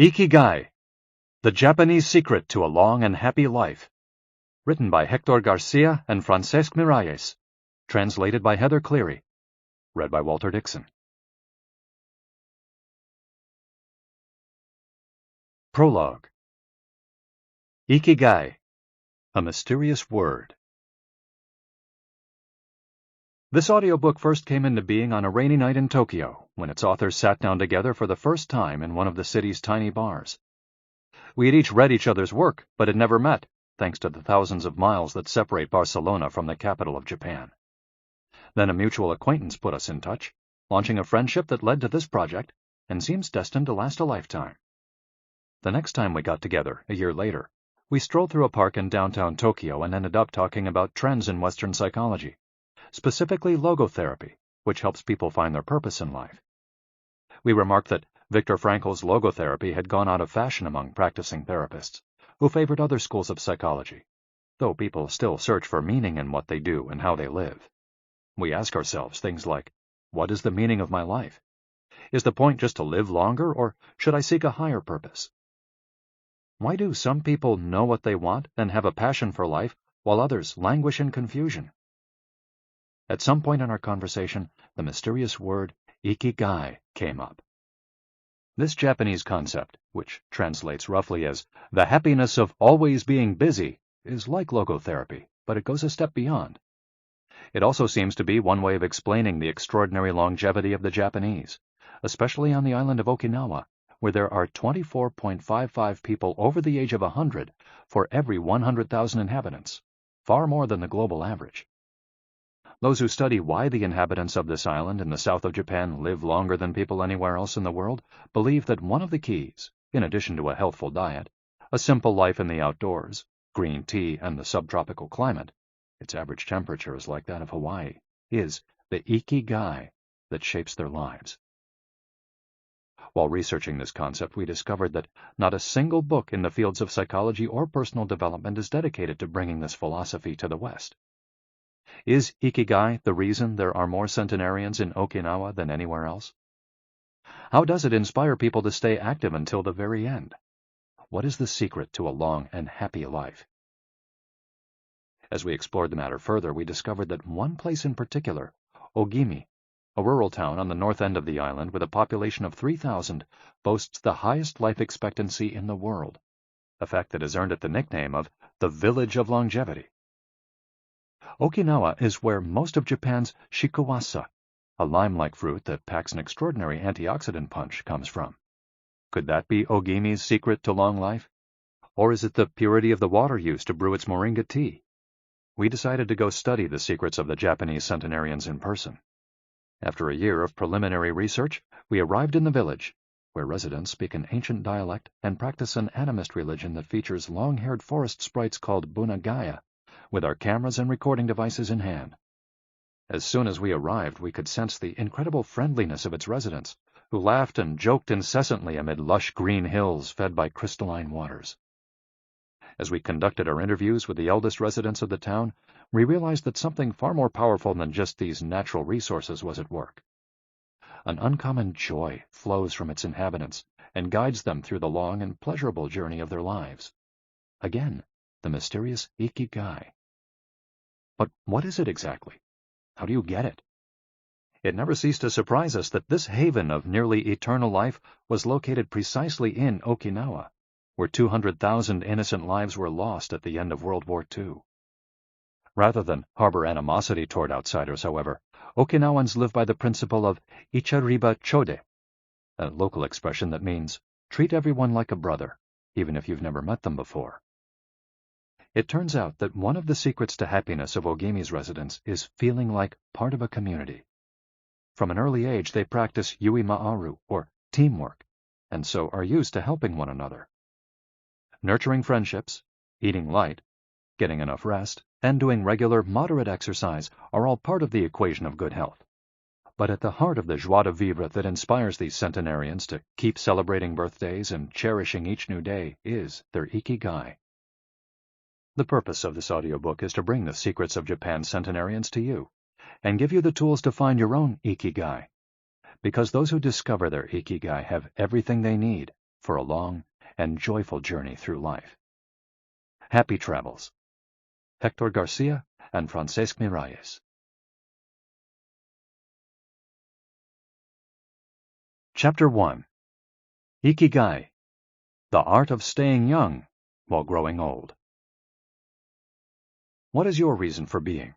Ikigai, The Japanese Secret to a Long and Happy Life. Written by ctor Garci and Francesc Miralles. Translated by Heather Cleary. Read by Walter Dixon. Prologue. Ikigai, a mysterious word. This audiobook first came into being on a rainy night in Tokyo, when its authors sat down together for the first time in one of the city's tiny bars. We had each read each other's work, but had never met, thanks to the thousands of miles that separate Barcelona from the capital of Japan. Then a mutual acquaintance put us in touch, launching a friendship that led to this project, and seems destined to last a lifetime. The next time we got together, a year later, we strolled through a park in downtown Tokyo and ended up talking about trends in Western psychology, specifically logotherapy, which helps people find their purpose in life. We remarked that Viktor Frankl's logotherapy had gone out of fashion among practicing therapists, who favored other schools of psychology, though people still search for meaning in what they do and how they live. We ask ourselves things like, what is the meaning of my life? Is the point just to live longer, or should I seek a higher purpose? Why do some people know what they want and have a passion for life, while others languish in confusion? At some point in our conversation, the mysterious word Ikigai came up. This Japanese concept, which translates roughly as the happiness of always being busy, is like logotherapy, but it goes a step beyond. It also seems to be one way of explaining the extraordinary longevity of the Japanese, especially on the island of Okinawa, where there are 24.55 people over the age of 100 for every 100,000 inhabitants, far more than the global average. Those who study why the inhabitants of this island in the south of Japan live longer than people anywhere else in the world believe that one of the keys, in addition to a healthful diet, a simple life in the outdoors, green tea, and the subtropical climate — its average temperature is like that of Hawaii — is the Ikigai that shapes their lives. While researching this concept, we discovered that not a single book in the fields of psychology or personal development is dedicated to bringing this philosophy to the West. Is Ikigai the reason there are more centenarians in Okinawa than anywhere else? How does it inspire people to stay active until the very end? What is the secret to a long and happy life? As we explored the matter further, we discovered that one place in particular, Ogimi, a rural town on the north end of the island with a population of 3,000, boasts the highest life expectancy in the world, a fact that has earned it the nickname of the Village of Longevity. Okinawa is where most of Japan's shikuwasa, a lime-like fruit that packs an extraordinary antioxidant punch, comes from. Could that be Ogimi's secret to long life? Or is it the purity of the water used to brew its moringa tea? We decided to go study the secrets of the Japanese centenarians in person. After a year of preliminary research, we arrived in the village, where residents speak an ancient dialect and practice an animist religion that features long-haired forest sprites called bunagaya, with our cameras and recording devices in hand. As soon as we arrived, we could sense the incredible friendliness of its residents, who laughed and joked incessantly amid lush green hills fed by crystalline waters. As we conducted our interviews with the eldest residents of the town, we realized that something far more powerful than just these natural resources was at work. An uncommon joy flows from its inhabitants and guides them through the long and pleasurable journey of their lives. Again, the mysterious Ikigai. But what is it exactly? How do you get it? It never ceased to surprise us that this haven of nearly eternal life was located precisely in Okinawa, where 200,000 innocent lives were lost at the end of World War II. Rather than harbor animosity toward outsiders, however, Okinawans live by the principle of ichariba chode, a local expression that means treat everyone like a brother, even if you've never met them before. It turns out that one of the secrets to happiness of Ogimi's residents is feeling like part of a community. From an early age, they practice yui ma'aru, or teamwork, and so are used to helping one another. Nurturing friendships, eating light, getting enough rest, and doing regular, moderate exercise are all part of the equation of good health. But at the heart of the joie de vivre that inspires these centenarians to keep celebrating birthdays and cherishing each new day is their Ikigai. The purpose of this audiobook is to bring the secrets of Japan's centenarians to you, and give you the tools to find your own Ikigai, because those who discover their Ikigai have everything they need for a long and joyful journey through life. Happy travels. ctor Garci and Francesc Miralles. Chapter 1. Ikigai, the art of staying young while growing old. What is your reason for being?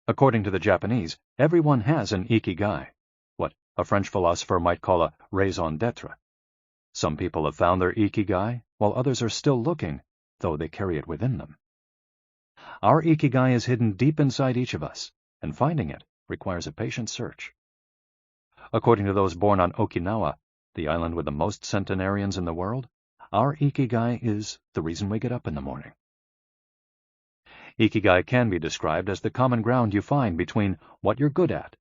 According to the Japanese, everyone has an ikigai, what a French philosopher might call a raison d'être. Some people have found their ikigai, while others are still looking, though they carry it within them. Our ikigai is hidden deep inside each of us, and finding it requires a patient search. According to those born on Okinawa, the island with the most centenarians in the world, our ikigai is the reason we get up in the morning. Ikigai can be described as the common ground you find between what you're good at,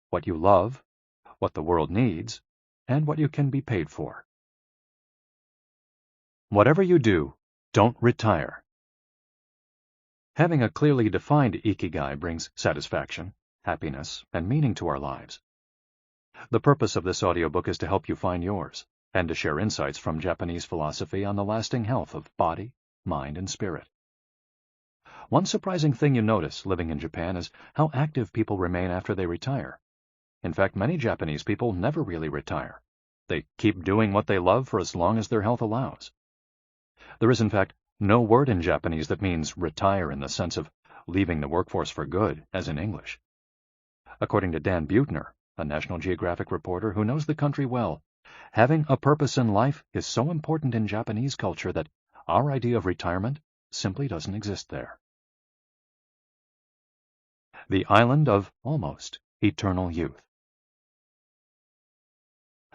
what you love, what the world needs, and what you can be paid for. Whatever you do, don't retire. Having a clearly defined ikigai brings satisfaction, happiness, and meaning to our lives. The purpose of this audiobook is to help you find yours, and to share insights from Japanese philosophy on the lasting health of body, mind, and spirit. One surprising thing you notice living in Japan is how active people remain after they retire. In fact, many Japanese people never really retire. They keep doing what they love for as long as their health allows. There is, in fact, no word in Japanese that means retire in the sense of leaving the workforce for good, as in English. According to Dan Buettner, a National Geographic reporter who knows the country well, having a purpose in life is so important in Japanese culture that our idea of retirement simply doesn't exist there. The island of almost eternal youth.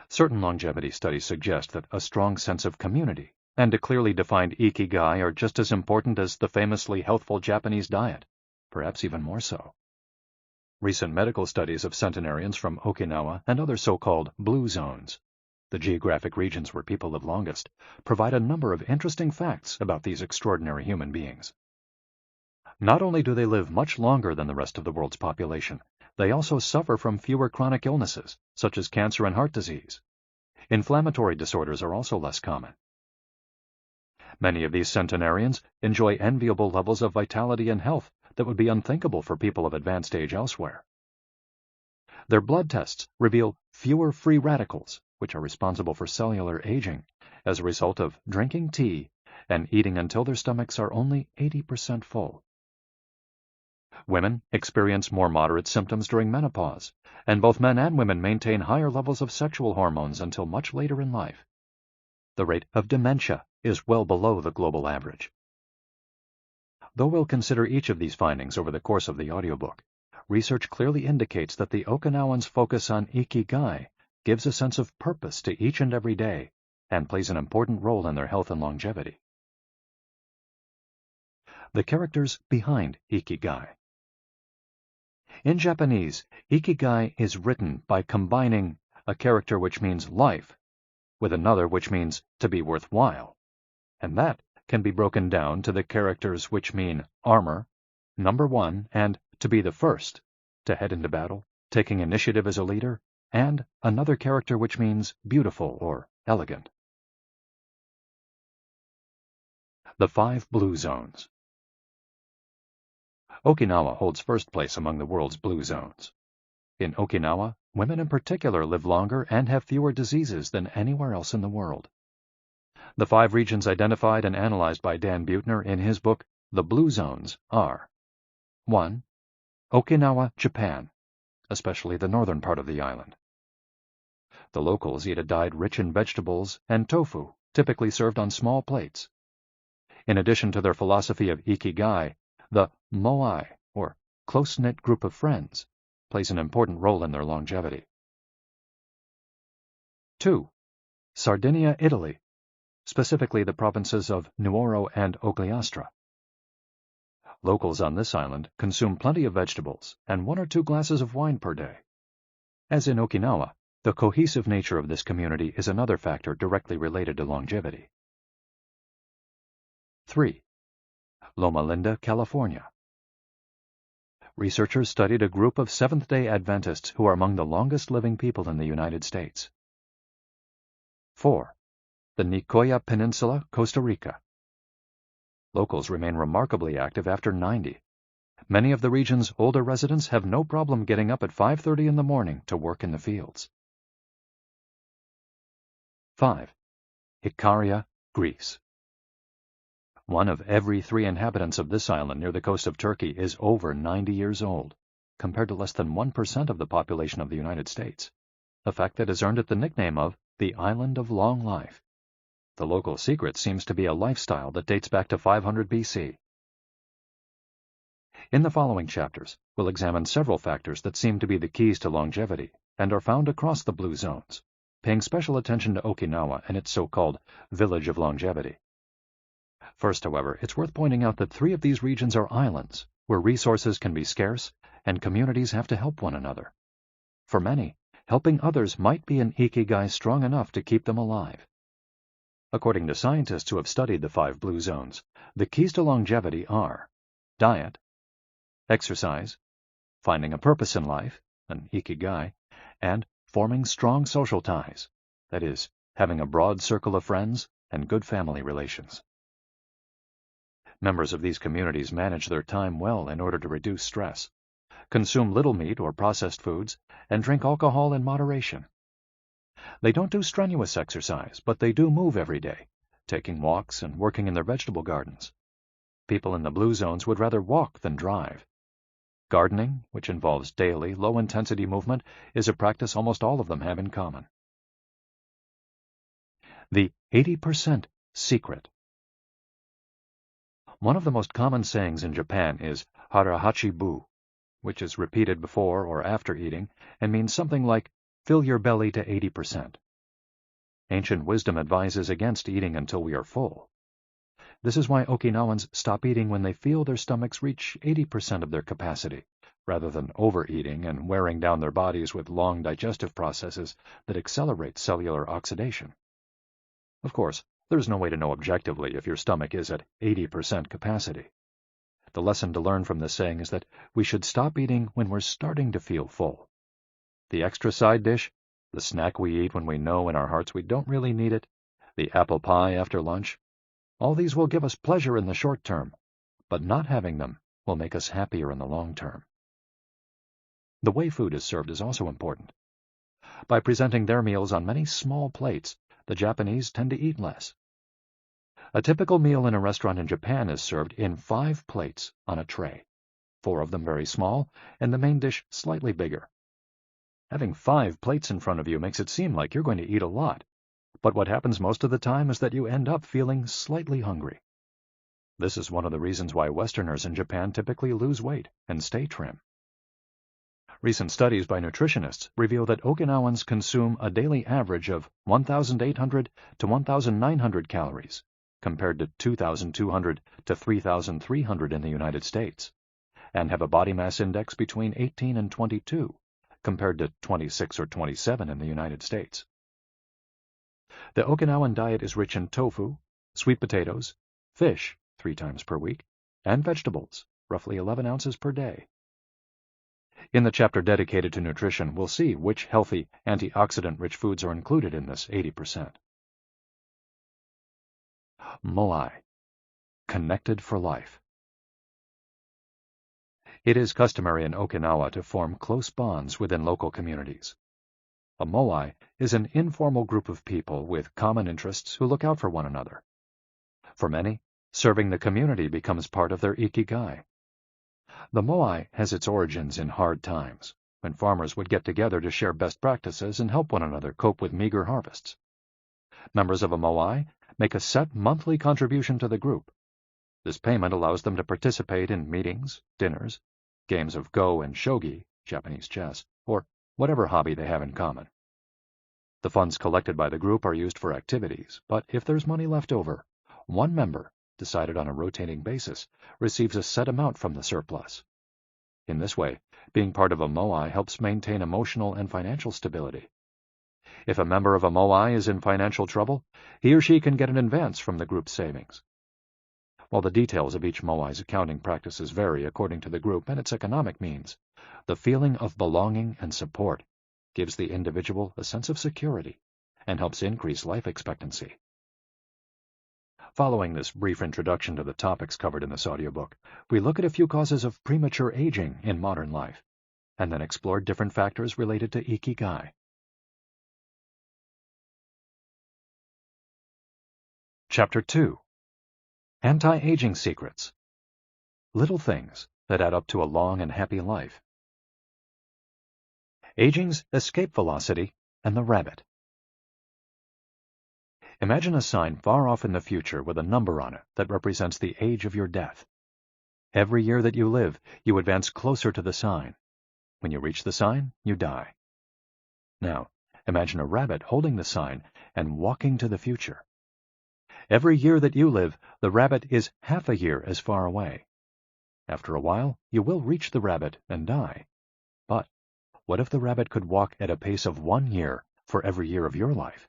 Certain longevity studies suggest that a strong sense of community and a clearly defined ikigai are just as important as the famously healthful Japanese diet, perhaps even more so. Recent medical studies of centenarians from Okinawa and other so-called blue zones, the geographic regions where people live longest, provide a number of interesting facts about these extraordinary human beings. Not only do they live much longer than the rest of the world's population, they also suffer from fewer chronic illnesses, such as cancer and heart disease. Inflammatory disorders are also less common. Many of these centenarians enjoy enviable levels of vitality and health that would be unthinkable for people of advanced age elsewhere. Their blood tests reveal fewer free radicals, which are responsible for cellular aging, as a result of drinking tea and eating until their stomachs are only 80% full. Women experience more moderate symptoms during menopause, and both men and women maintain higher levels of sexual hormones until much later in life. The rate of dementia is well below the global average. Though we'll consider each of these findings over the course of the audiobook, research clearly indicates that the Okinawans' focus on Ikigai gives a sense of purpose to each and every day and plays an important role in their health and longevity. The characters behind Ikigai. In Japanese, Ikigai is written by combining a character which means life with another which means to be worthwhile, and that can be broken down to the characters which mean armor, number one, and to be the first, to head into battle, taking initiative as a leader, and another character which means beautiful or elegant. The 5 blue zones. Okinawa holds first place among the world's blue zones. In Okinawa, women in particular live longer and have fewer diseases than anywhere else in the world. The 5 regions identified and analyzed by Dan Buettner in his book, The Blue Zones, are 1. Okinawa, Japan, especially the northern part of the island. The locals eat a diet rich in vegetables and tofu, typically served on small plates. In addition to their philosophy of Ikigai, the moai, or close-knit group of friends, plays an important role in their longevity. 2. Sardinia, Italy, specifically the provinces of Nuoro and Ogliastra. Locals on this island consume plenty of vegetables and 1 or 2 glasses of wine per day. As in Okinawa, the cohesive nature of this community is another factor directly related to longevity. 3. Loma Linda, California. Researchers studied a group of Seventh-day Adventists who are among the longest living people in the United States. 4. the Nicoya Peninsula, Costa Rica. Locals remain remarkably active after 90. Many of the region's older residents have no problem getting up at 5:30 in the morning to work in the fields. 5. Ikaria, Greece. One of every 3 inhabitants of this island near the coast of Turkey is over 90 years old, compared to less than 1% of the population of the United States, a fact that has earned it the nickname of the Island of Long Life. The local secret seems to be a lifestyle that dates back to 500 BC. In the following chapters, we'll examine several factors that seem to be the keys to longevity and are found across the blue zones, paying special attention to Okinawa and its so-called Village of Longevity. First, however, it's worth pointing out that 3 of these regions are islands, where resources can be scarce and communities have to help one another. For many, helping others might be an Ikigai strong enough to keep them alive. According to scientists who have studied the 5 blue zones, the keys to longevity are diet, exercise, finding a purpose in life, an Ikigai, and forming strong social ties, that is, having a broad circle of friends and good family relations. Members of these communities manage their time well in order to reduce stress, consume little meat or processed foods, and drink alcohol in moderation. They don't do strenuous exercise, but they do move every day, taking walks and working in their vegetable gardens. People in the blue zones would rather walk than drive. Gardening, which involves daily, low-intensity movement, is a practice almost all of them have in common. The 80% secret. One of the most common sayings in Japan is harahachi-bu, which is repeated before or after eating and means something like, fill your belly to 80%. Ancient wisdom advises against eating until we are full. This is why Okinawans stop eating when they feel their stomachs reach 80% of their capacity, rather than overeating and wearing down their bodies with long digestive processes that accelerate cellular oxidation. Of course, there's no way to know objectively if your stomach is at 80% capacity. The lesson to learn from this saying is that we should stop eating when we're starting to feel full. The extra side dish, the snack we eat when we know in our hearts we don't really need it, the apple pie after lunch, all these will give us pleasure in the short term, but not having them will make us happier in the long term. The way food is served is also important. By presenting their meals on many small plates, the Japanese tend to eat less. A typical meal in a restaurant in Japan is served in 5 plates on a tray, 4 of them very small, and the main dish slightly bigger. Having 5 plates in front of you makes it seem like you're going to eat a lot, but what happens most of the time is that you end up feeling slightly hungry. This is one of the reasons why Westerners in Japan typically lose weight and stay trim. Recent studies by nutritionists reveal that Okinawans consume a daily average of 1,800 to 1,900 calories, compared to 2,200 to 3,300 in the United States, and have a body mass index between 18 and 22, compared to 26 or 27 in the United States. The Okinawan diet is rich in tofu, sweet potatoes, fish 3 times per week, and vegetables, roughly 11 ounces per day. In the chapter dedicated to nutrition, we'll see which healthy, antioxidant-rich foods are included in this 80%. Moai, connected for life. It is customary in Okinawa to form close bonds within local communities. A moai is an informal group of people with common interests who look out for one another. For many, serving the community becomes part of their Ikigai. The moai has its origins in hard times, when farmers would get together to share best practices and help one another cope with meager harvests. Members of a moai make a set monthly contribution to the group. This payment allows them to participate in meetings, dinners, games of go and shogi, Japanese chess, or whatever hobby they have in common. The funds collected by the group are used for activities, but if there's money left over, one member, decided on a rotating basis, receives a set amount from the surplus. In this way, being part of a moai helps maintain emotional and financial stability. If a member of a moai is in financial trouble, he or she can get an advance from the group's savings. While the details of each moai's accounting practices vary according to the group and its economic means, the feeling of belonging and support gives the individual a sense of security and helps increase life expectancy. Following this brief introduction to the topics covered in this audiobook, we look at a few causes of premature aging in modern life, and then explore different factors related to Ikigai. Chapter 2. Anti-Aging Secrets. Little things that add up to a long and happy life. Aging's escape velocity and the rabbit. Imagine a sign far off in the future with a number on it that represents the age of your death. Every year that you live, you advance closer to the sign. When you reach the sign, you die. Now, imagine a rabbit holding the sign and walking to the future. Every year that you live, the rabbit is half a year as far away. After a while, you will reach the rabbit and die. But what if the rabbit could walk at a pace of 1 year for every year of your life?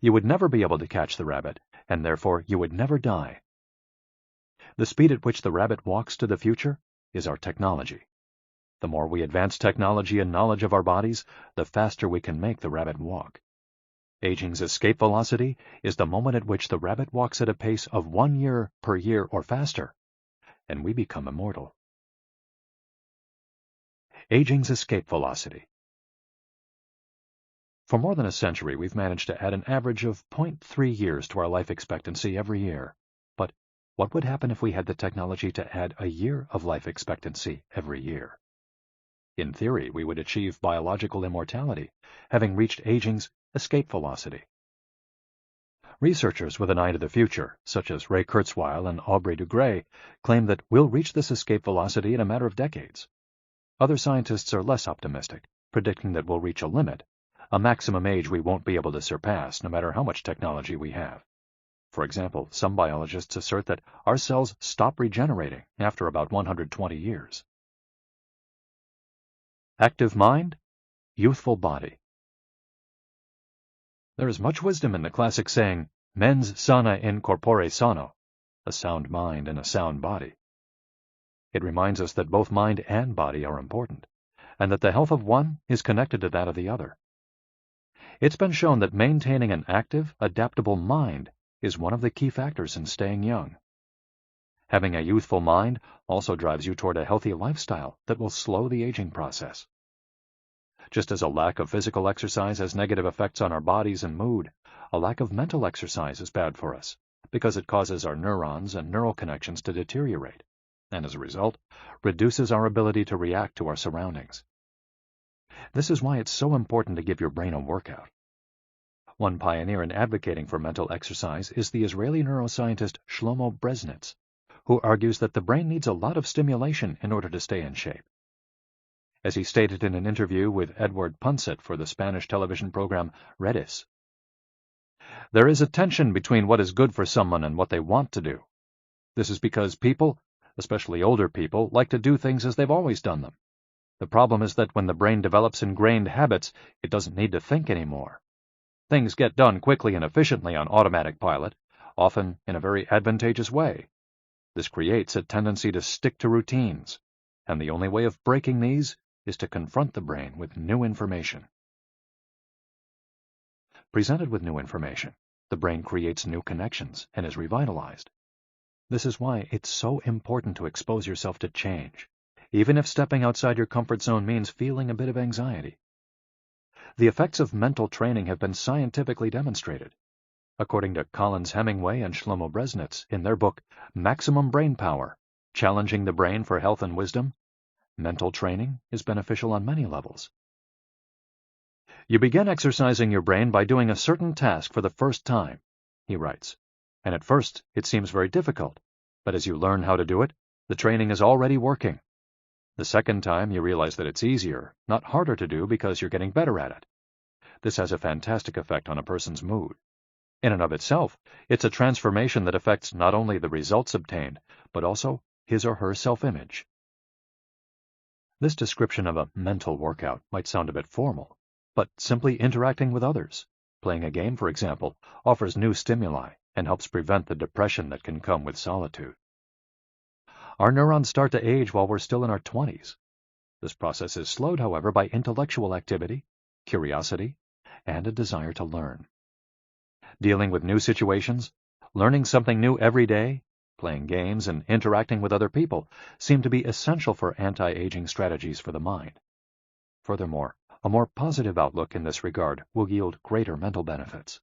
You would never be able to catch the rabbit, and therefore you would never die. The speed at which the rabbit walks to the future is our technology. The more we advance technology and knowledge of our bodies, the faster we can make the rabbit walk. Aging's escape velocity is the moment at which the rabbit walks at a pace of 1 year per year or faster, and we become immortal. Aging's escape velocity. For more than a century, we've managed to add an average of 0.3 years to our life expectancy every year. But what would happen if we had the technology to add a year of life expectancy every year? In theory, we would achieve biological immortality, having reached aging's escape velocity. Researchers with an eye to the future, such as Ray Kurzweil and Aubrey de Grey, claim that we'll reach this escape velocity in a matter of decades. Other scientists are less optimistic, predicting that we'll reach a limit, a maximum age we won't be able to surpass no matter how much technology we have. For example, some biologists assert that our cells stop regenerating after about 120 years. Active mind, youthful body. There is much wisdom in the classic saying, mens sana in corpore sano, a sound mind and a sound body. It reminds us that both mind and body are important, and that the health of one is connected to that of the other. It's been shown that maintaining an active, adaptable mind is one of the key factors in staying young. Having a youthful mind also drives you toward a healthy lifestyle that will slow the aging process. Just as a lack of physical exercise has negative effects on our bodies and mood, a lack of mental exercise is bad for us, because it causes our neurons and neural connections to deteriorate, and as a result, reduces our ability to react to our surroundings. This is why it's so important to give your brain a workout. One pioneer in advocating for mental exercise is the Israeli neuroscientist Shlomo Bresnitz, who argues that the brain needs a lot of stimulation in order to stay in shape. As he stated in an interview with Edward Punset for the Spanish television program Redis, there is a tension between what is good for someone and what they want to do. This is because people, especially older people, like to do things as they've always done them. The problem is that when the brain develops ingrained habits, it doesn't need to think anymore. Things get done quickly and efficiently on automatic pilot, often in a very advantageous way. This creates a tendency to stick to routines, and the only way of breaking these is to confront the brain with new information. Presented with new information, the brain creates new connections and is revitalized. This is why it's so important to expose yourself to change, even if stepping outside your comfort zone means feeling a bit of anxiety. The effects of mental training have been scientifically demonstrated. According to Collins Hemingway and Shlomo Bresnitz in their book Maximum Brain Power, Challenging the Brain for Health and Wisdom, mental training is beneficial on many levels. You begin exercising your brain by doing a certain task for the first time, he writes, and at first it seems very difficult, but as you learn how to do it, the training is already working. The second time you realize that it's easier, not harder to do because you're getting better at it. This has a fantastic effect on a person's mood. In and of itself, it's a transformation that affects not only the results obtained, but also his or her self-image. This description of a mental workout might sound a bit formal, but simply interacting with others, playing a game, for example, offers new stimuli and helps prevent the depression that can come with solitude. Our neurons start to age while we're still in our 20s. This process is slowed, however, by intellectual activity, curiosity, and a desire to learn. Dealing with new situations, Learning something new every day, playing games, and interacting with other people seem to be essential for anti-aging strategies for the mind. Furthermore, a more positive outlook in this regard will yield greater mental benefits.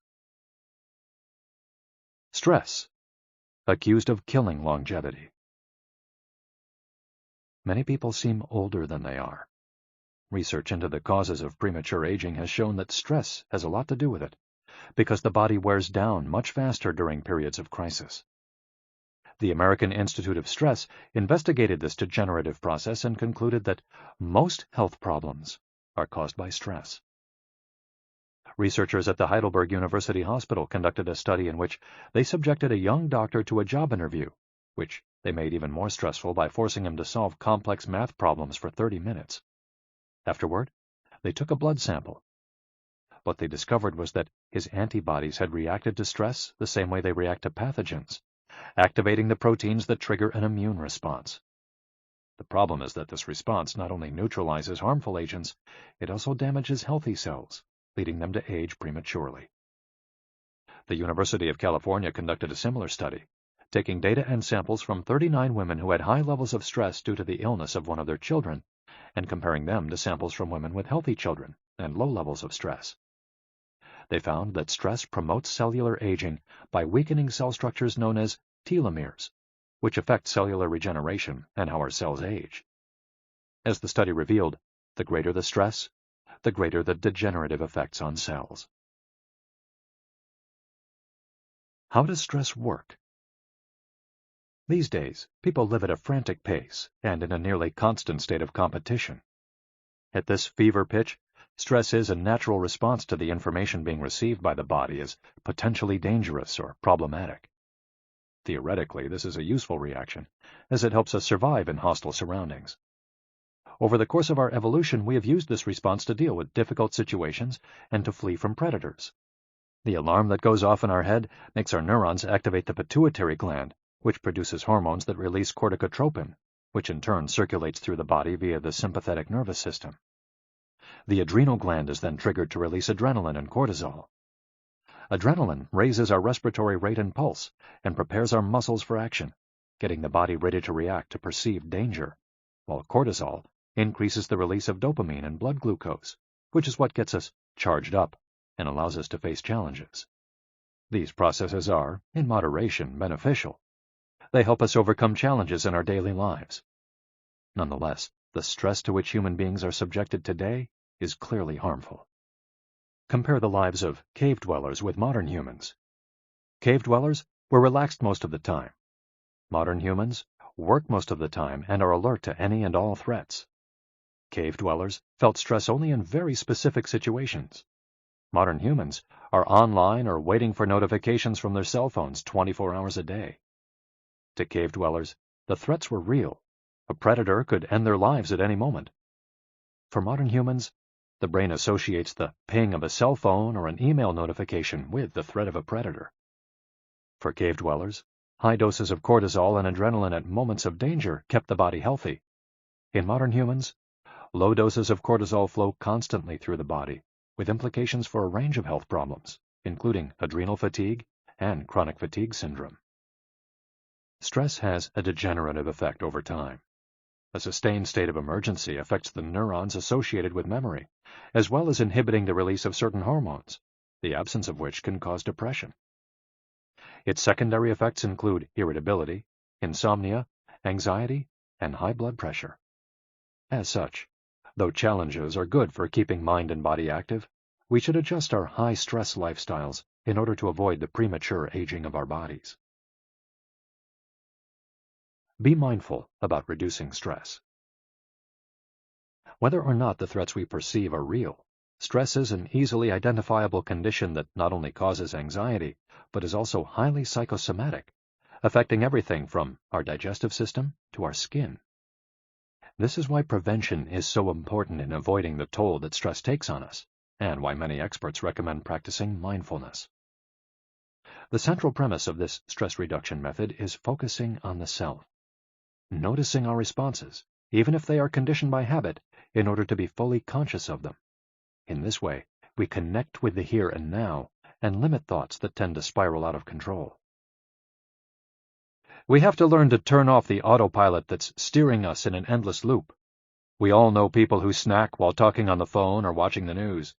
Stress, accused of killing longevity. Many people seem older than they are. Research into the causes of premature aging has shown that stress has a lot to do with it, because the body wears down much faster during periods of crisis. The American Institute of Stress investigated this degenerative process and concluded that most health problems are caused by stress. Researchers at the Heidelberg University Hospital conducted a study in which they subjected a young doctor to a job interview, which they made even more stressful by forcing him to solve complex math problems for 30 minutes. Afterward, they took a blood sample. What they discovered was that his antibodies had reacted to stress the same way they react to pathogens, activating the proteins that trigger an immune response. The problem is that this response not only neutralizes harmful agents, it also damages healthy cells, leading them to age prematurely. The University of California conducted a similar study, taking data and samples from 39 women who had high levels of stress due to the illness of one of their children, and comparing them to samples from women with healthy children and low levels of stress. They found that stress promotes cellular aging by weakening cell structures known as telomeres, which affect cellular regeneration and how our cells age. As the study revealed, the greater the stress, the greater the degenerative effects on cells. How does stress work? These days, people live at a frantic pace and in a nearly constant state of competition. At this fever pitch, stress is a natural response to the information being received by the body as potentially dangerous or problematic. Theoretically, this is a useful reaction, as it helps us survive in hostile surroundings. Over the course of our evolution, we have used this response to deal with difficult situations and to flee from predators. The alarm that goes off in our head makes our neurons activate the pituitary gland, which produces hormones that release corticotropin, which in turn circulates through the body via the sympathetic nervous system. The adrenal gland is then triggered to release adrenaline and cortisol. Adrenaline raises our respiratory rate and pulse and prepares our muscles for action, getting the body ready to react to perceived danger, while cortisol increases the release of dopamine and blood glucose, which is what gets us charged up and allows us to face challenges. These processes are, in moderation, beneficial. They help us overcome challenges in our daily lives. Nonetheless, the stress to which human beings are subjected today is clearly harmful. Compare the lives of cave dwellers with modern humans. Cave dwellers were relaxed most of the time. Modern humans work most of the time and are alert to any and all threats. Cave dwellers felt stress only in very specific situations. Modern humans are online or waiting for notifications from their cell phones 24 hours a day. To cave dwellers, the threats were real. A predator could end their lives at any moment. For modern humans, the brain associates the ping of a cell phone or an email notification with the threat of a predator. For cave dwellers, high doses of cortisol and adrenaline at moments of danger kept the body healthy. In modern humans, low doses of cortisol flow constantly through the body, with implications for a range of health problems, including adrenal fatigue and chronic fatigue syndrome. Stress has a degenerative effect over time. A sustained state of emergency affects the neurons associated with memory, as well as inhibiting the release of certain hormones, the absence of which can cause depression. Its secondary effects include irritability, insomnia, anxiety, and high blood pressure. As such, though challenges are good for keeping mind and body active, we should adjust our high-stress lifestyles in order to avoid the premature aging of our bodies. Be mindful about reducing stress. Whether or not the threats we perceive are real, stress is an easily identifiable condition that not only causes anxiety, but is also highly psychosomatic, affecting everything from our digestive system to our skin. This is why prevention is so important in avoiding the toll that stress takes on us, and why many experts recommend practicing mindfulness. The central premise of this stress reduction method is focusing on the self, noticing our responses, even if they are conditioned by habit, in order to be fully conscious of them. In this way, we connect with the here and now and limit thoughts that tend to spiral out of control. We have to learn to turn off the autopilot that's steering us in an endless loop. We all know people who snack while talking on the phone or watching the news.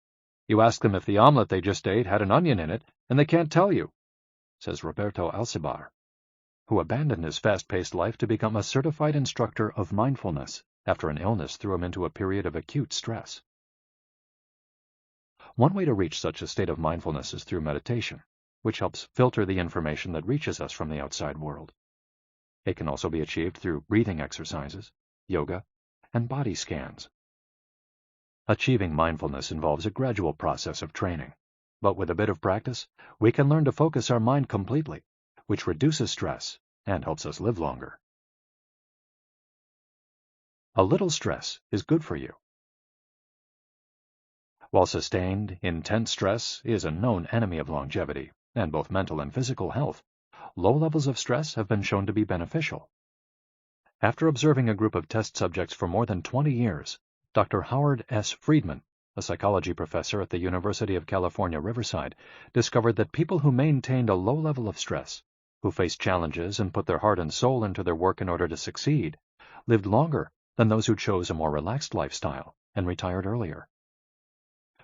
You ask them if the omelet they just ate had an onion in it, and they can't tell you, says Roberto Alcibar, who abandoned his fast-paced life to become a certified instructor of mindfulness after an illness threw him into a period of acute stress. One way to reach such a state of mindfulness is through meditation, which helps filter the information that reaches us from the outside world. It can also be achieved through breathing exercises, yoga, and body scans. Achieving mindfulness involves a gradual process of training, but with a bit of practice, we can learn to focus our mind completely, which reduces stress and helps us live longer. A little stress is good for you. While sustained, intense stress is a known enemy of longevity and both mental and physical health, low levels of stress have been shown to be beneficial. After observing a group of test subjects for more than 20 years, Dr. Howard S. Friedman, a psychology professor at the University of California, Riverside, discovered that people who maintained a low level of stress, who faced challenges and put their heart and soul into their work in order to succeed, lived longer than those who chose a more relaxed lifestyle and retired earlier.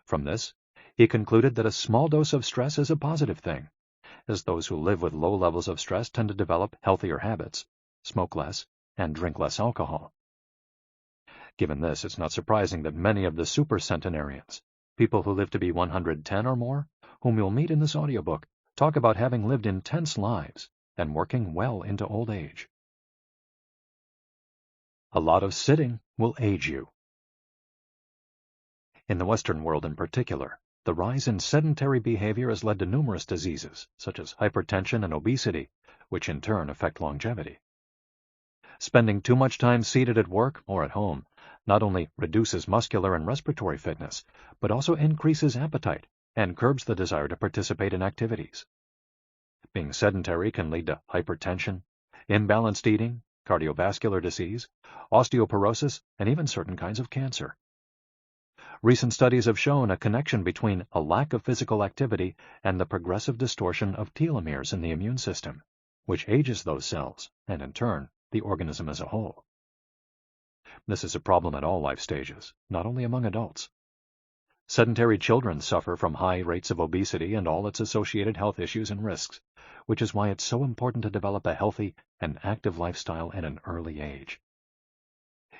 From this, he concluded that a small dose of stress is a positive thing, as those who live with low levels of stress tend to develop healthier habits, smoke less, and drink less alcohol. Given this, it's not surprising that many of the supercentenarians, people who live to be 110 or more, whom you'll meet in this audiobook, talk about having lived intense lives and working well into old age. A lot of sitting will age you. In the Western world in particular, the rise in sedentary behavior has led to numerous diseases, such as hypertension and obesity, which in turn affect longevity. Spending too much time seated at work or at home not only reduces muscular and respiratory fitness, but also increases appetite and curbs the desire to participate in activities. Being sedentary can lead to hypertension, imbalanced eating, cardiovascular disease, osteoporosis, and even certain kinds of cancer. Recent studies have shown a connection between a lack of physical activity and the progressive distortion of telomeres in the immune system, which ages those cells, and in turn, the organism as a whole. This is a problem at all life stages, not only among adults. Sedentary children suffer from high rates of obesity and all its associated health issues and risks, which is why it's so important to develop a healthy and active lifestyle at an early age.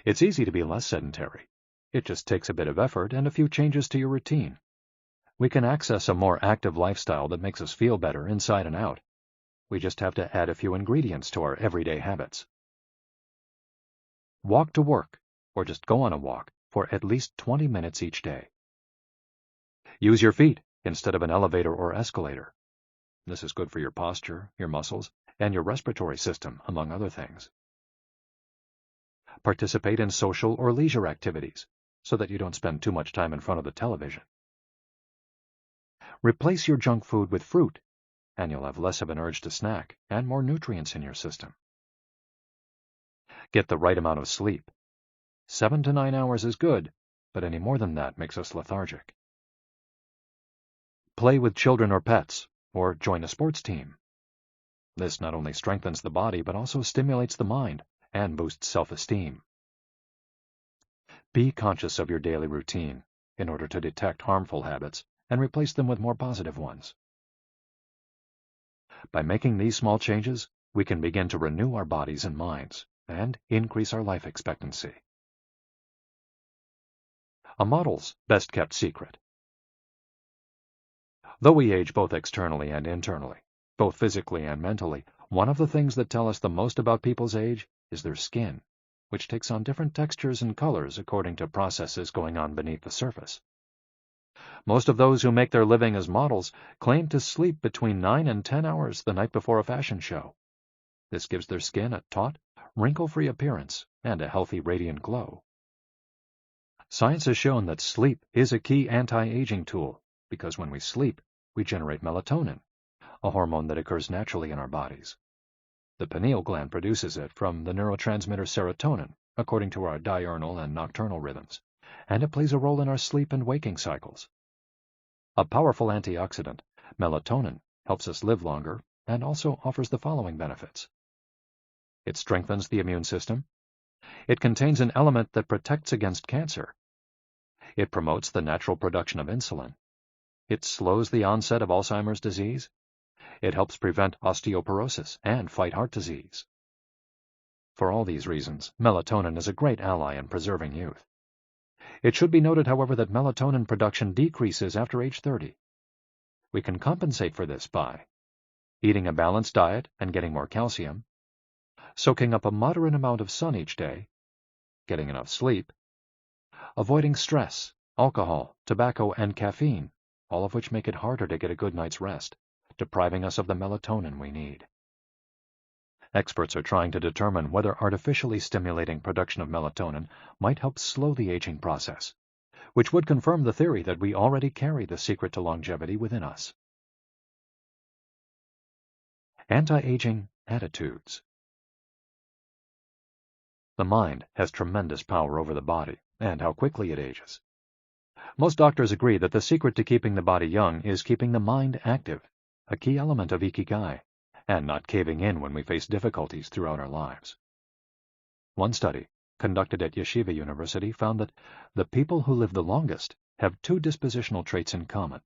It's easy to be less sedentary. It just takes a bit of effort and a few changes to your routine. We can access a more active lifestyle that makes us feel better inside and out. We just have to add a few ingredients to our everyday habits. Walk to work, or just go on a walk, for at least 20 minutes each day. Use your feet instead of an elevator or escalator. This is good for your posture, your muscles, and your respiratory system, among other things. Participate in social or leisure activities, so that you don't spend too much time in front of the television. Replace your junk food with fruit, and you'll have less of an urge to snack and more nutrients in your system. Get the right amount of sleep. 7 to 9 hours is good, but any more than that makes us lethargic. Play with children or pets, or join a sports team. This not only strengthens the body, but also stimulates the mind and boosts self-esteem. Be conscious of your daily routine in order to detect harmful habits and replace them with more positive ones. By making these small changes, we can begin to renew our bodies and minds and increase our life expectancy. A model's best-kept secret. Though we age both externally and internally, both physically and mentally, one of the things that tell us the most about people's age is their skin, which takes on different textures and colors according to processes going on beneath the surface. Most of those who make their living as models claim to sleep between 9 and 10 hours the night before a fashion show. This gives their skin a taut, wrinkle-free appearance and a healthy, radiant glow. Science has shown that sleep is a key anti-aging tool because when we sleep, we generate melatonin, a hormone that occurs naturally in our bodies. The pineal gland produces it from the neurotransmitter serotonin, according to our diurnal and nocturnal rhythms, and it plays a role in our sleep and waking cycles. A powerful antioxidant, melatonin helps us live longer and also offers the following benefits. It strengthens the immune system. It contains an element that protects against cancer. It promotes the natural production of insulin. It slows the onset of Alzheimer's disease. It helps prevent osteoporosis and fight heart disease. For all these reasons, melatonin is a great ally in preserving youth. It should be noted, however, that melatonin production decreases after age 30. We can compensate for this by eating a balanced diet and getting more calcium, soaking up a moderate amount of sun each day, getting enough sleep, avoiding stress, alcohol, tobacco, and caffeine, all of which make it harder to get a good night's rest, depriving us of the melatonin we need. Experts are trying to determine whether artificially stimulating production of melatonin might help slow the aging process, which would confirm the theory that we already carry the secret to longevity within us. Anti-aging attitudes. The mind has tremendous power over the body and how quickly it ages. Most doctors agree that the secret to keeping the body young is keeping the mind active, a key element of Ikigai, and not caving in when we face difficulties throughout our lives. One study, conducted at Yeshiva University, found that the people who live the longest have two dispositional traits in common: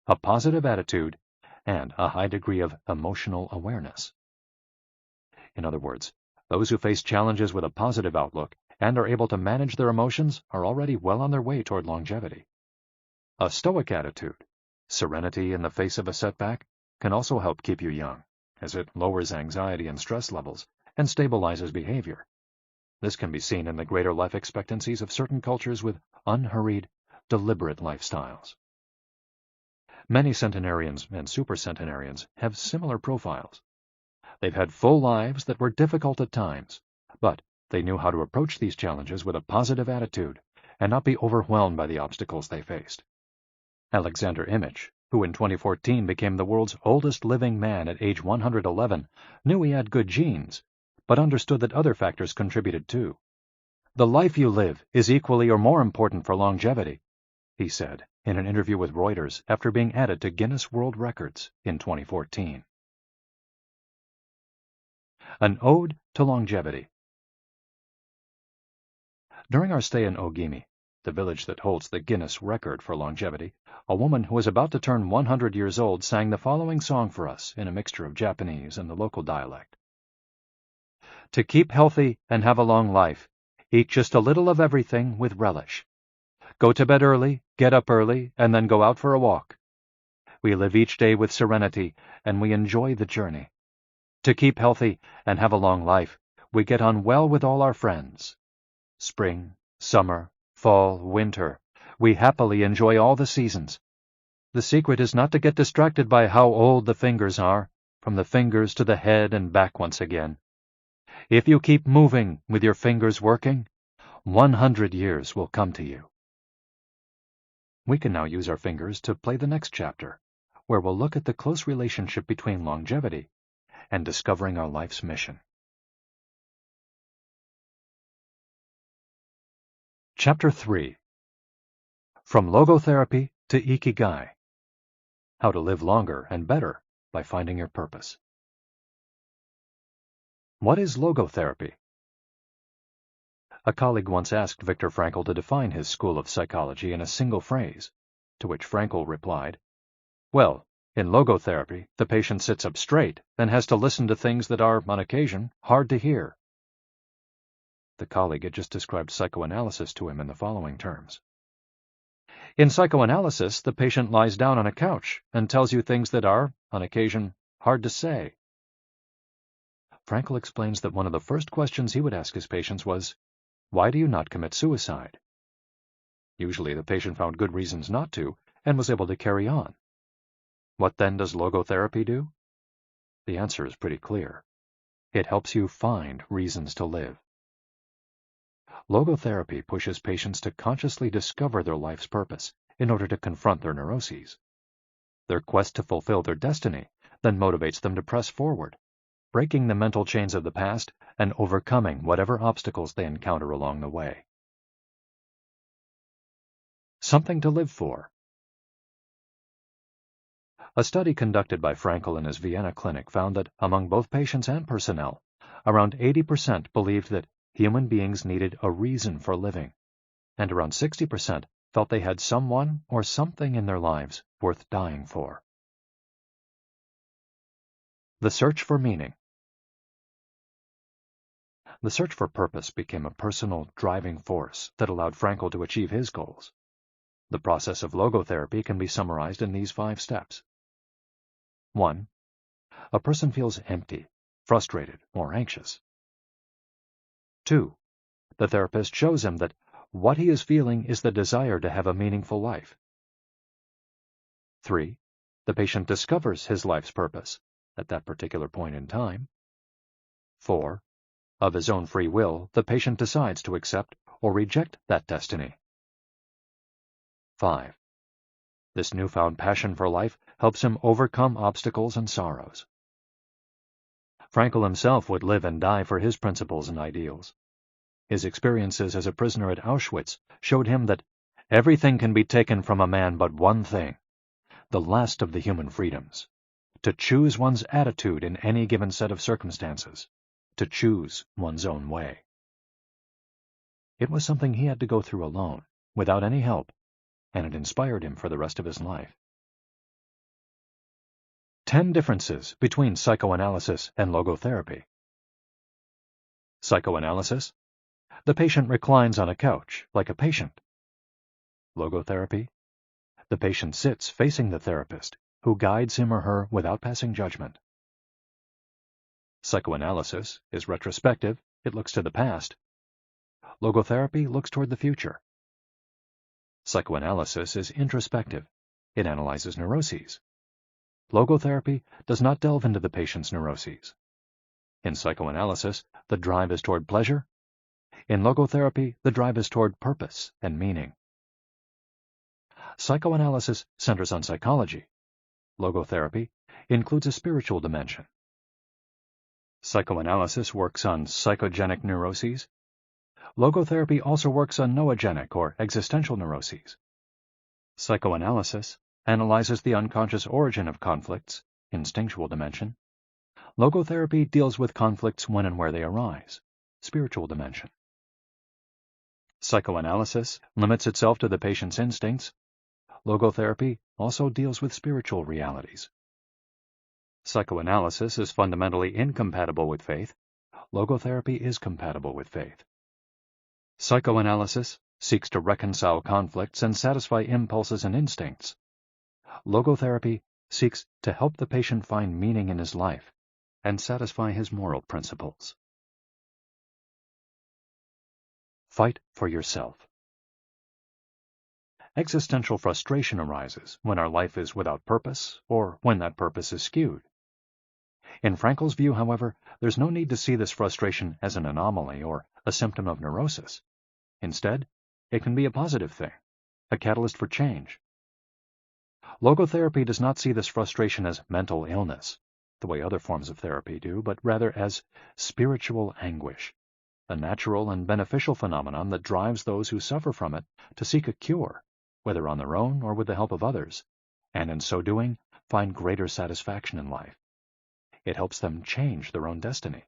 a positive attitude and a high degree of emotional awareness. In other words, those who face challenges with a positive outlook and are able to manage their emotions are already well on their way toward longevity. A stoic attitude, serenity in the face of a setback, can also help keep you young, as it lowers anxiety and stress levels and stabilizes behavior. This can be seen in the greater life expectancies of certain cultures with unhurried, deliberate lifestyles. Many centenarians and supercentenarians have similar profiles. They've had full lives that were difficult at times, but they knew how to approach these challenges with a positive attitude and not be overwhelmed by the obstacles they faced. Alexander Imich, who in 2014 became the world's oldest living man at age 111, knew he had good genes, but understood that other factors contributed too. "The life you live is equally or more important for longevity," he said in an interview with Reuters after being added to Guinness World Records in 2014. An Ode to Longevity. During our stay in Ogimi, the village that holds the Guinness record for longevity, a woman who was about to turn 100 years old sang the following song for us in a mixture of Japanese and the local dialect. "To keep healthy and have a long life, eat just a little of everything with relish. Go to bed early, get up early, and then go out for a walk. We live each day with serenity, and we enjoy the journey. To keep healthy and have a long life, we get on well with all our friends. Spring, summer, fall, winter, we happily enjoy all the seasons. The secret is not to get distracted by how old the fingers are, from the fingers to the head and back once again. If you keep moving with your fingers working, 100 years will come to you." We can now use our fingers to play the next chapter, where we'll look at the close relationship between longevity and discovering our life's mission. Chapter 3. From Logotherapy to Ikigai. How to live longer and better by finding your purpose. What is logotherapy? A colleague once asked Viktor Frankl to define his school of psychology in a single phrase, to which Frankl replied, "Well, in logotherapy, the patient sits up straight and has to listen to things that are, on occasion, hard to hear." The colleague had just described psychoanalysis to him in the following terms. "In psychoanalysis, the patient lies down on a couch and tells you things that are, on occasion, hard to say." Frankl explains that one of the first questions he would ask his patients was, "Why do you not commit suicide?" Usually the patient found good reasons not to and was able to carry on. What then does logotherapy do? The answer is pretty clear. It helps you find reasons to live. Logotherapy pushes patients to consciously discover their life's purpose in order to confront their neuroses. Their quest to fulfill their destiny then motivates them to press forward, breaking the mental chains of the past and overcoming whatever obstacles they encounter along the way. Something to live for. A study conducted by Frankl in his Vienna clinic found that among both patients and personnel, around 80% believed that human beings needed a reason for living, and around 60% felt they had someone or something in their lives worth dying for. The search for meaning. The search for purpose became a personal driving force that allowed Frankl to achieve his goals. The process of logotherapy can be summarized in these 5 steps. 1. A person feels empty, frustrated, or anxious. 2. The therapist shows him that what he is feeling is the desire to have a meaningful life. 3. The patient discovers his life's purpose at that particular point in time. 4. Of his own free will, the patient decides to accept or reject that destiny. 5. This newfound passion for life helps him overcome obstacles and sorrows. Frankl himself would live and die for his principles and ideals. His experiences as a prisoner at Auschwitz showed him that everything can be taken from a man but one thing, the last of the human freedoms: to choose one's attitude in any given set of circumstances, to choose one's own way. It was something he had to go through alone, without any help, and it inspired him for the rest of his life. 10 differences between psychoanalysis and logotherapy. Psychoanalysis: the patient reclines on a couch like a patient. Logotherapy: the patient sits facing the therapist, who guides him or her without passing judgment. Psychoanalysis is retrospective, it looks to the past. Logotherapy looks toward the future. Psychoanalysis is introspective, it analyzes neuroses. Logotherapy does not delve into the patient's neuroses. In psychoanalysis, the drive is toward pleasure. In logotherapy, the drive is toward purpose and meaning. Psychoanalysis centers on psychology. Logotherapy includes a spiritual dimension. Psychoanalysis works on psychogenic neuroses. Logotherapy also works on noogenic or existential neuroses. Psychoanalysis analyzes the unconscious origin of conflicts, instinctual dimension. Logotherapy deals with conflicts when and where they arise, spiritual dimension. Psychoanalysis limits itself to the patient's instincts. Logotherapy also deals with spiritual realities. Psychoanalysis is fundamentally incompatible with faith. Logotherapy is compatible with faith. Psychoanalysis seeks to reconcile conflicts and satisfy impulses and instincts. Logotherapy seeks to help the patient find meaning in his life and satisfy his moral principles. Fight for yourself. Existential frustration arises when our life is without purpose or when that purpose is skewed. In Frankl's view, however, there's no need to see this frustration as an anomaly or a symptom of neurosis. Instead, it can be a positive thing, a catalyst for change. Logotherapy does not see this frustration as mental illness, the way other forms of therapy do, but rather as spiritual anguish, a natural and beneficial phenomenon that drives those who suffer from it to seek a cure, whether on their own or with the help of others, and in so doing, find greater satisfaction in life. It helps them change their own destiny.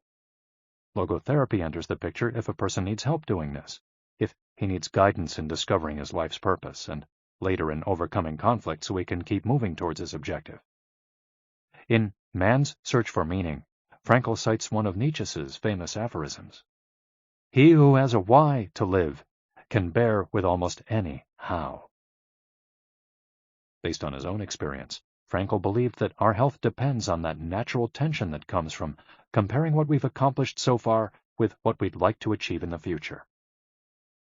Logotherapy enters the picture if a person needs help doing this, if he needs guidance in discovering his life's purpose, and later in overcoming conflict so he can keep moving towards his objective. In Man's Search for Meaning, Frankl cites one of Nietzsche's famous aphorisms: "He who has a why to live can bear with almost any how." Based on his own experience, Frankl believed that our health depends on that natural tension that comes from comparing what we've accomplished so far with what we'd like to achieve in the future.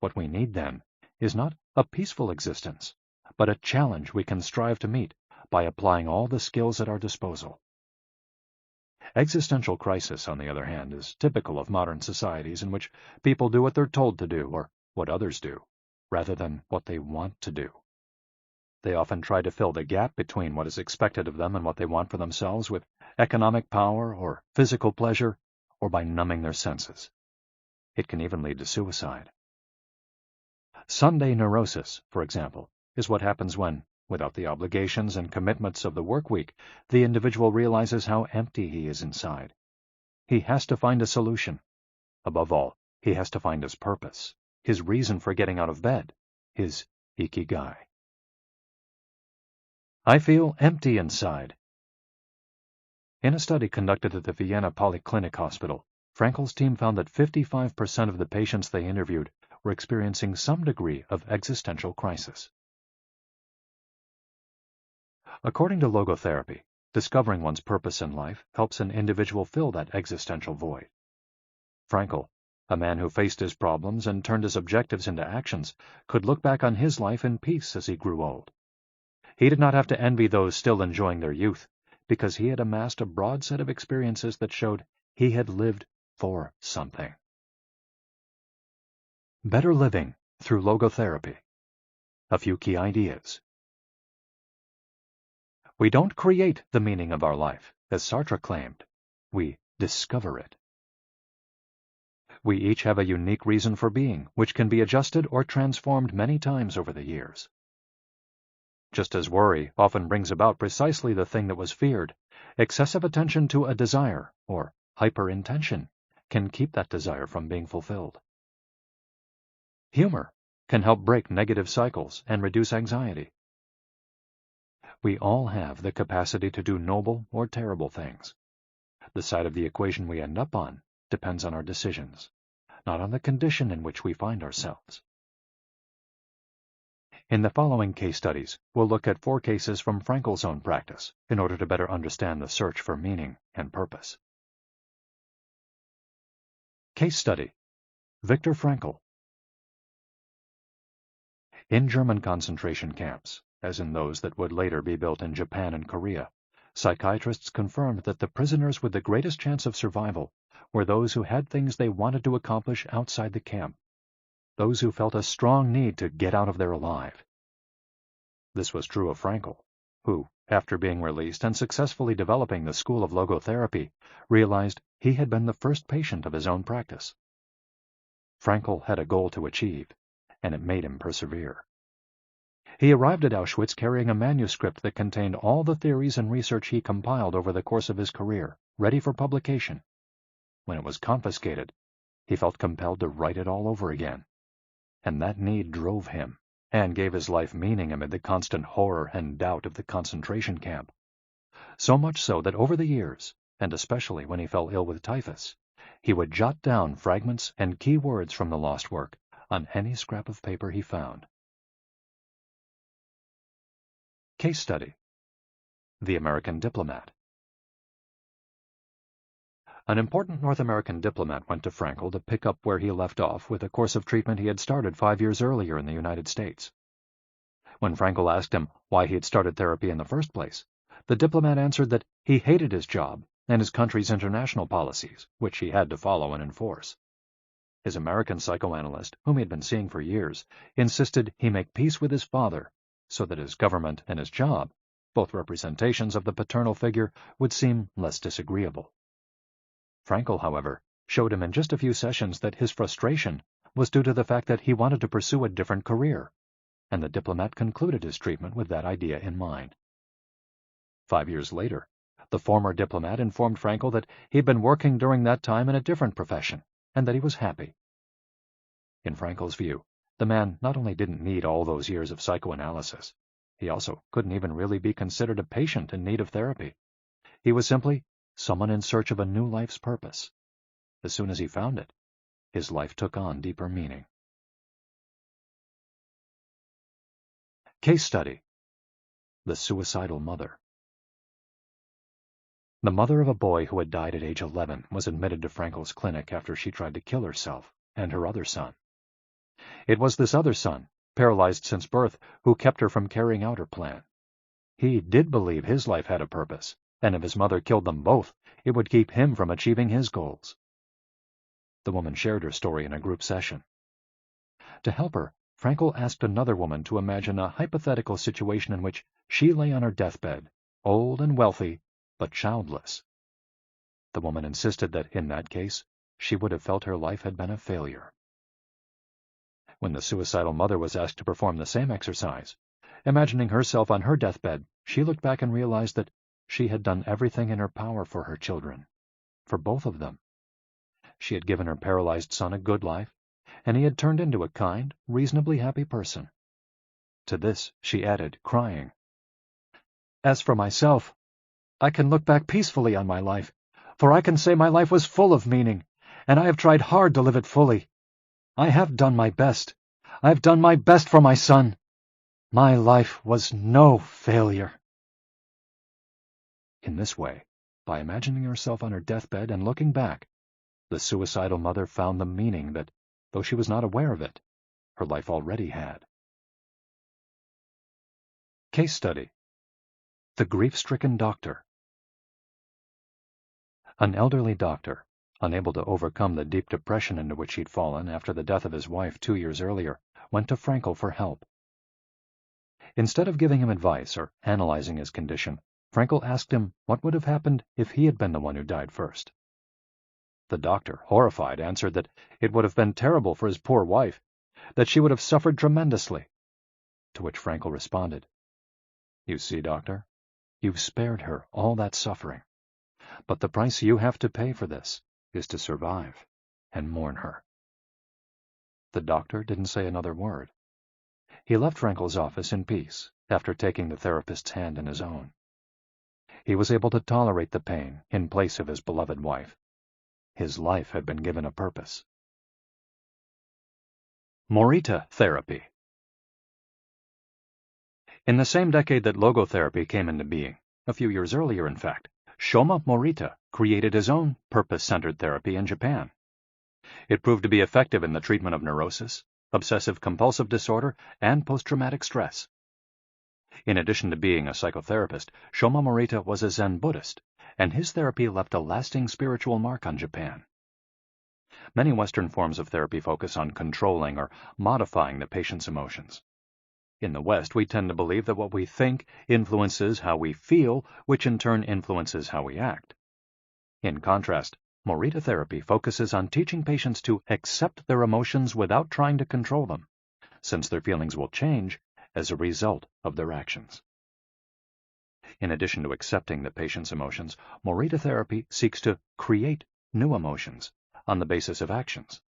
What we need, then, is not a peaceful existence, but a challenge we can strive to meet by applying all the skills at our disposal. Existential crisis, on the other hand, is typical of modern societies in which people do what they're told to do or what others do, rather than what they want to do. They often try to fill the gap between what is expected of them and what they want for themselves with economic power or physical pleasure, or by numbing their senses. It can even lead to suicide. Sunday neurosis, for example, is what happens when, without the obligations and commitments of the work week, the individual realizes how empty he is inside. he has to find a solution. Above all, he has to find his purpose, his reason for getting out of bed, his Ikigai. I feel empty inside. In a study conducted at the Vienna Polyclinic Hospital, Frankel's team found that 55% of the patients they interviewed were experiencing some degree of existential crisis. According to logotherapy, discovering one's purpose in life helps an individual fill that existential void. Frankl, a man who faced his problems and turned his objectives into actions, could look back on his life in peace as he grew old. He did not have to envy those still enjoying their youth, because he had amassed a broad set of experiences that showed he had lived for something. Better living through logotherapy. A few key ideas. We don't create the meaning of our life, as Sartre claimed. We discover it. We each have a unique reason for being, which can be adjusted or transformed many times over the years. Just as worry often brings about precisely the thing that was feared, excessive attention to a desire, or hyperintention, can keep that desire from being fulfilled. Humor can help break negative cycles and reduce anxiety. We all have the capacity to do noble or terrible things. The side of the equation we end up on depends on our decisions, not on the condition in which we find ourselves. In the following case studies, we'll look at 4 cases from Frankel's own practice in order to better understand the search for meaning and purpose. Case study: Viktor Frankl. In German concentration camps, as in those that would later be built in Japan and Korea, psychiatrists confirmed that the prisoners with the greatest chance of survival were those who had things they wanted to accomplish outside the camp, those who felt a strong need to get out of there alive. This was true of Frankl, who, after being released and successfully developing the school of logotherapy, realized he had been the first patient of his own practice. Frankl had a goal to achieve, and it made him persevere. He arrived at Auschwitz carrying a manuscript that contained all the theories and research he compiled over the course of his career, ready for publication. When it was confiscated, he felt compelled to write it all over again. And that need drove him, and gave his life meaning amid the constant horror and doubt of the concentration camp. So much so that over the years, and especially when he fell ill with typhus, he would jot down fragments and key words from the lost work on any scrap of paper he found. Case study: The American Diplomat. An important North American diplomat went to Frankl to pick up where he left off with a course of treatment he had started 5 years earlier in the United States. When Frankl asked him why he had started therapy in the first place, the diplomat answered that he hated his job and his country's international policies, which he had to follow and enforce. His American psychoanalyst, whom he had been seeing for years, insisted he make peace with his father, so that his government and his job, both representations of the paternal figure, would seem less disagreeable. Frankl, however, showed him in just a few sessions that his frustration was due to the fact that he wanted to pursue a different career, and the diplomat concluded his treatment with that idea in mind. 5 years later, the former diplomat informed Frankl that he had been working during that time in a different profession, and that he was happy. In Frankl's view, the man not only didn't need all those years of psychoanalysis, he also couldn't even really be considered a patient in need of therapy. He was simply someone in search of a new life's purpose. As soon as he found it, his life took on deeper meaning. Case study: The Suicidal Mother. The mother of a boy who had died at age 11 was admitted to Frankl's clinic after she tried to kill herself and her other son. It was this other son, paralyzed since birth, who kept her from carrying out her plan. He did believe his life had a purpose, and if his mother killed them both, it would keep him from achieving his goals. The woman shared her story in a group session. To help her, Frankl asked another woman to imagine a hypothetical situation in which she lay on her deathbed, old and wealthy, but childless. The woman insisted that, in that case, she would have felt her life had been a failure. When the suicidal mother was asked to perform the same exercise, imagining herself on her deathbed, she looked back and realized that she had done everything in her power for her children, for both of them. She had given her paralyzed son a good life, and he had turned into a kind, reasonably happy person. To this she added, crying, "As for myself, I can look back peacefully on my life, for I can say my life was full of meaning, and I have tried hard to live it fully. I have done my best. I have done my best for my son. My life was no failure." In this way, by imagining herself on her deathbed and looking back, the suicidal mother found the meaning that, though she was not aware of it, her life already had. Case study: The Grief-Stricken Doctor. An elderly doctor, unable to overcome the deep depression into which he'd fallen after the death of his wife 2 years earlier, went to Frankel for help. Instead of giving him advice or analyzing his condition, Frankel asked him what would have happened if he had been the one who died first. The doctor, horrified, answered that it would have been terrible for his poor wife, that she would have suffered tremendously. To which Frankel responded, "You see, doctor, you've spared her all that suffering, but the price you have to pay for this is to survive and mourn her." The doctor didn't say another word. He left Frankel's office in peace after taking the therapist's hand in his own. He was able to tolerate the pain in place of his beloved wife. His life had been given a purpose. Morita therapy. In the same decade that logotherapy came into being, a few years earlier in fact, Shoma Morita created his own purpose-centered therapy in Japan. It proved to be effective in the treatment of neurosis, obsessive-compulsive disorder, and post-traumatic stress. In addition to being a psychotherapist, Shoma Morita was a Zen Buddhist, and his therapy left a lasting spiritual mark on Japan. Many Western forms of therapy focus on controlling or modifying the patient's emotions. In the West, we tend to believe that what we think influences how we feel, which in turn influences how we act. In contrast, Morita therapy focuses on teaching patients to accept their emotions without trying to control them, since their feelings will change as a result of their actions. In addition to accepting the patient's emotions, Morita therapy seeks to create new emotions on the basis of actions.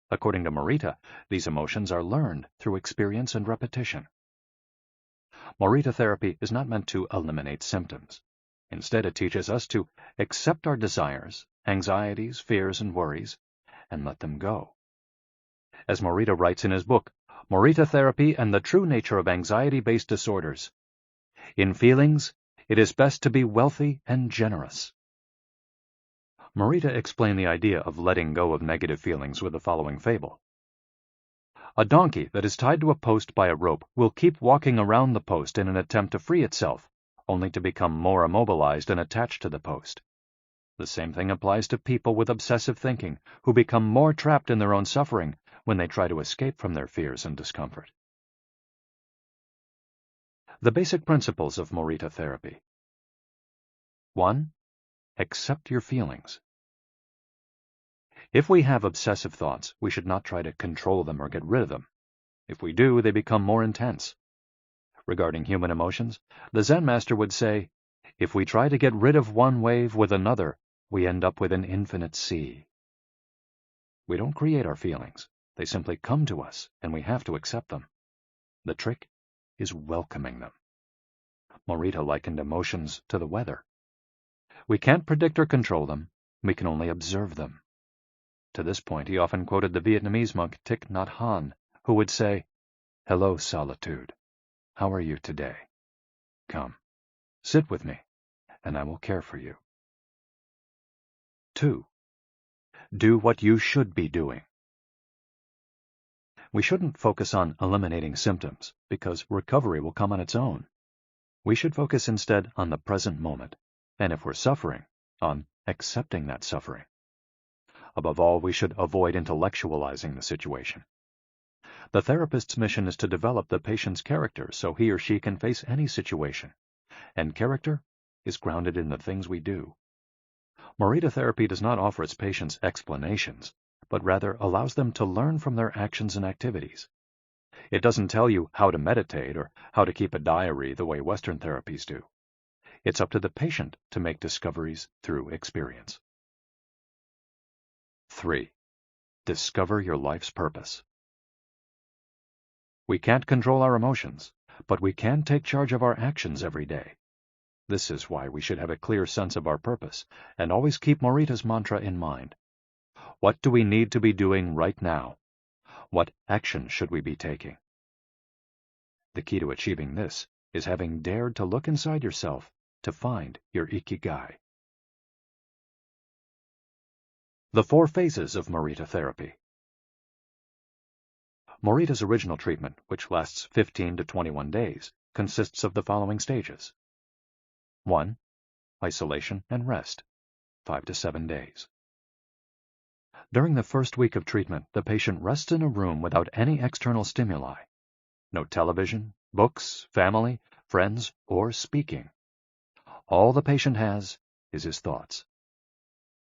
According to Morita, these emotions are learned through experience and repetition. Morita therapy is not meant to eliminate symptoms. Instead, it teaches us to accept our desires, anxieties, fears, and worries, and let them go. As Morita writes in his book, Morita Therapy and the True Nature of Anxiety-Based Disorders, "In feelings, it is best to be wealthy and generous." Morita explained the idea of letting go of negative feelings with the following fable. A donkey that is tied to a post by a rope will keep walking around the post in an attempt to free itself, only to become more immobilized and attached to the post. The same thing applies to people with obsessive thinking, who become more trapped in their own suffering when they try to escape from their fears and discomfort. The basic principles of Morita therapy. 1. Accept your feelings. If we have obsessive thoughts, we should not try to control them or get rid of them. If we do, they become more intense. Regarding human emotions, the Zen master would say, if we try to get rid of one wave with another, we end up with an infinite sea. We don't create our feelings. They simply come to us, and we have to accept them. The trick is welcoming them. Morita likened emotions to the weather. We can't predict or control them. We can only observe them. To this point, he often quoted the Vietnamese monk Thich Nhat Hanh, who would say, "Hello, solitude. How are you today? Come, sit with me, and I will care for you." 2. Do what you should be doing. We shouldn't focus on eliminating symptoms, because recovery will come on its own. We should focus instead on the present moment, and if we're suffering, on accepting that suffering. Above all, we should avoid intellectualizing the situation. The therapist's mission is to develop the patient's character so he or she can face any situation, and character is grounded in the things we do. Morita therapy does not offer its patients explanations, but rather allows them to learn from their actions and activities. It doesn't tell you how to meditate or how to keep a diary the way Western therapies do. It's up to the patient to make discoveries through experience. 3. Discover your life's purpose. We can't control our emotions, but we can take charge of our actions every day. This is why we should have a clear sense of our purpose and always keep Morita's mantra in mind. What do we need to be doing right now? What action should we be taking? The key to achieving this is having dared to look inside yourself to find your Ikigai. The 4 phases of Morita therapy. Morita's original treatment, which lasts 15 to 21 days, consists of the following stages. 1. Isolation and rest, 5 to 7 days. During the first week of treatment, the patient rests in a room without any external stimuli. No television, books, family, friends, or speaking. All the patient has is his thoughts.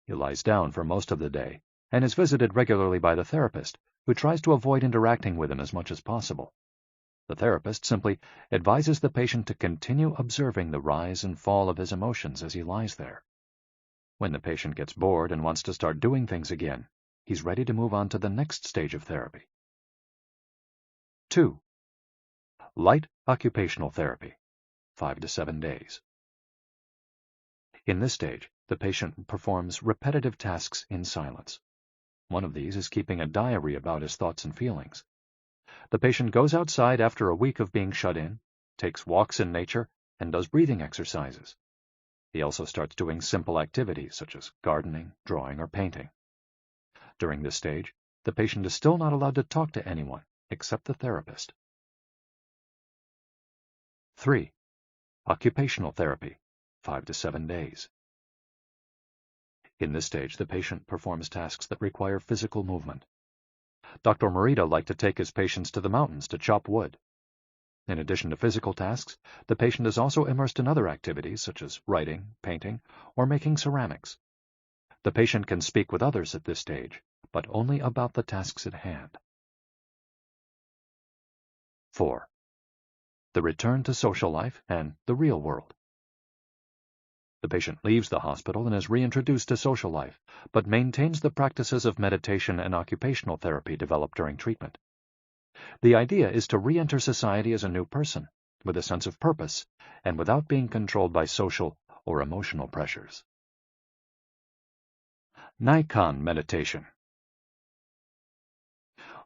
He lies down for most of the day and is visited regularly by the therapist, who tries to avoid interacting with him as much as possible. The therapist simply advises the patient to continue observing the rise and fall of his emotions as he lies there. When the patient gets bored and wants to start doing things again, he's ready to move on to the next stage of therapy. 2. Light occupational therapy, 5 to 7 days. In this stage, the patient performs repetitive tasks in silence. One of these is keeping a diary about his thoughts and feelings. The patient goes outside after a week of being shut in, takes walks in nature, and does breathing exercises. He also starts doing simple activities such as gardening, drawing, or painting. During this stage, the patient is still not allowed to talk to anyone except the therapist. 3. Occupational therapy, 5 to 7 days. In this stage, the patient performs tasks that require physical movement. Dr. Morita liked to take his patients to the mountains to chop wood. In addition to physical tasks, the patient is also immersed in other activities such as writing, painting, or making ceramics. The patient can speak with others at this stage, but only about the tasks at hand. 4. The return to social life and the real world. The patient leaves the hospital and is reintroduced to social life, but maintains the practices of meditation and occupational therapy developed during treatment. The idea is to re-enter society as a new person, with a sense of purpose, and without being controlled by social or emotional pressures. Nikon meditation.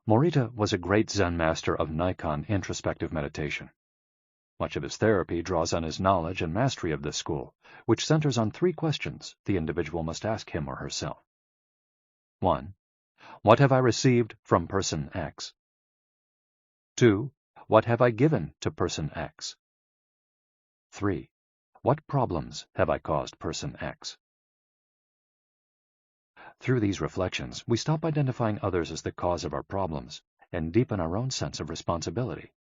Morita was a great Zen master of Nikon introspective meditation. Much of his therapy draws on his knowledge and mastery of this school, which centers on 3 questions the individual must ask him or herself. 1. What have I received from person X? 2. What have I given to person X? 3. What problems have I caused person X? Through these reflections, we stop identifying others as the cause of our problems and deepen our own sense of responsibility.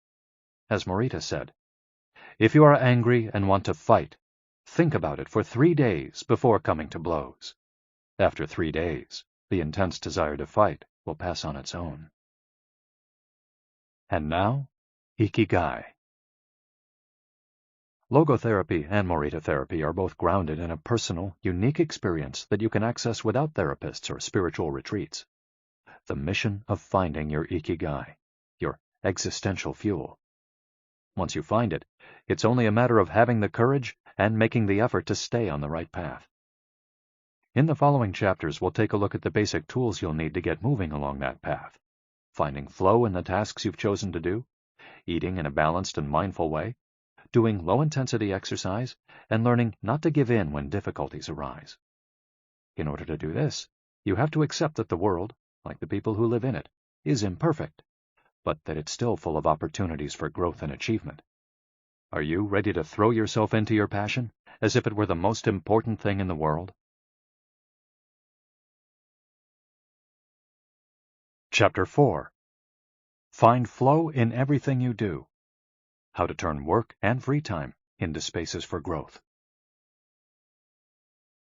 As Morita said, if you are angry and want to fight, think about it for 3 days before coming to blows. After 3 days, the intense desire to fight will pass on its own. And now, Ikigai. Logotherapy and Morita therapy are both grounded in a personal, unique experience that you can access without therapists or spiritual retreats. The mission of finding your Ikigai, your existential fuel. Once you find it, it's only a matter of having the courage and making the effort to stay on the right path. In the following chapters, we'll take a look at the basic tools you'll need to get moving along that path. Finding flow in the tasks you've chosen to do, eating in a balanced and mindful way, doing low-intensity exercise, and learning not to give in when difficulties arise. In order to do this, you have to accept that the world, like the people who live in it, is imperfect, but that it's still full of opportunities for growth and achievement. Are you ready to throw yourself into your passion, as if it were the most important thing in the world? Chapter 4. Find flow in everything you do. How to turn work and free time into spaces for growth.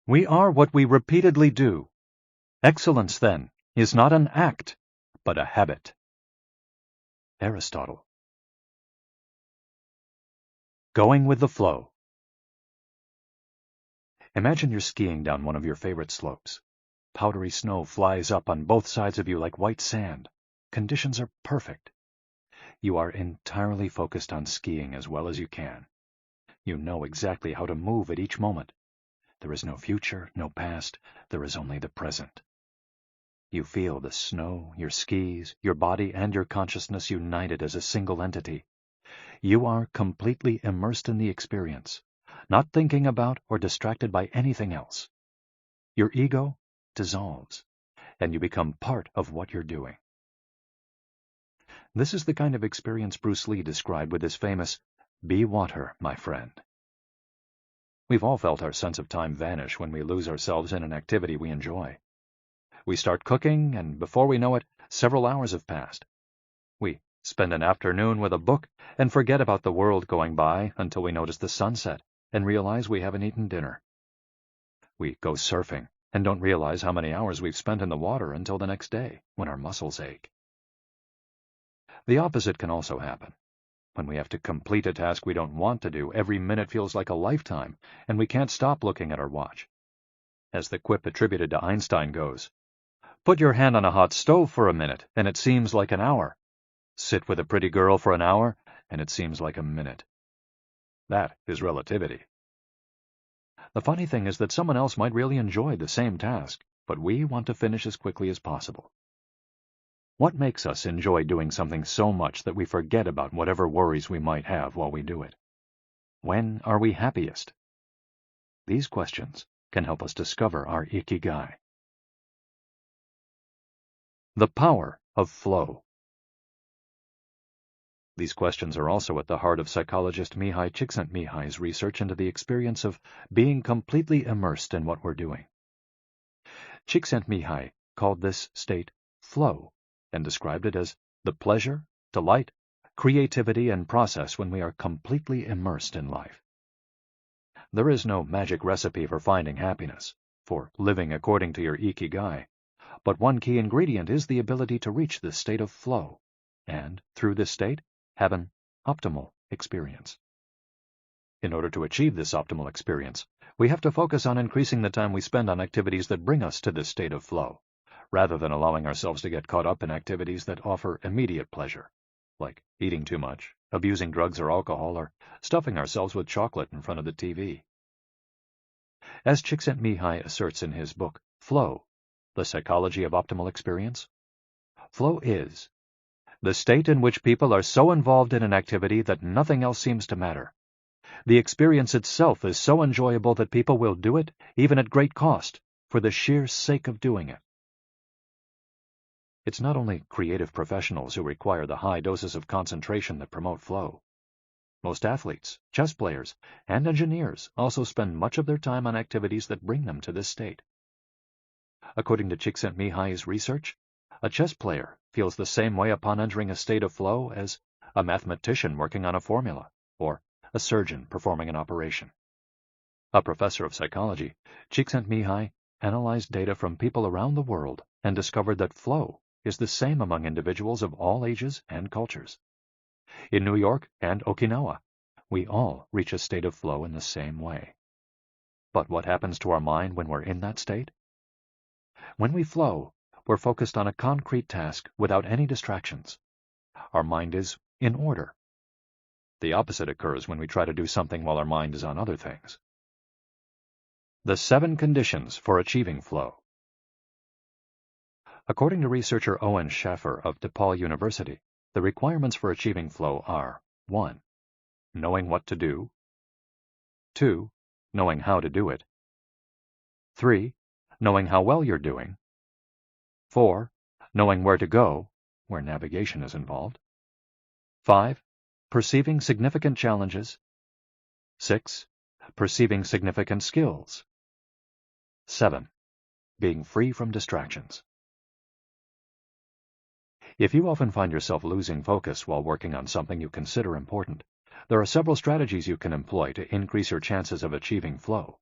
We are what we repeatedly do. Excellence, then, is not an act, but a habit. Aristotle. Going with the flow. Imagine you're skiing down one of your favorite slopes. Powdery snow flies up on both sides of you like white sand. Conditions are perfect. You are entirely focused on skiing as well as you can. You know exactly how to move at each moment. There is no future, no past. There is only the present. You feel the snow, your skis, your body, and your consciousness united as a single entity. You are completely immersed in the experience, not thinking about or distracted by anything else. Your ego dissolves, and you become part of what you're doing. This is the kind of experience Bruce Lee described with his famous, "Be water, my friend." We've all felt our sense of time vanish when we lose ourselves in an activity we enjoy. We start cooking, and before we know it, several hours have passed. We spend an afternoon with a book and forget about the world going by until we notice the sunset and realize we haven't eaten dinner. We go surfing and don't realize how many hours we've spent in the water until the next day, when our muscles ache. The opposite can also happen. When we have to complete a task we don't want to do, every minute feels like a lifetime, and we can't stop looking at our watch. As the quip attributed to Einstein goes, "Put your hand on a hot stove for a minute, and it seems like an hour. Sit with a pretty girl for an hour, and it seems like a minute." That is relativity. The funny thing is that someone else might really enjoy the same task, but we want to finish as quickly as possible. What makes us enjoy doing something so much that we forget about whatever worries we might have while we do it? When are we happiest? These questions can help us discover our Ikigai. The power of flow. These questions are also at the heart of psychologist Mihai Csikszentmihalyi's research into the experience of being completely immersed in what we're doing. Csikszentmihalyi called this state flow and described it as the pleasure, delight, creativity, and process when we are completely immersed in life. There is no magic recipe for finding happiness, for living according to your Ikigai, but one key ingredient is the ability to reach this state of flow, and, through this state, have an optimal experience. In order to achieve this optimal experience, we have to focus on increasing the time we spend on activities that bring us to this state of flow, rather than allowing ourselves to get caught up in activities that offer immediate pleasure, like eating too much, abusing drugs or alcohol, or stuffing ourselves with chocolate in front of the TV. As Csikszentmihalyi asserts in his book, Flow, The Psychology of Optimal Experience, flow is the state in which people are so involved in an activity that nothing else seems to matter. The experience itself is so enjoyable that people will do it, even at great cost, for the sheer sake of doing it. It's not only creative professionals who require the high doses of concentration that promote flow. Most athletes, chess players, and engineers also spend much of their time on activities that bring them to this state. According to Csikszentmihalyi's research, a chess player feels the same way upon entering a state of flow as a mathematician working on a formula, or a surgeon performing an operation. A professor of psychology, Csikszentmihalyi analyzed data from people around the world and discovered that flow is the same among individuals of all ages and cultures. In New York and Okinawa, we all reach a state of flow in the same way. But what happens to our mind when we're in that state? When we flow, we're focused on a concrete task without any distractions. Our mind is in order. The opposite occurs when we try to do something while our mind is on other things. The 7 conditions for achieving flow. According to researcher Owen Schaffer of DePaul University, the requirements for achieving flow are 1. Knowing what to do. 2. Knowing how to do it. 3. Knowing how well you're doing. 4. Knowing where to go, where navigation is involved. 5. Perceiving significant challenges. 6. Perceiving significant skills. 7. Being free from distractions. If you often find yourself losing focus while working on something you consider important, there are several strategies you can employ to increase your chances of achieving flow.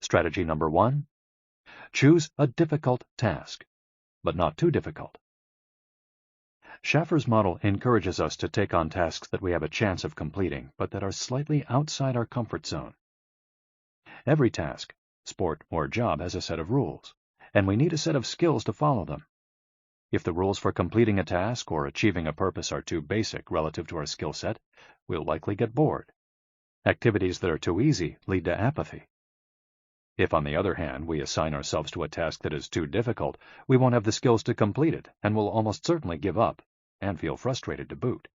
Strategy number 1. Choose a difficult task, but not too difficult. Schaffer's model encourages us to take on tasks that we have a chance of completing, but that are slightly outside our comfort zone. Every task, sport, or job has a set of rules, and we need a set of skills to follow them. If the rules for completing a task or achieving a purpose are too basic relative to our skill set, we'll likely get bored. Activities that are too easy lead to apathy. If, on the other hand, we assign ourselves to a task that is too difficult, we won't have the skills to complete it and will almost certainly give up and feel frustrated to boot.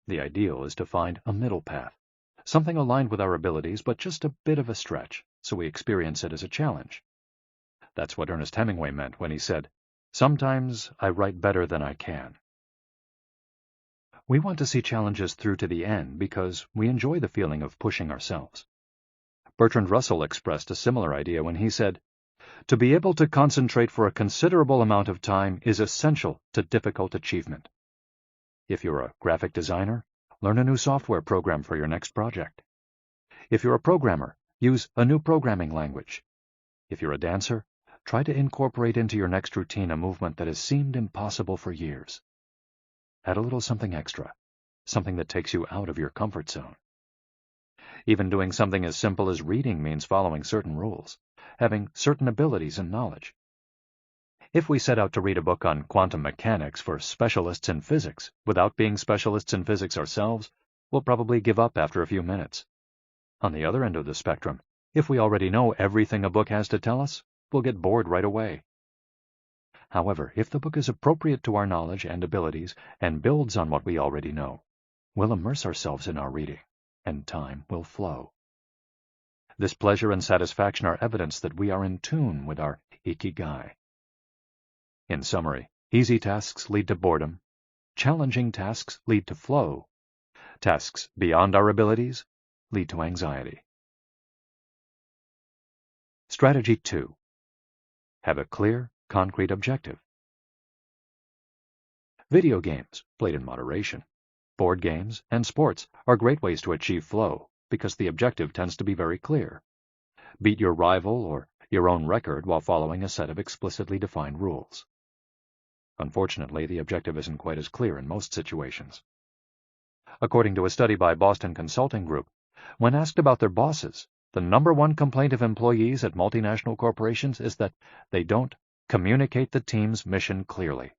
The ideal is to find a middle path, something aligned with our abilities but just a bit of a stretch, so we experience it as a challenge. That's what Ernest Hemingway meant when he said, "Sometimes I write better than I can." We want to see challenges through to the end because we enjoy the feeling of pushing ourselves. Bertrand Russell expressed a similar idea when he said, "To be able to concentrate for a considerable amount of time is essential to difficult achievement." If you're a graphic designer, learn a new software program for your next project. If you're a programmer, use a new programming language. If you're a dancer, try to incorporate into your next routine a movement that has seemed impossible for years. Add a little something extra, something that takes you out of your comfort zone. Even doing something as simple as reading means following certain rules, having certain abilities and knowledge. If we set out to read a book on quantum mechanics for specialists in physics without being specialists in physics ourselves, we'll probably give up after a few minutes. On the other end of the spectrum, if we already know everything a book has to tell us, we'll get bored right away. However, if the book is appropriate to our knowledge and abilities and builds on what we already know, we'll immerse ourselves in our reading, and time will flow. This pleasure and satisfaction are evidence that we are in tune with our Ikigai. In summary, easy tasks lead to boredom, challenging tasks lead to flow, tasks beyond our abilities lead to anxiety. Strategy 2. Have a clear, concrete objective. Video games, played in moderation, board games, and sports are great ways to achieve flow because the objective tends to be very clear. Beat your rival or your own record while following a set of explicitly defined rules. Unfortunately, the objective isn't quite as clear in most situations. According to a study by Boston Consulting Group, when asked about their bosses, the #1 complaint of employees at multinational corporations is that they don't communicate the team's mission clearly,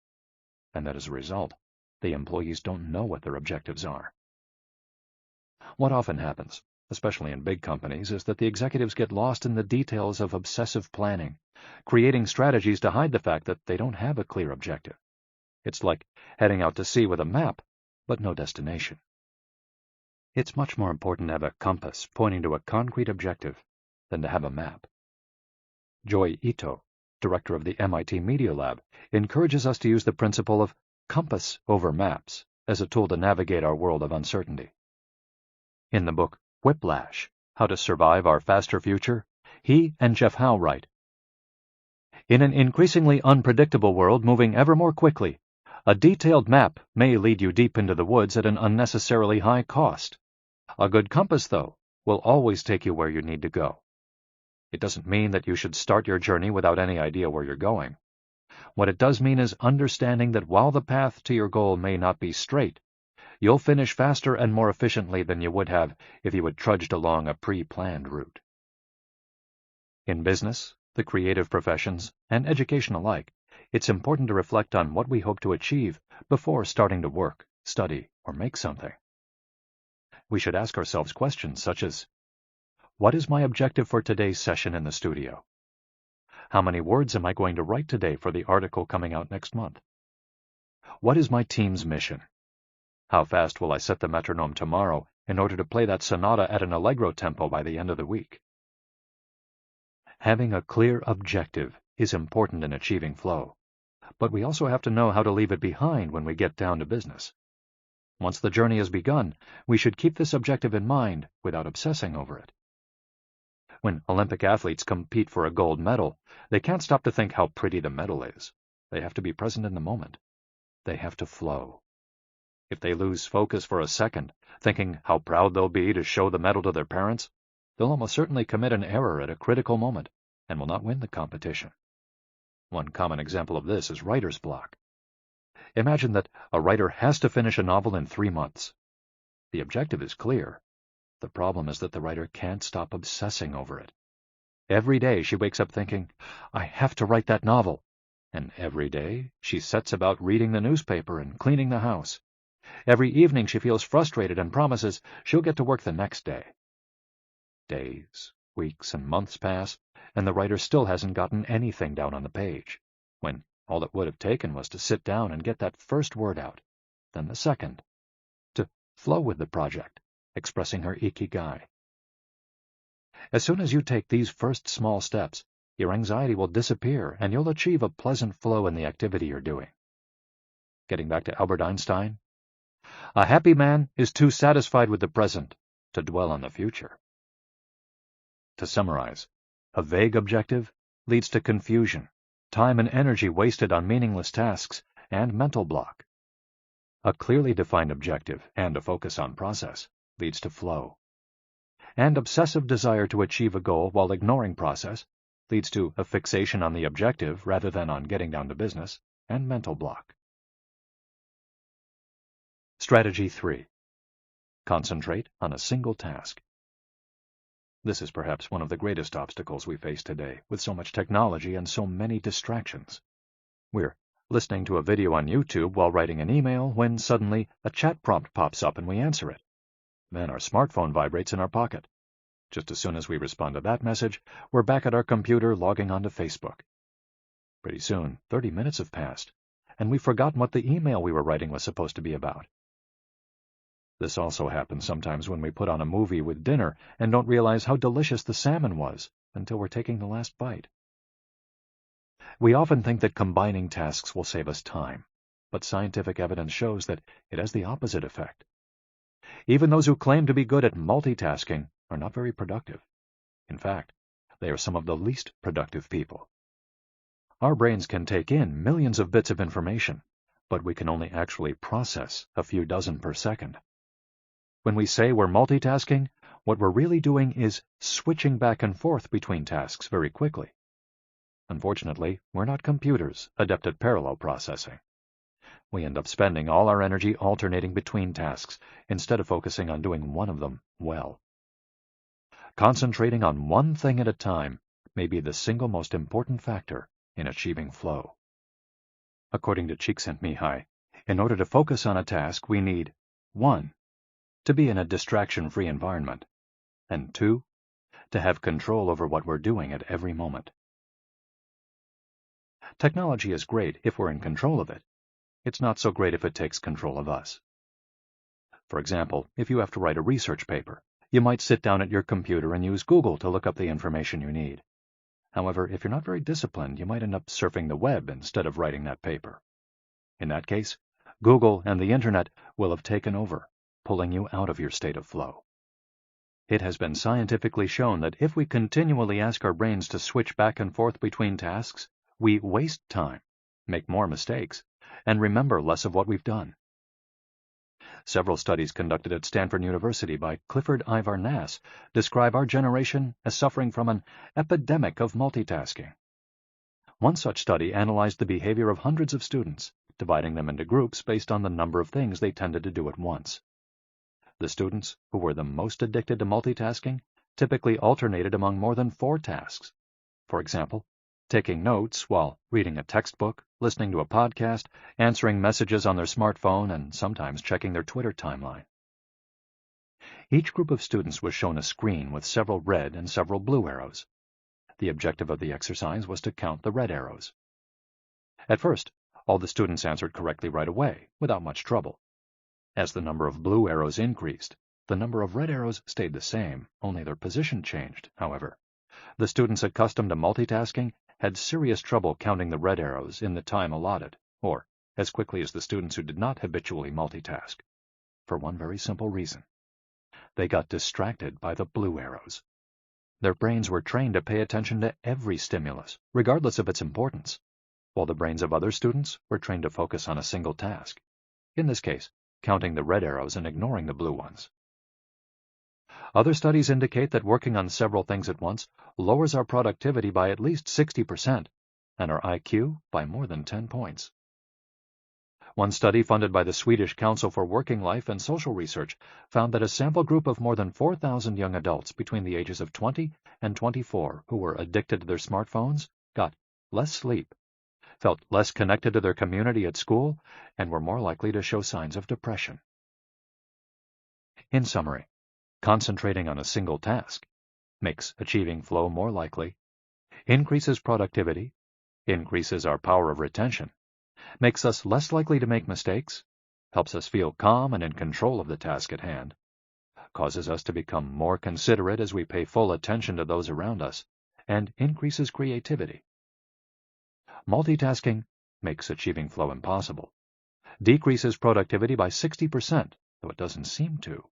and that as a result, the employees don't know what their objectives are. What often happens, especially in big companies, is that the executives get lost in the details of obsessive planning, creating strategies to hide the fact that they don't have a clear objective. It's like heading out to sea with a map, but no destination. It's much more important to have a compass pointing to a concrete objective than to have a map. Joy Ito, director of the MIT Media Lab, encourages us to use the principle of compass over maps as a tool to navigate our world of uncertainty. In the book Whiplash, How to Survive Our Faster Future, he and Jeff Howe write, "In an increasingly unpredictable world moving ever more quickly, a detailed map may lead you deep into the woods at an unnecessarily high cost. A good compass, though, will always take you where you need to go. It doesn't mean that you should start your journey without any idea where you're going. What it does mean is understanding that while the path to your goal may not be straight, you'll finish faster and more efficiently than you would have if you had trudged along a pre-planned route." In business, the creative professions, and education alike, it's important to reflect on what we hope to achieve before starting to work, study, or make something. We should ask ourselves questions such as, what is my objective for today's session in the studio? How many words am I going to write today for the article coming out next month? What is my team's mission? How fast will I set the metronome tomorrow in order to play that sonata at an allegro tempo by the end of the week? Having a clear objective is important in achieving flow, but we also have to know how to leave it behind when we get down to business. Once the journey has begun, we should keep this objective in mind without obsessing over it. When Olympic athletes compete for a gold medal, they can't stop to think how pretty the medal is. They have to be present in the moment. They have to flow. If they lose focus for a second, thinking how proud they'll be to show the medal to their parents, they'll almost certainly commit an error at a critical moment and will not win the competition. One common example of this is writer's block. Imagine that a writer has to finish a novel in 3 months. The objective is clear. The problem is that the writer can't stop obsessing over it. Every day she wakes up thinking, I have to write that novel. And every day she sets about reading the newspaper and cleaning the house. Every evening she feels frustrated and promises she'll get to work the next day. Days, weeks, and months pass, and the writer still hasn't gotten anything down on the page, when all it would have taken was to sit down and get that first word out, then the second, to flow with the project, expressing her Ikigai. As soon as you take these first small steps, your anxiety will disappear and you'll achieve a pleasant flow in the activity you're doing. Getting back to Albert Einstein, a happy man is too satisfied with the present to dwell on the future. To summarize, a vague objective leads to confusion, time and energy wasted on meaningless tasks, and mental block. A clearly defined objective and a focus on process leads to flow. And obsessive desire to achieve a goal while ignoring process leads to a fixation on the objective rather than on getting down to business, and mental block. Strategy 3. Concentrate on a single task. This is perhaps one of the greatest obstacles we face today, with so much technology and so many distractions. We're listening to a video on YouTube while writing an email when suddenly a chat prompt pops up and we answer it. Then our smartphone vibrates in our pocket. Just as soon as we respond to that message, we're back at our computer logging onto Facebook. Pretty soon, 30 minutes have passed, and we've forgotten what the email we were writing was supposed to be about. This also happens sometimes when we put on a movie with dinner and don't realize how delicious the salmon was until we're taking the last bite. We often think that combining tasks will save us time, but scientific evidence shows that it has the opposite effect. Even those who claim to be good at multitasking are not very productive. In fact, they are some of the least productive people. Our brains can take in millions of bits of information, but we can only actually process a few dozen per second. When we say we're multitasking, what we're really doing is switching back and forth between tasks very quickly. Unfortunately, we're not computers adept at parallel processing. We end up spending all our energy alternating between tasks instead of focusing on doing one of them well. Concentrating on one thing at a time may be the single most important factor in achieving flow. According to Csikszentmihalyi, in order to focus on a task, we need 1. To be in a distraction-free environment, and 2. To have control over what we're doing at every moment. Technology is great if we're in control of it. It's not so great if it takes control of us. For example, if you have to write a research paper, you might sit down at your computer and use Google to look up the information you need. However, if you're not very disciplined, you might end up surfing the web instead of writing that paper. In that case, Google and the Internet will have taken over, pulling you out of your state of flow. It has been scientifically shown that if we continually ask our brains to switch back and forth between tasks, we waste time, make more mistakes, and remember less of what we've done. Several studies conducted at Stanford University by Clifford Ivar Nass describe our generation as suffering from an epidemic of multitasking. One such study analyzed the behavior of hundreds of students, dividing them into groups based on the number of things they tended to do at once. The students who were the most addicted to multitasking typically alternated among more than 4 tasks. For example, taking notes while reading a textbook, listening to a podcast, answering messages on their smartphone, and sometimes checking their Twitter timeline. Each group of students was shown a screen with several red and several blue arrows. The objective of the exercise was to count the red arrows. At first, all the students answered correctly right away, without much trouble. As the number of blue arrows increased, the number of red arrows stayed the same, only their position changed, however. The students accustomed to multitasking had serious trouble counting the red arrows in the time allotted, or as quickly as the students who did not habitually multitask, for one very simple reason. They got distracted by the blue arrows. Their brains were trained to pay attention to every stimulus, regardless of its importance, while the brains of other students were trained to focus on a single task, in this case, counting the red arrows and ignoring the blue ones. Other studies indicate that working on several things at once lowers our productivity by at least 60% and our IQ by more than 10 points. One study funded by the Swedish Council for Working Life and Social Research found that a sample group of more than 4,000 young adults between the ages of 20 and 24 who were addicted to their smartphones got less sleep, felt less connected to their community at school, and were more likely to show signs of depression. In summary, concentrating on a single task makes achieving flow more likely, increases productivity, increases our power of retention, makes us less likely to make mistakes, helps us feel calm and in control of the task at hand, causes us to become more considerate as we pay full attention to those around us, and increases creativity. Multitasking makes achieving flow impossible, decreases productivity by 60%, though it doesn't seem to,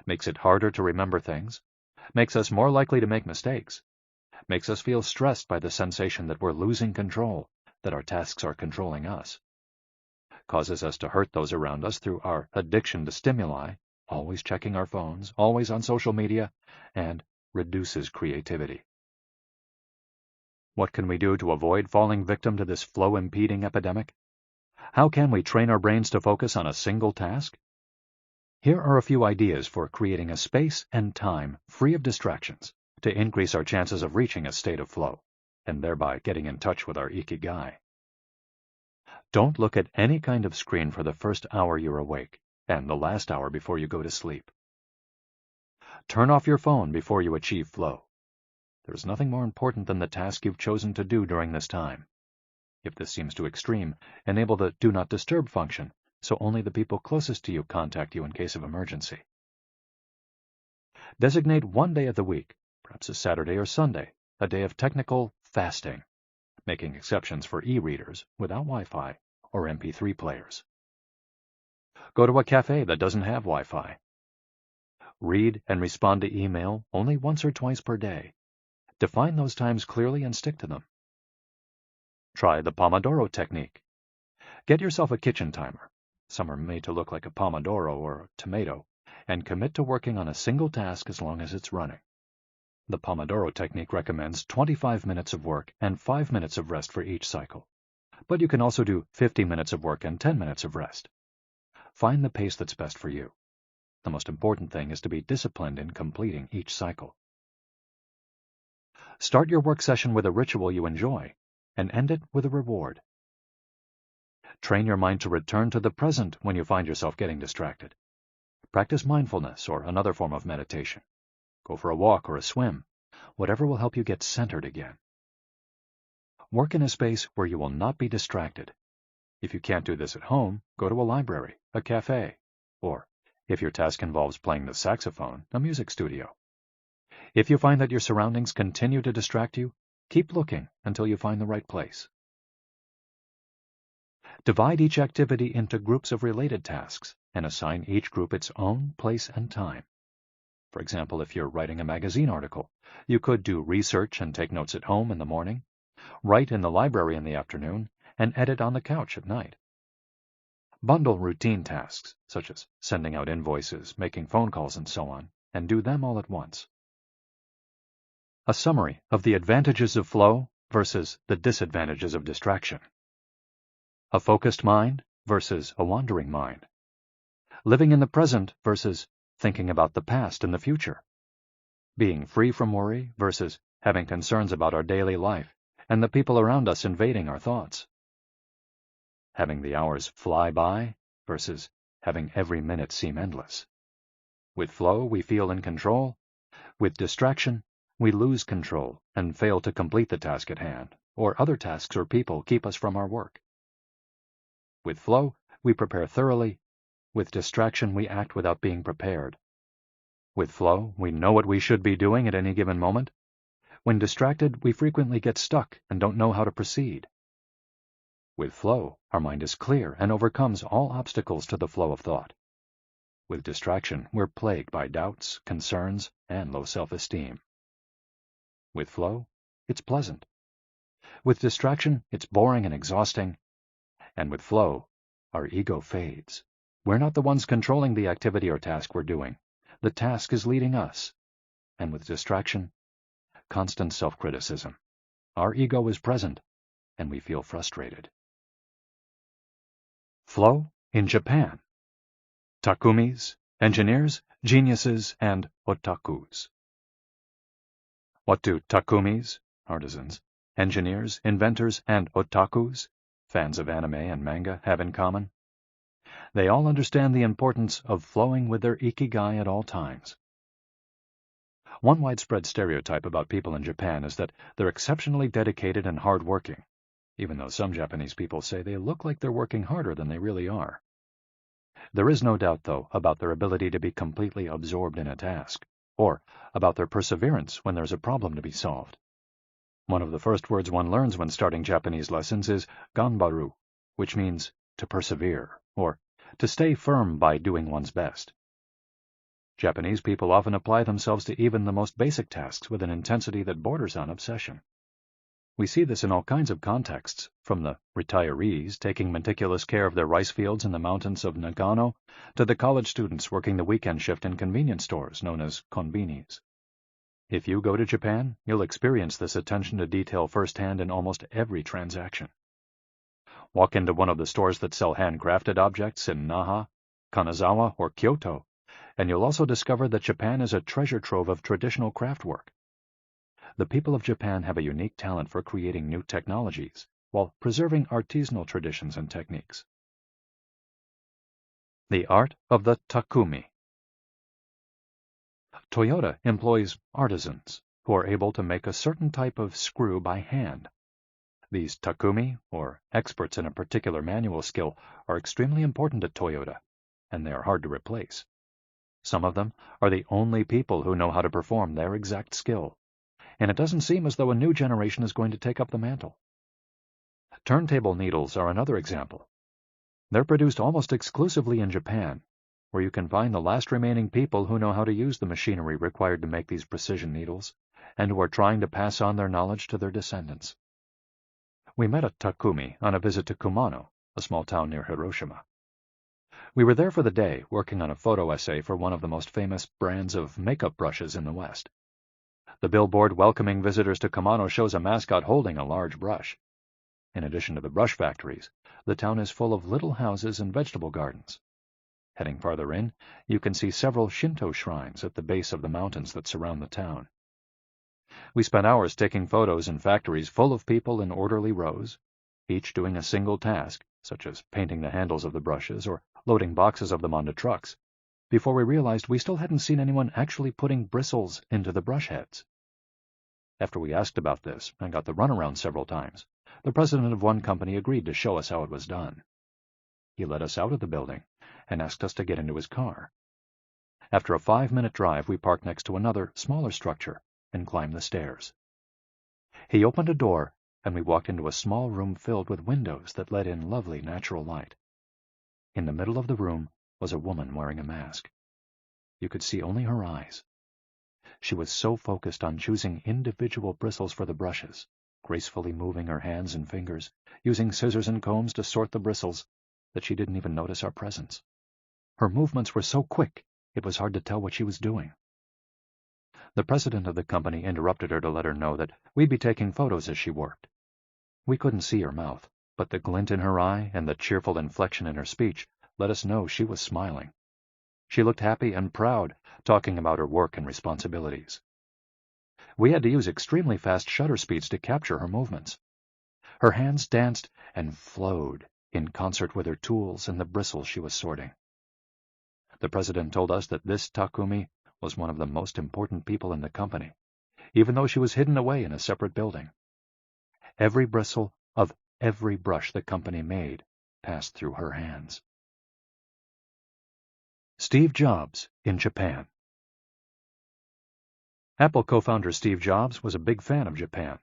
makes it harder to remember things, makes us more likely to make mistakes, makes us feel stressed by the sensation that we're losing control, that our tasks are controlling us, causes us to hurt those around us through our addiction to stimuli, always checking our phones, always on social media, and reduces creativity. What can we do to avoid falling victim to this flow-impeding epidemic? How can we train our brains to focus on a single task? Here are a few ideas for creating a space and time free of distractions to increase our chances of reaching a state of flow, and thereby getting in touch with our Ikigai. Don't look at any kind of screen for the first hour you're awake, and the last hour before you go to sleep. Turn off your phone before you achieve flow. There is nothing more important than the task you've chosen to do during this time. If this seems too extreme, enable the Do Not Disturb function, so only the people closest to you contact you in case of emergency. Designate one day of the week, perhaps a Saturday or Sunday, a day of technical fasting, making exceptions for e-readers without Wi-Fi or MP3 players. Go to a cafe that doesn't have Wi-Fi. Read and respond to email only once or twice per day. Define those times clearly and stick to them. Try the Pomodoro technique. Get yourself a kitchen timer. Some are made to look like a pomodoro or a tomato, and commit to working on a single task as long as it's running. The Pomodoro technique recommends 25 minutes of work and 5 minutes of rest for each cycle, but you can also do 50 minutes of work and 10 minutes of rest. Find the pace that's best for you. The most important thing is to be disciplined in completing each cycle. Start your work session with a ritual you enjoy, and end it with a reward. Train your mind to return to the present when you find yourself getting distracted. Practice mindfulness or another form of meditation. Go for a walk or a swim, whatever will help you get centered again. Work in a space where you will not be distracted. If you can't do this at home, go to a library, a cafe, or, if your task involves playing the saxophone, a music studio. If you find that your surroundings continue to distract you, keep looking until you find the right place. Divide each activity into groups of related tasks and assign each group its own place and time. For example, if you're writing a magazine article, you could do research and take notes at home in the morning, write in the library in the afternoon, and edit on the couch at night. Bundle routine tasks, such as sending out invoices, making phone calls, and so on, and do them all at once. A summary of the advantages of flow versus the disadvantages of distraction. A focused mind versus a wandering mind. Living in the present versus thinking about the past and the future. Being free from worry versus having concerns about our daily life and the people around us invading our thoughts. Having the hours fly by versus having every minute seem endless. With flow, we feel in control. With distraction, we lose control and fail to complete the task at hand, or other tasks or people keep us from our work. With flow, we prepare thoroughly. With distraction, we act without being prepared. With flow, we know what we should be doing at any given moment. When distracted, we frequently get stuck and don't know how to proceed. With flow, our mind is clear and overcomes all obstacles to the flow of thought. With distraction, we're plagued by doubts, concerns, and low self-esteem. With flow, it's pleasant. With distraction, it's boring and exhausting. And with flow, our ego fades. We're not the ones controlling the activity or task we're doing. The task is leading us. And with distraction, constant self-criticism. Our ego is present, and we feel frustrated. Flow in Japan. Takumis, engineers, geniuses, and otakus. What do takumis, artisans, engineers, inventors, and otakus, fans of anime and manga, have in common? They all understand the importance of flowing with their Ikigai at all times. One widespread stereotype about people in Japan is that they're exceptionally dedicated and hard-working, even though some Japanese people say they look like they're working harder than they really are. There is no doubt, though, about their ability to be completely absorbed in a task, or about their perseverance when there's a problem to be solved. One of the first words one learns when starting Japanese lessons is ganbaru, which means to persevere, or to stay firm by doing one's best. Japanese people often apply themselves to even the most basic tasks with an intensity that borders on obsession. We see this in all kinds of contexts, from the retirees taking meticulous care of their rice fields in the mountains of Nagano to the college students working the weekend shift in convenience stores known as konbinis. If you go to Japan, you'll experience this attention to detail firsthand in almost every transaction. Walk into one of the stores that sell handcrafted objects in Naha, Kanazawa, or Kyoto, and you'll also discover that Japan is a treasure trove of traditional craftwork. The people of Japan have a unique talent for creating new technologies while preserving artisanal traditions and techniques. The art of the takumi. Toyota employs artisans who are able to make a certain type of screw by hand. These takumi, or experts in a particular manual skill, are extremely important at Toyota, and they are hard to replace. Some of them are the only people who know how to perform their exact skill, and it doesn't seem as though a new generation is going to take up the mantle. Turntable needles are another example. They're produced almost exclusively in Japan, where you can find the last remaining people who know how to use the machinery required to make these precision needles, and who are trying to pass on their knowledge to their descendants. We met a takumi on a visit to Kumano, a small town near Hiroshima. We were there for the day, working on a photo essay for one of the most famous brands of makeup brushes in the West. The billboard welcoming visitors to Kumano shows a mascot holding a large brush. In addition to the brush factories, the town is full of little houses and vegetable gardens. Heading farther in, you can see several Shinto shrines at the base of the mountains that surround the town. We spent hours taking photos in factories full of people in orderly rows, each doing a single task, such as painting the handles of the brushes or loading boxes of them onto trucks, before we realized we still hadn't seen anyone actually putting bristles into the brush heads. After we asked about this and got the runaround several times, the president of one company agreed to show us how it was done. He led us out of the building and asked us to get into his car. After a 5-minute drive, we parked next to another, smaller structure and climbed the stairs. He opened a door, and we walked into a small room filled with windows that let in lovely natural light. In the middle of the room was a woman wearing a mask. You could see only her eyes. She was so focused on choosing individual bristles for the brushes, gracefully moving her hands and fingers, using scissors and combs to sort the bristles, that she didn't even notice our presence. Her movements were so quick, it was hard to tell what she was doing. The president of the company interrupted her to let her know that we'd be taking photos as she worked. We couldn't see her mouth, but the glint in her eye and the cheerful inflection in her speech let us know she was smiling. She looked happy and proud, talking about her work and responsibilities. We had to use extremely fast shutter speeds to capture her movements. Her hands danced and flowed in concert with her tools and the bristles she was sorting. The president told us that this takumi was one of the most important people in the company, even though she was hidden away in a separate building. Every bristle of every brush the company made passed through her hands. Steve Jobs in Japan. Apple co-founder Steve Jobs was a big fan of Japan.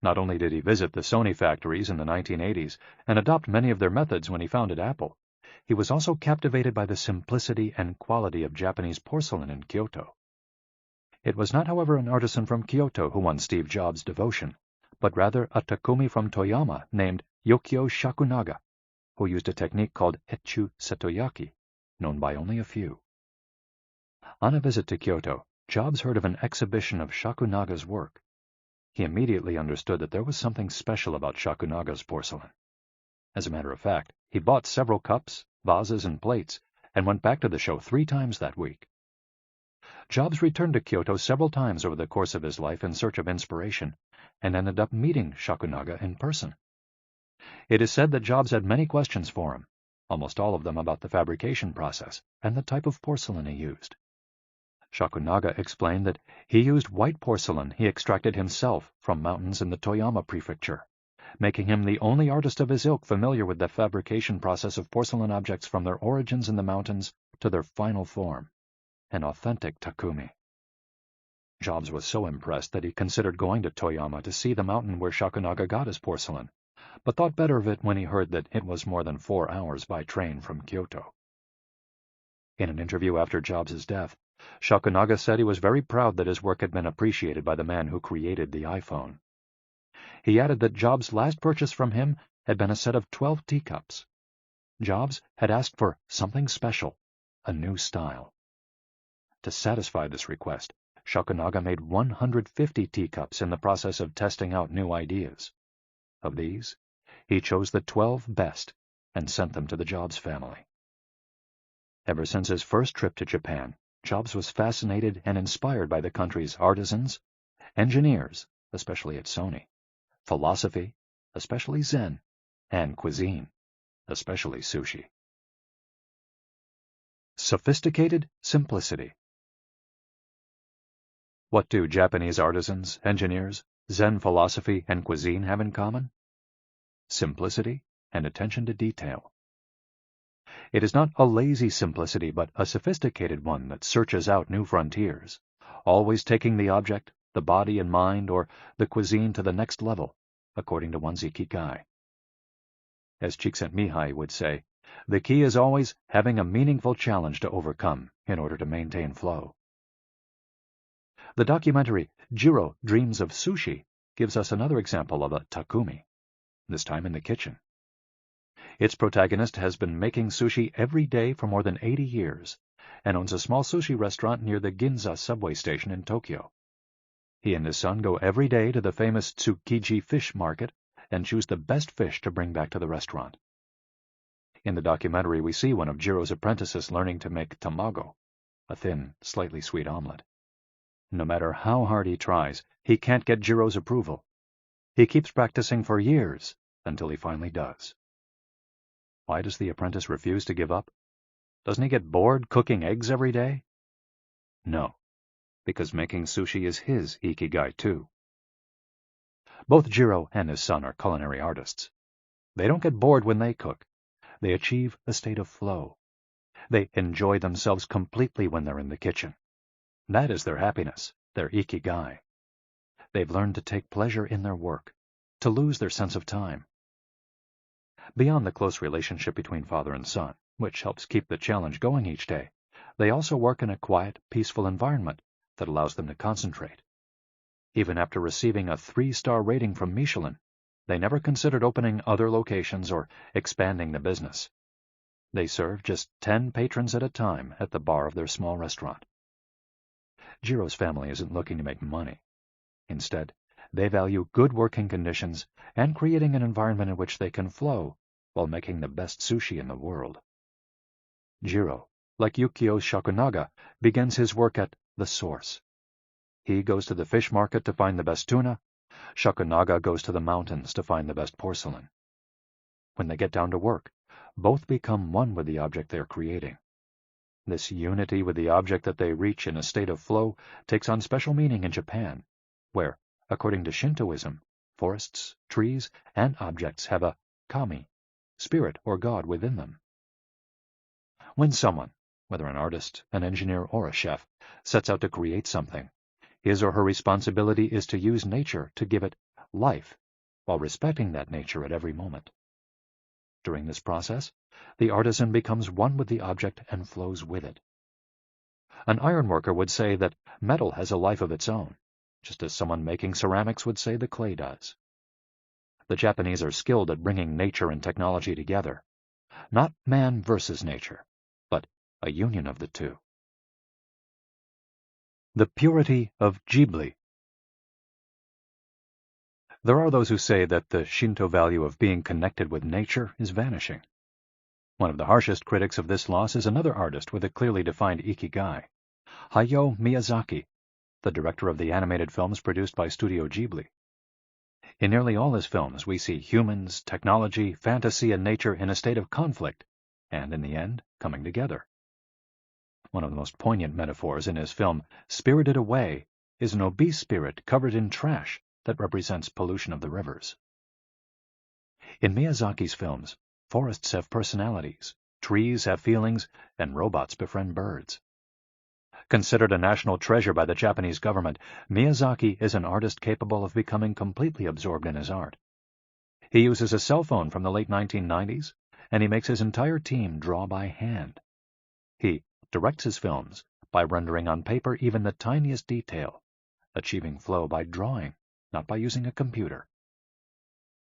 Not only did he visit the Sony factories in the 1980s and adopt many of their methods when he founded Apple, he was also captivated by the simplicity and quality of Japanese porcelain in Kyoto. It was not, however, an artisan from Kyoto who won Steve Jobs' devotion, but rather a takumi from Toyama named Yokio Shakunaga, who used a technique called Etchu Setoyaki, known by only a few. On a visit to Kyoto, Jobs heard of an exhibition of Shakunaga's work. He immediately understood that there was something special about Shakunaga's porcelain. As a matter of fact, He bought several cups, vases, and plates, and went back to the show 3 times that week. Jobs returned to Kyoto several times over the course of his life in search of inspiration, and ended up meeting Shakunaga in person. It is said that Jobs had many questions for him, almost all of them about the fabrication process and the type of porcelain he used. Shakunaga explained that he used white porcelain he extracted himself from mountains in the Toyama prefecture, making him the only artist of his ilk familiar with the fabrication process of porcelain objects from their origins in the mountains to their final form, an authentic Takumi. Jobs was so impressed that he considered going to Toyama to see the mountain where Shakunaga got his porcelain, but thought better of it when he heard that it was more than 4 hours by train from Kyoto. In an interview after Jobs' death, Shakunaga said he was very proud that his work had been appreciated by the man who created the iPhone. He added that Jobs' last purchase from him had been a set of 12 teacups. Jobs had asked for something special, a new style. To satisfy this request, Shakunaga made 150 teacups in the process of testing out new ideas. Of these, he chose the 12 best and sent them to the Jobs family. Ever since his first trip to Japan, Jobs was fascinated and inspired by the country's artisans, engineers, especially at Sony, philosophy, especially Zen, and cuisine, especially sushi. Sophisticated simplicity. What do Japanese artisans, engineers, Zen philosophy, and cuisine have in common? Simplicity and attention to detail. It is not a lazy simplicity, but a sophisticated one that searches out new frontiers, always taking the object, the body and mind, or the cuisine to the next level, according to one's Ikigai. As Csikszentmihalyi would say, the key is always having a meaningful challenge to overcome in order to maintain flow. The documentary Jiro Dreams of Sushi gives us another example of a Takumi, this time in the kitchen. Its protagonist has been making sushi every day for more than 80 years and owns a small sushi restaurant near the Ginza subway station in Tokyo. He and his son go every day to the famous Tsukiji fish market and choose the best fish to bring back to the restaurant. In the documentary, we see one of Jiro's apprentices learning to make tamago, a thin, slightly sweet omelet. No matter how hard he tries, he can't get Jiro's approval. He keeps practicing for years until he finally does. Why does the apprentice refuse to give up? Doesn't he get bored cooking eggs every day? No, because making sushi is his Ikigai too. Both Jiro and his son are culinary artists. They don't get bored when they cook. They achieve a state of flow. They enjoy themselves completely when they're in the kitchen. That is their happiness, their Ikigai. They've learned to take pleasure in their work, to lose their sense of time. Beyond the close relationship between father and son, which helps keep the challenge going each day, they also work in a quiet, peaceful environment that allows them to concentrate. Even after receiving a 3-star rating from Michelin, they never considered opening other locations or expanding the business. They serve just 10 patrons at a time at the bar of their small restaurant. Jiro's family isn't looking to make money. Instead, they value good working conditions and creating an environment in which they can flow while making the best sushi in the world. Jiro, like Yukio Shakunaga, begins his work at the source. He goes to the fish market to find the best tuna. Shakunaga goes to the mountains to find the best porcelain. When they get down to work, both become one with the object they are creating. This unity with the object that they reach in a state of flow takes on special meaning in Japan, where, according to Shintoism, forests, trees, and objects have a kami, spirit or god within them. When someone, whether an artist, an engineer, or a chef, sets out to create something, his or her responsibility is to use nature to give it life, while respecting that nature at every moment. During this process, the artisan becomes one with the object and flows with it. An ironworker would say that metal has a life of its own, just as someone making ceramics would say the clay does. The Japanese are skilled at bringing nature and technology together, not man versus nature, but a union of the two. The purity of Ghibli. There are those who say that the Shinto value of being connected with nature is vanishing. One of the harshest critics of this loss is another artist with a clearly defined Ikigai, Hayao Miyazaki, the director of the animated films produced by Studio Ghibli. In nearly all his films, we see humans, technology, fantasy, and nature in a state of conflict, and in the end, coming together. One of the most poignant metaphors in his film, Spirited Away, is an obese spirit covered in trash that represents pollution of the rivers. In Miyazaki's films, forests have personalities, trees have feelings, and robots befriend birds. Considered a national treasure by the Japanese government, Miyazaki is an artist capable of becoming completely absorbed in his art. He uses a cell phone from the late 1990s, and he makes his entire team draw by hand. He directs his films by rendering on paper even the tiniest detail, achieving flow by drawing, not by using a computer.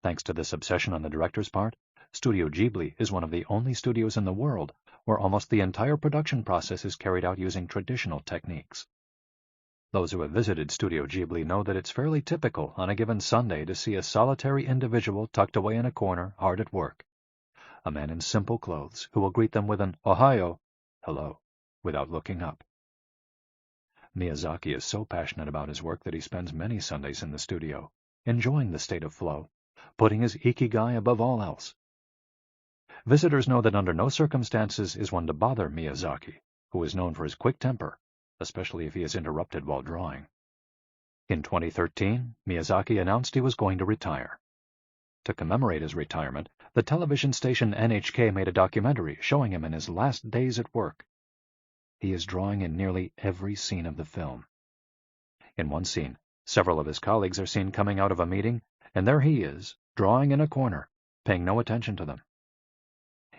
Thanks to this obsession on the director's part, Studio Ghibli is one of the only studios in the world where almost the entire production process is carried out using traditional techniques. Those who have visited Studio Ghibli know that it's fairly typical on a given Sunday to see a solitary individual tucked away in a corner, hard at work. A man in simple clothes who will greet them with an "Ohayo," hello, without looking up. Miyazaki is so passionate about his work that he spends many Sundays in the studio, enjoying the state of flow, putting his Ikigai above all else. Visitors know that under no circumstances is one to bother Miyazaki, who is known for his quick temper, especially if he is interrupted while drawing. In 2013, Miyazaki announced he was going to retire. To commemorate his retirement, the television station NHK made a documentary showing him in his last days at work. He is drawing in nearly every scene of the film. In one scene, several of his colleagues are seen coming out of a meeting, and there he is, drawing in a corner, paying no attention to them.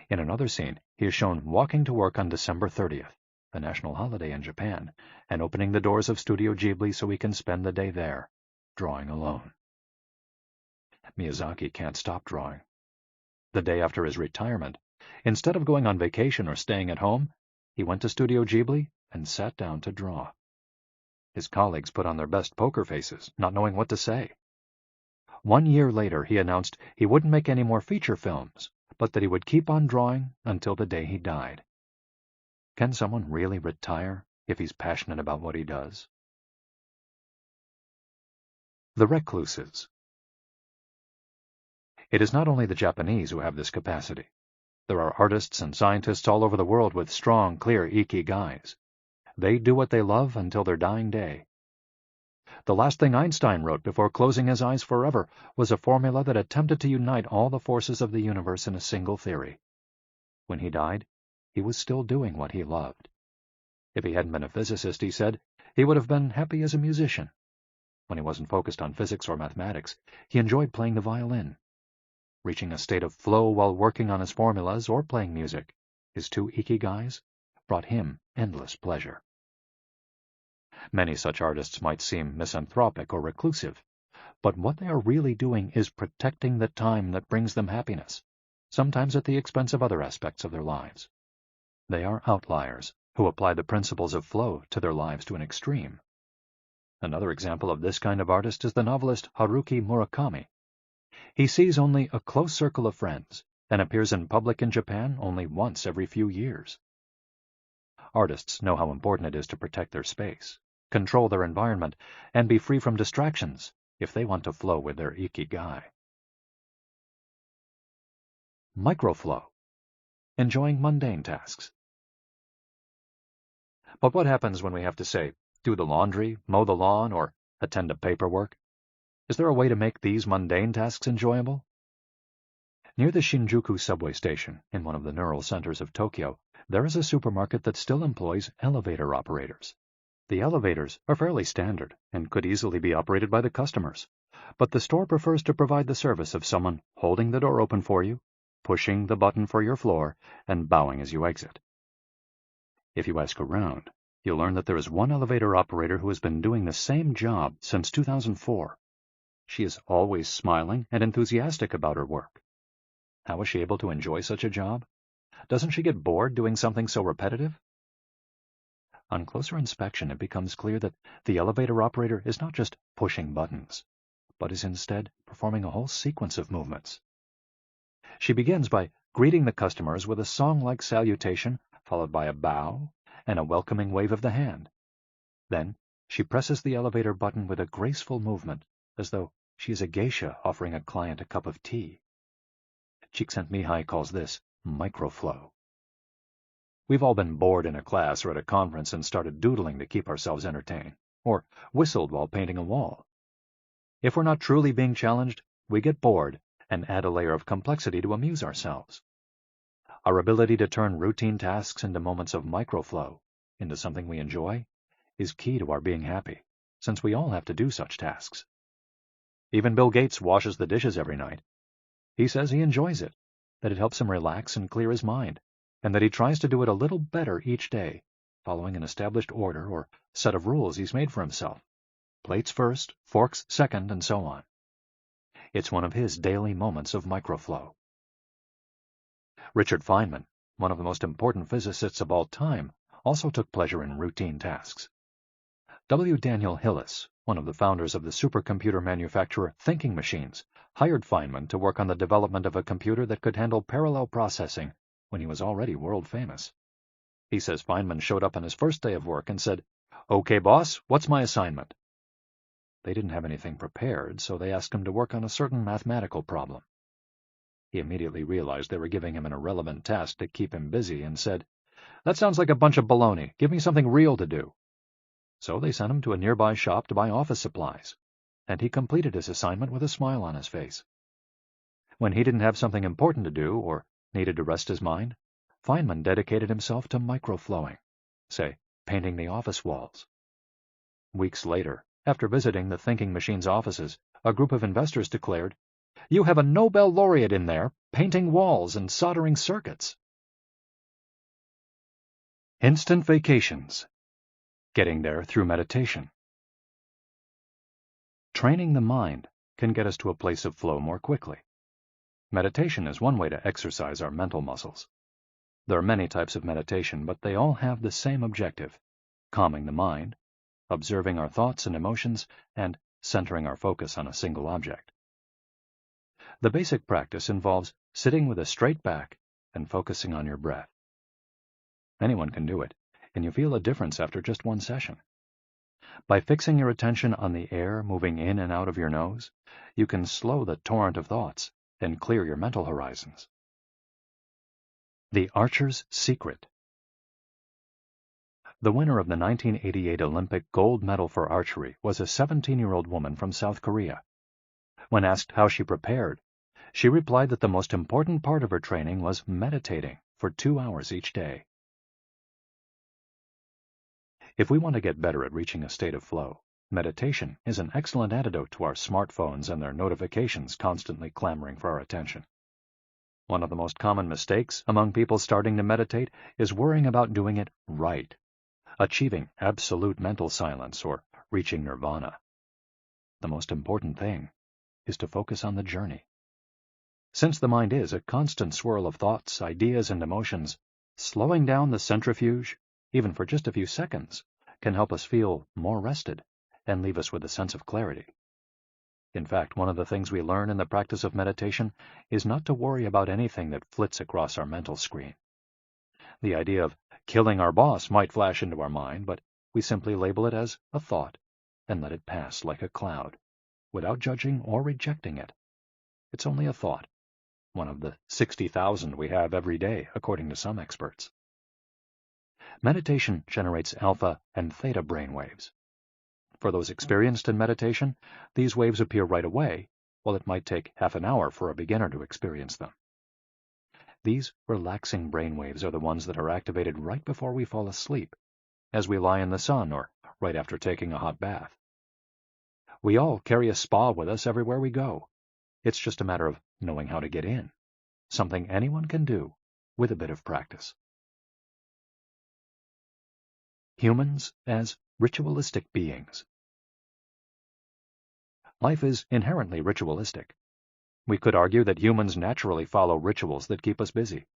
In another scene, he is shown walking to work on December 30th, the national holiday in Japan, and opening the doors of Studio Ghibli so he can spend the day there, drawing alone. Miyazaki can't stop drawing. The day after his retirement, instead of going on vacation or staying at home, he went to Studio Ghibli and sat down to draw. His colleagues put on their best poker faces, not knowing what to say. 1 year later, he announced he wouldn't make any more feature films, but that he would keep on drawing until the day he died. Can someone really retire if he's passionate about what he does? The recluses. It is not only the Japanese who have this capacity. There are artists and scientists all over the world with strong, clear Ikigais. They do what they love until their dying day. The last thing Einstein wrote before closing his eyes forever was a formula that attempted to unite all the forces of the universe in a single theory. When he died, he was still doing what he loved. If he hadn't been a physicist, he said, he would have been happy as a musician. When he wasn't focused on physics or mathematics, he enjoyed playing the violin. Reaching a state of flow while working on his formulas or playing music, his two Ikigais, brought him endless pleasure. Many such artists might seem misanthropic or reclusive, but what they are really doing is protecting the time that brings them happiness, sometimes at the expense of other aspects of their lives. They are outliers who apply the principles of flow to their lives to an extreme. Another example of this kind of artist is the novelist Haruki Murakami. He sees only a close circle of friends and appears in public in Japan only once every few years. Artists know how important it is to protect their space, control their environment, and be free from distractions if they want to flow with their Ikigai. Microflow. Enjoying mundane tasks. But what happens when we have to, say, do the laundry, mow the lawn, or attend to paperwork? Is there a way to make these mundane tasks enjoyable? Near the Shinjuku subway station, in one of the neural centers of Tokyo, there is a supermarket that still employs elevator operators. The elevators are fairly standard and could easily be operated by the customers, but the store prefers to provide the service of someone holding the door open for you, pushing the button for your floor, and bowing as you exit. If you ask around, you'll learn that there is one elevator operator who has been doing the same job since 2004. She is always smiling and enthusiastic about her work. How is she able to enjoy such a job? Doesn't she get bored doing something so repetitive? On closer inspection, it becomes clear that the elevator operator is not just pushing buttons, but is instead performing a whole sequence of movements. She begins by greeting the customers with a song-like salutation followed by a bow and a welcoming wave of the hand. Then she presses the elevator button with a graceful movement, as though she is a geisha offering a client a cup of tea. Csikszentmihalyi calls this microflow. We've all been bored in a class or at a conference and started doodling to keep ourselves entertained, or whistled while painting a wall. If we're not truly being challenged, we get bored and add a layer of complexity to amuse ourselves. Our ability to turn routine tasks into moments of microflow, into something we enjoy, is key to our being happy, since we all have to do such tasks. Even Bill Gates washes the dishes every night. He says he enjoys it, that it helps him relax and clear his mind, and that he tries to do it a little better each day, following an established order or set of rules he's made for himself. Plates first, forks second, and so on. It's one of his daily moments of microflow. Richard Feynman, one of the most important physicists of all time, also took pleasure in routine tasks. W. Daniel Hillis, one of the founders of the supercomputer manufacturer Thinking Machines, hired Feynman to work on the development of a computer that could handle parallel processing when he was already world famous. He says Feynman showed up on his first day of work and said, "Okay, boss, what's my assignment?" They didn't have anything prepared, so they asked him to work on a certain mathematical problem. He immediately realized they were giving him an irrelevant task to keep him busy and said, "That sounds like a bunch of baloney. Give me something real to do." So they sent him to a nearby shop to buy office supplies, and he completed his assignment with a smile on his face. When he didn't have something important to do or needed to rest his mind, Feynman dedicated himself to microflowing, say, painting the office walls. Weeks later, after visiting the Thinking Machines offices, a group of investors declared, "You have a Nobel laureate in there, painting walls and soldering circuits." Instant vacations. Getting there through meditation. Training the mind can get us to a place of flow more quickly. Meditation is one way to exercise our mental muscles. There are many types of meditation, but they all have the same objective: calming the mind, observing our thoughts and emotions, and centering our focus on a single object. The basic practice involves sitting with a straight back and focusing on your breath. Anyone can do it, and you feel a difference after just one session. By fixing your attention on the air moving in and out of your nose, you can slow the torrent of thoughts and clear your mental horizons. The Archer's Secret. The winner of the 1988 Olympic gold medal for archery was a 17-year-old woman from South Korea. When asked how she prepared, she replied that the most important part of her training was meditating for 2 hours each day. If we want to get better at reaching a state of flow, meditation is an excellent antidote to our smartphones and their notifications constantly clamoring for our attention. One of the most common mistakes among people starting to meditate is worrying about doing it right, achieving absolute mental silence or reaching nirvana. The most important thing is to focus on the journey. Since the mind is a constant swirl of thoughts, ideas, and emotions, slowing down the centrifuge, even for just a few seconds, can help us feel more rested and leave us with a sense of clarity. In fact, one of the things we learn in the practice of meditation is not to worry about anything that flits across our mental screen. The idea of killing our boss might flash into our mind, but we simply label it as a thought and let it pass like a cloud, without judging or rejecting it. It's only a thought, one of the 60,000 we have every day, according to some experts. Meditation generates alpha and theta brainwaves. For those experienced in meditation, these waves appear right away, while it might take half an hour for a beginner to experience them. These relaxing brainwaves are the ones that are activated right before we fall asleep, as we lie in the sun or right after taking a hot bath. We all carry a spa with us everywhere we go. It's just a matter of knowing how to get in, something anyone can do with a bit of practice. Humans as ritualistic beings. Life is inherently ritualistic. We could argue that humans naturally follow rituals that keep us busy.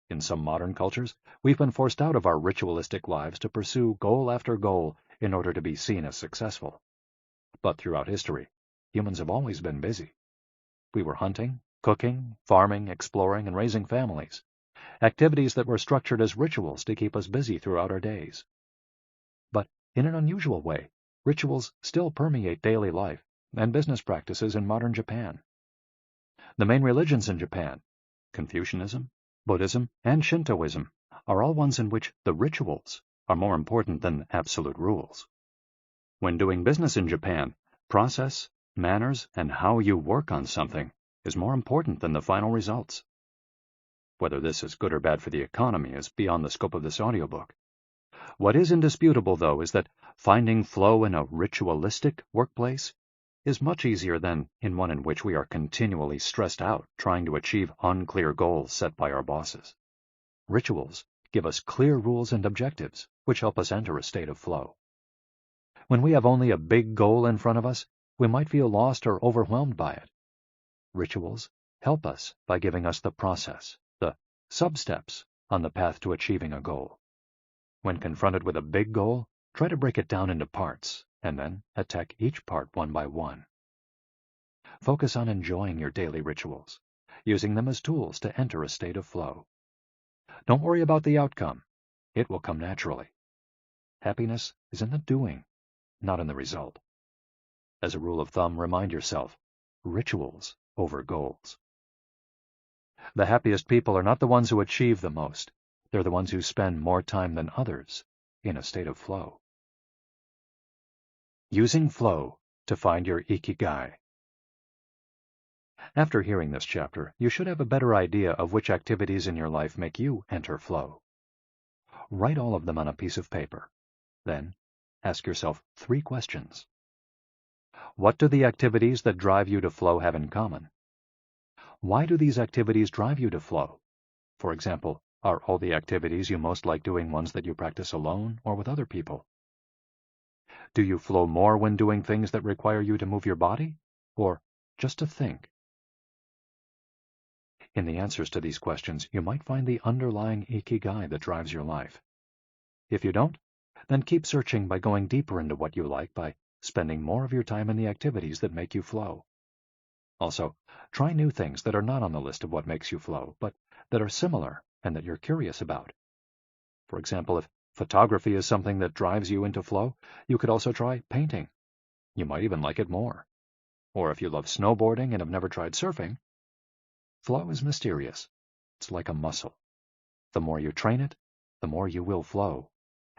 In some modern cultures, we've been forced out of our ritualistic lives to pursue goal after goal in order to be seen as successful. But throughout history, humans have always been busy. We were hunting, cooking, farming, exploring, and raising families, activities that were structured as rituals to keep us busy throughout our days. But in an unusual way, rituals still permeate daily life and business practices in modern Japan. The main religions in Japan, Confucianism, Buddhism, and Shintoism, are all ones in which the rituals are more important than absolute rules. When doing business in Japan, process, manners, and how you work on something is more important than the final results. Whether this is good or bad for the economy is beyond the scope of this audiobook. What is indisputable, though, is that finding flow in a ritualistic workplace is much easier than in one in which we are continually stressed out trying to achieve unclear goals set by our bosses. Rituals give us clear rules and objectives, which help us enter a state of flow. When we have only a big goal in front of us, we might feel lost or overwhelmed by it. Rituals help us by giving us the process, the sub-steps on the path to achieving a goal. When confronted with a big goal, try to break it down into parts, and then attack each part one by one. Focus on enjoying your daily rituals, using them as tools to enter a state of flow. Don't worry about the outcome. It will come naturally. Happiness is in the doing, not in the result. As a rule of thumb, remind yourself, rituals over goals. The happiest people are not the ones who achieve the most. They're the ones who spend more time than others in a state of flow. Using flow to find your Ikigai. After hearing this chapter, you should have a better idea of which activities in your life make you enter flow. Write all of them on a piece of paper. Then, ask yourself 3 questions. What do the activities that drive you to flow have in common? Why do these activities drive you to flow? For example, are all the activities you most like doing ones that you practice alone or with other people? Do you flow more when doing things that require you to move your body, or just to think? In the answers to these questions, you might find the underlying Ikigai that drives your life. If you don't, then keep searching by going deeper into what you like by spending more of your time in the activities that make you flow. Also, try new things that are not on the list of what makes you flow, but that are similar and that you're curious about. For example, if photography is something that drives you into flow, you could also try painting. You might even like it more. Or if you love snowboarding and have never tried surfing, flow is mysterious. It's like a muscle. The more you train it, the more you will flow,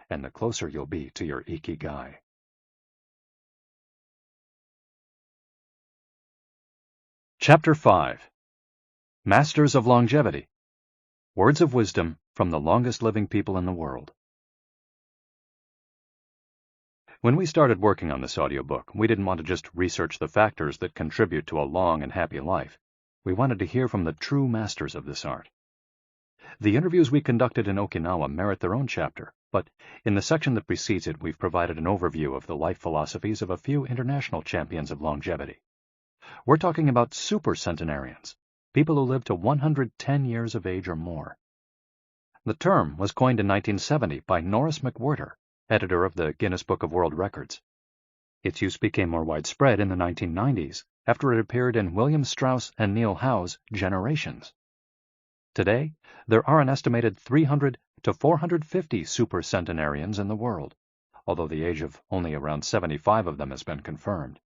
and the closer you'll be to your Ikigai. Chapter 5. Masters of Longevity. Words of wisdom from the longest living people in the world. When we started working on this audiobook, we didn't want to just research the factors that contribute to a long and happy life. We wanted to hear from the true masters of this art. The interviews we conducted in Okinawa merit their own chapter, but in the section that precedes it, we've provided an overview of the life philosophies of a few international champions of longevity. We're talking about super centenarians, people who live to 110 years of age or more. The term was coined in 1970 by Norris McWhirter, editor of the Guinness Book of World Records. Its use became more widespread in the 1990s after it appeared in William Strauss and Neil Howe's Generations. Today, there are an estimated 300 to 450 supercentenarians in the world, although the age of only around 75 of them has been confirmed.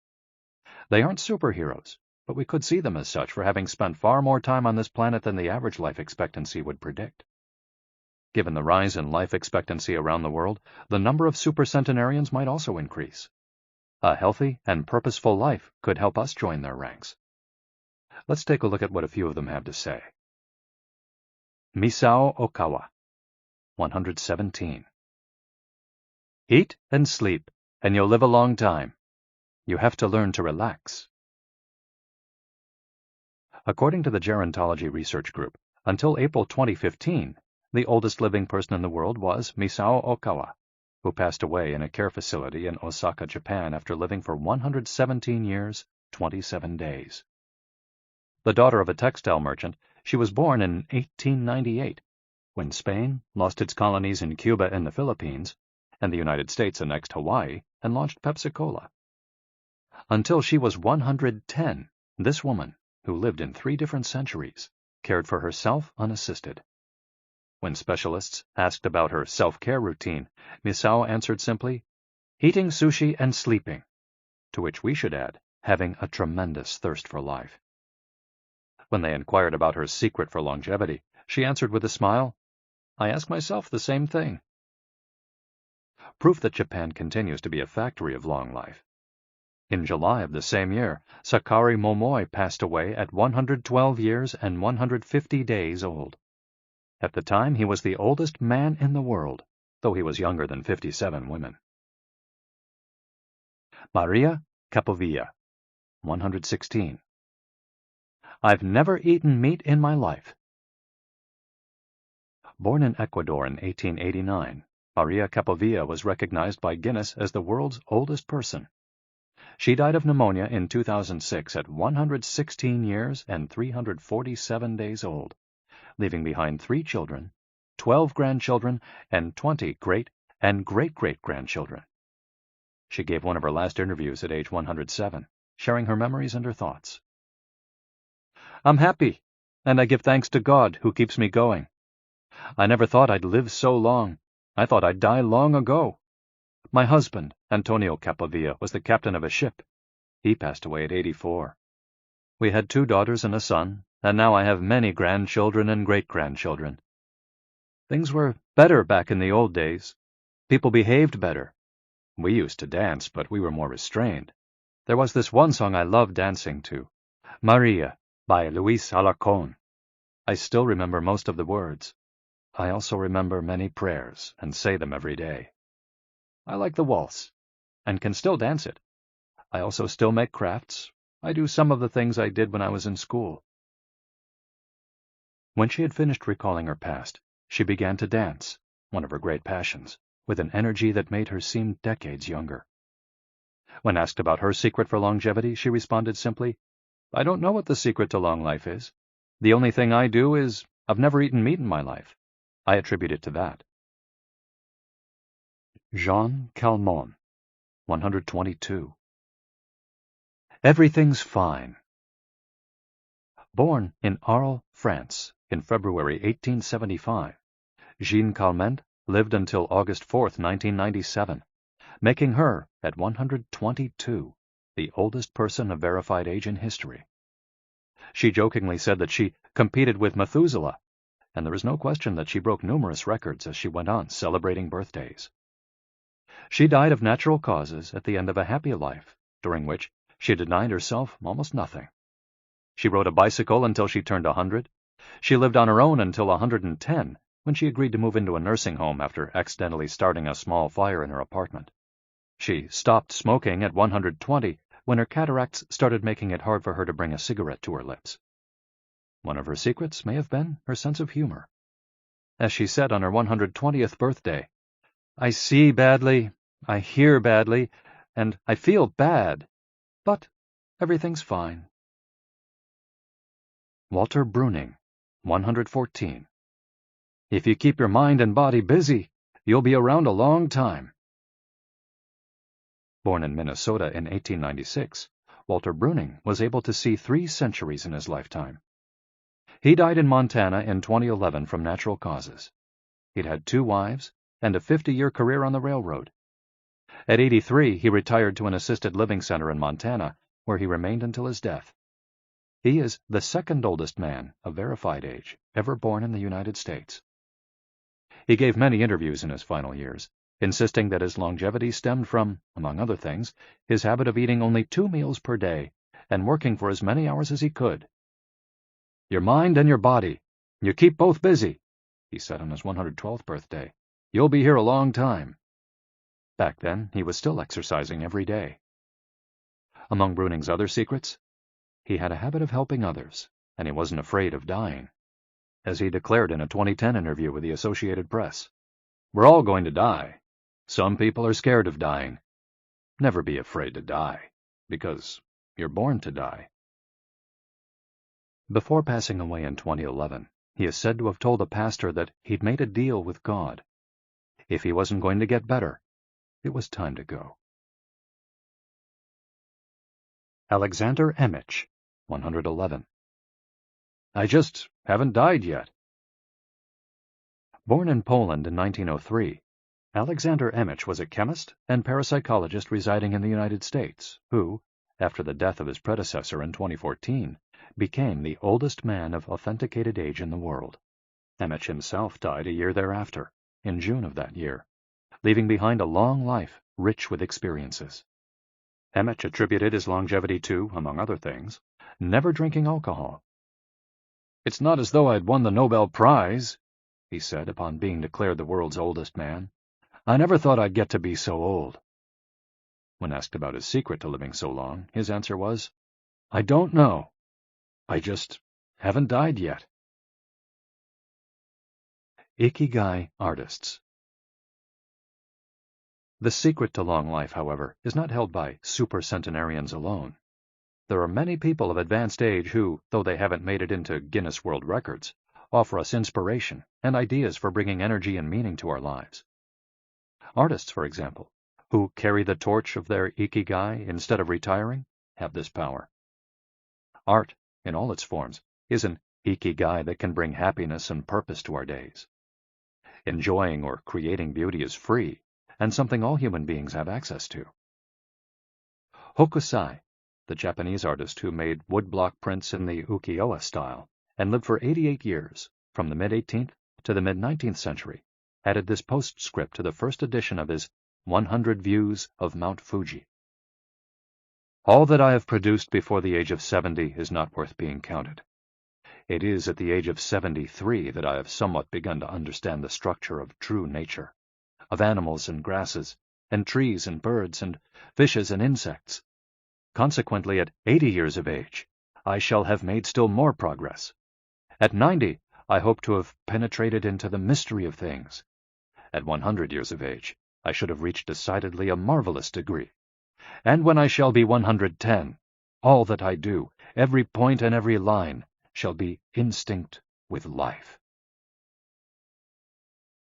They aren't superheroes, but we could see them as such for having spent far more time on this planet than the average life expectancy would predict. Given the rise in life expectancy around the world, the number of supercentenarians might also increase. A healthy and purposeful life could help us join their ranks. Let's take a look at what a few of them have to say. Misao Okawa, 117. Eat and sleep, and you'll live a long time. You have to learn to relax. According to the Gerontology Research Group, until April 2015, the oldest living person in the world was Misao Okawa, who passed away in a care facility in Osaka, Japan, after living for 117 years, 27 days. The daughter of a textile merchant, she was born in 1898, when Spain lost its colonies in Cuba and the Philippines, and the United States annexed Hawaii and launched Pepsi-Cola. Until she was 110, this woman, who lived in 3 different centuries, cared for herself unassisted. When specialists asked about her self-care routine, Misao answered simply, eating sushi and sleeping, to which we should add, having a tremendous thirst for life. When they inquired about her secret for longevity, she answered with a smile, I ask myself the same thing. Proof that Japan continues to be a factory of long life. In July of the same year, Sakari Momoi passed away at 112 years and 150 days old. At the time, he was the oldest man in the world, though he was younger than 57 women. Maria Capovilla, 116. I've never eaten meat in my life. Born in Ecuador in 1889, Maria Capovilla was recognized by Guinness as the world's oldest person. She died of pneumonia in 2006 at 116 years and 347 days old, leaving behind 3 children, 12 grandchildren, and 20 great and great-great-grandchildren. She gave one of her last interviews at age 107, sharing her memories and her thoughts. I'm happy, and I give thanks to God who keeps me going. I never thought I'd live so long. I thought I'd die long ago. My husband, Antonio Capovilla, was the captain of a ship. He passed away at 84. We had 2 daughters and a son, and now I have many grandchildren and great-grandchildren. Things were better back in the old days. People behaved better. We used to dance, but we were more restrained. There was this one song I loved dancing to, Maria, by Luis Alarcón. I still remember most of the words. I also remember many prayers and say them every day. I like the waltz, and can still dance it. I also still make crafts. I do some of the things I did when I was in school. When she had finished recalling her past, she began to dance, one of her great passions, with an energy that made her seem decades younger. When asked about her secret for longevity, she responded simply, I don't know what the secret to long life is. The only thing I do is, I've never eaten meat in my life. I attribute it to that. Jean Calment, 122. Everything's fine. Born in Arles, France, in February 1875, Jean Calment lived until August 4, 1997, making her, at 122, the oldest person of verified age in history. She jokingly said that she competed with Methuselah, and there is no question that she broke numerous records as she went on celebrating birthdays. She died of natural causes at the end of a happy life, during which she denied herself almost nothing. She rode a bicycle until she turned 100. She lived on her own until 110, when she agreed to move into a nursing home after accidentally starting a small fire in her apartment. She stopped smoking at 120, when her cataracts started making it hard for her to bring a cigarette to her lips. One of her secrets may have been her sense of humor. As she said on her 120th birthday, I see badly, I hear badly, and I feel bad, but everything's fine. Walter Bruning, 114. If you keep your mind and body busy, you'll be around a long time. Born in Minnesota in 1896, Walter Bruning was able to see 3 centuries in his lifetime. He died in Montana in 2011 from natural causes. He'd had 2 wives and a 50-year career on the railroad. At 83, he retired to an assisted living center in Montana, where he remained until his death. He is the 2nd oldest man of verified age ever born in the United States. He gave many interviews in his final years, insisting that his longevity stemmed from, among other things, his habit of eating only 2 meals per day and working for as many hours as he could. Your mind and your body, you keep both busy, he said on his 112th birthday. You'll be here a long time. Back then, he was still exercising every day. Among Bruning's other secrets, he had a habit of helping others, and he wasn't afraid of dying. As he declared in a 2010 interview with the Associated Press, we're all going to die. Some people are scared of dying. Never be afraid to die, because you're born to die. Before passing away in 2011, he is said to have told a pastor that he'd made a deal with God. If he wasn't going to get better, it was time to go. Alexander Emich, 111. I just haven't died yet. Born in Poland in 1903, Alexander Emich was a chemist and parapsychologist residing in the United States, who, after the death of his predecessor in 2014, became the oldest man of authenticated age in the world. Emich himself died a year thereafter, in June of that year, leaving behind a long life rich with experiences. Emich attributed his longevity to, among other things, never drinking alcohol. "It's not as though I'd won the Nobel Prize," he said upon being declared the world's oldest man. "I never thought I'd get to be so old." When asked about his secret to living so long, his answer was, "I don't know. I just haven't died yet." Ikigai artists. The secret to long life, however, is not held by supercentenarians alone. There are many people of advanced age who, though they haven't made it into Guinness World Records, offer us inspiration and ideas for bringing energy and meaning to our lives. Artists, for example, who carry the torch of their Ikigai instead of retiring, have this power. Art, in all its forms, is an Ikigai that can bring happiness and purpose to our days. Enjoying or creating beauty is free, and something all human beings have access to. Hokusai, the Japanese artist who made woodblock prints in the ukiyo-e style and lived for 88 years, from the mid-18th to the mid-19th century, added this postscript to the first edition of his 100 Views of Mount Fuji. "All that I have produced before the age of 70 is not worth being counted. It is at the age of 73 that I have somewhat begun to understand the structure of true nature, of animals and grasses, and trees and birds, and fishes and insects. Consequently, at 80 years of age, I shall have made still more progress. At 90, I hope to have penetrated into the mystery of things. At 100 years of age, I should have reached decidedly a marvelous degree. And when I shall be 110, all that I do, every point and every line, shall be instinct with life."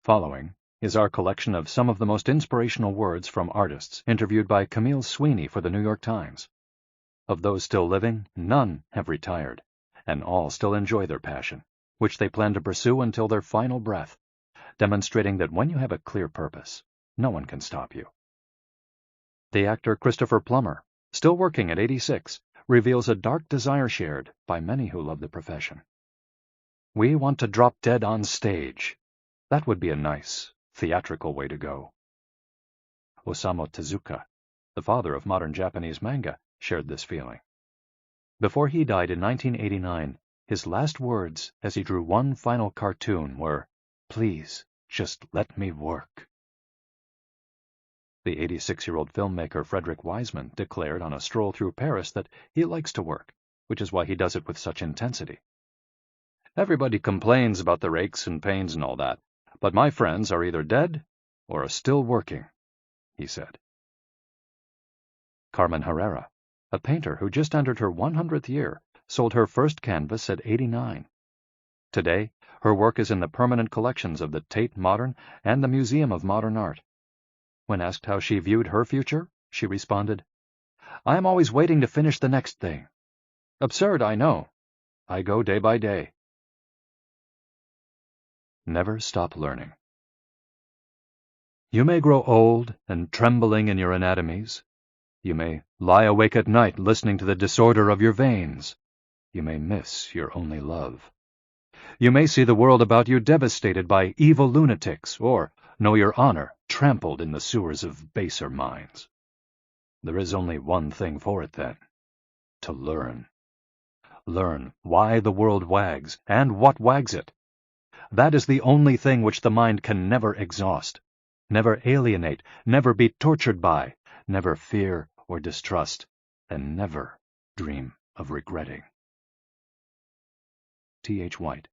Following is our collection of some of the most inspirational words from artists interviewed by Camille Sweeney for the New York Times. Of those still living, none have retired, and all still enjoy their passion, which they plan to pursue until their final breath, demonstrating that when you have a clear purpose, no one can stop you. The actor Christopher Plummer, still working at 86, reveals a dark desire shared by many who love the profession. "We want to drop dead on stage. That would be a nice, theatrical way to go." Osamu Tezuka, the father of modern Japanese manga, shared this feeling. Before he died in 1989, his last words as he drew one final cartoon were, "Please, just let me work." The 86-year-old filmmaker Frederick Wiseman declared on a stroll through Paris that he likes to work, which is why he does it with such intensity. "Everybody complains about their aches and pains and all that, but my friends are either dead or are still working," he said. Carmen Herrera, a painter who just entered her 100th year, sold her first canvas at 89. Today, her work is in the permanent collections of the Tate Modern and the Museum of Modern Art. When asked how she viewed her future, she responded, "I am always waiting to finish the next thing. Absurd, I know. I go day by day." Never stop learning. You may grow old and trembling in your anatomies. You may lie awake at night listening to the disorder of your veins. You may miss your only love. You may see the world about you devastated by evil lunatics, or know your honor trampled in the sewers of baser minds. There is only one thing for it, then: to learn. Learn why the world wags, and what wags it. That is the only thing which the mind can never exhaust, never alienate, never be tortured by, never fear or distrust, and never dream of regretting. T.H. White,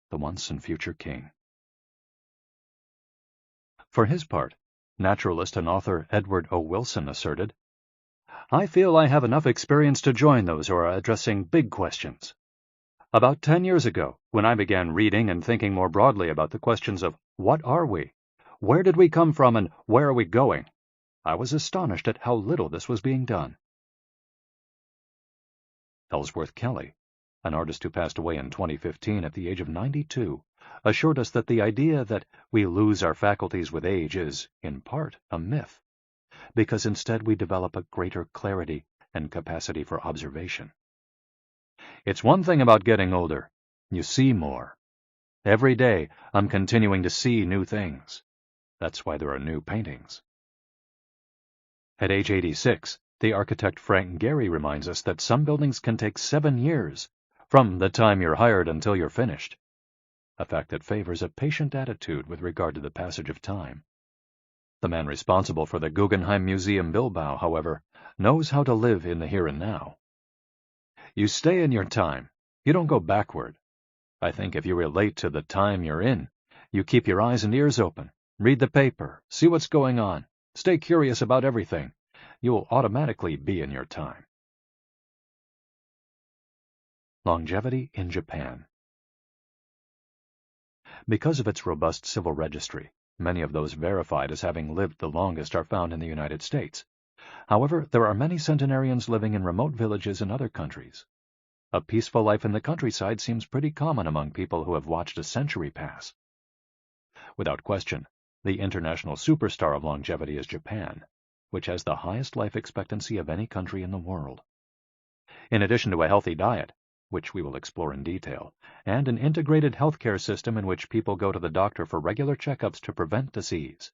the once and future king. For his part, naturalist and author Edward O. Wilson asserted, "I feel I have enough experience to join those who are addressing big questions. About 10 years ago, when I began reading and thinking more broadly about the questions of what are we, where did we come from, and where are we going, I was astonished at how little this was being done." Ellsworth Kelly, an artist who passed away in 2015 at the age of 92, assured us that the idea that we lose our faculties with age is, in part, a myth, because instead we develop a greater clarity and capacity for observation. It's one thing about getting older. You see more. Every day, I'm continuing to see new things. That's why there are new paintings. At age 86, the architect Frank Gehry reminds us that some buildings can take 7 years, from the time you're hired until you're finished, a fact that favors a patient attitude with regard to the passage of time. The man responsible for the Guggenheim Museum Bilbao, however, knows how to live in the here and now. You stay in your time. You don't go backward. I think if you relate to the time you're in, you keep your eyes and ears open, read the paper, see what's going on, stay curious about everything, you will automatically be in your time. Longevity in Japan. Because of its robust civil registry, many of those verified as having lived the longest are found in the United States. However, there are many centenarians living in remote villages in other countries. A peaceful life in the countryside seems pretty common among people who have watched a century pass. Without question, the international superstar of longevity is Japan, which has the highest life expectancy of any country in the world. In addition to a healthy diet, which we will explore in detail, and an integrated healthcare system in which people go to the doctor for regular checkups to prevent disease,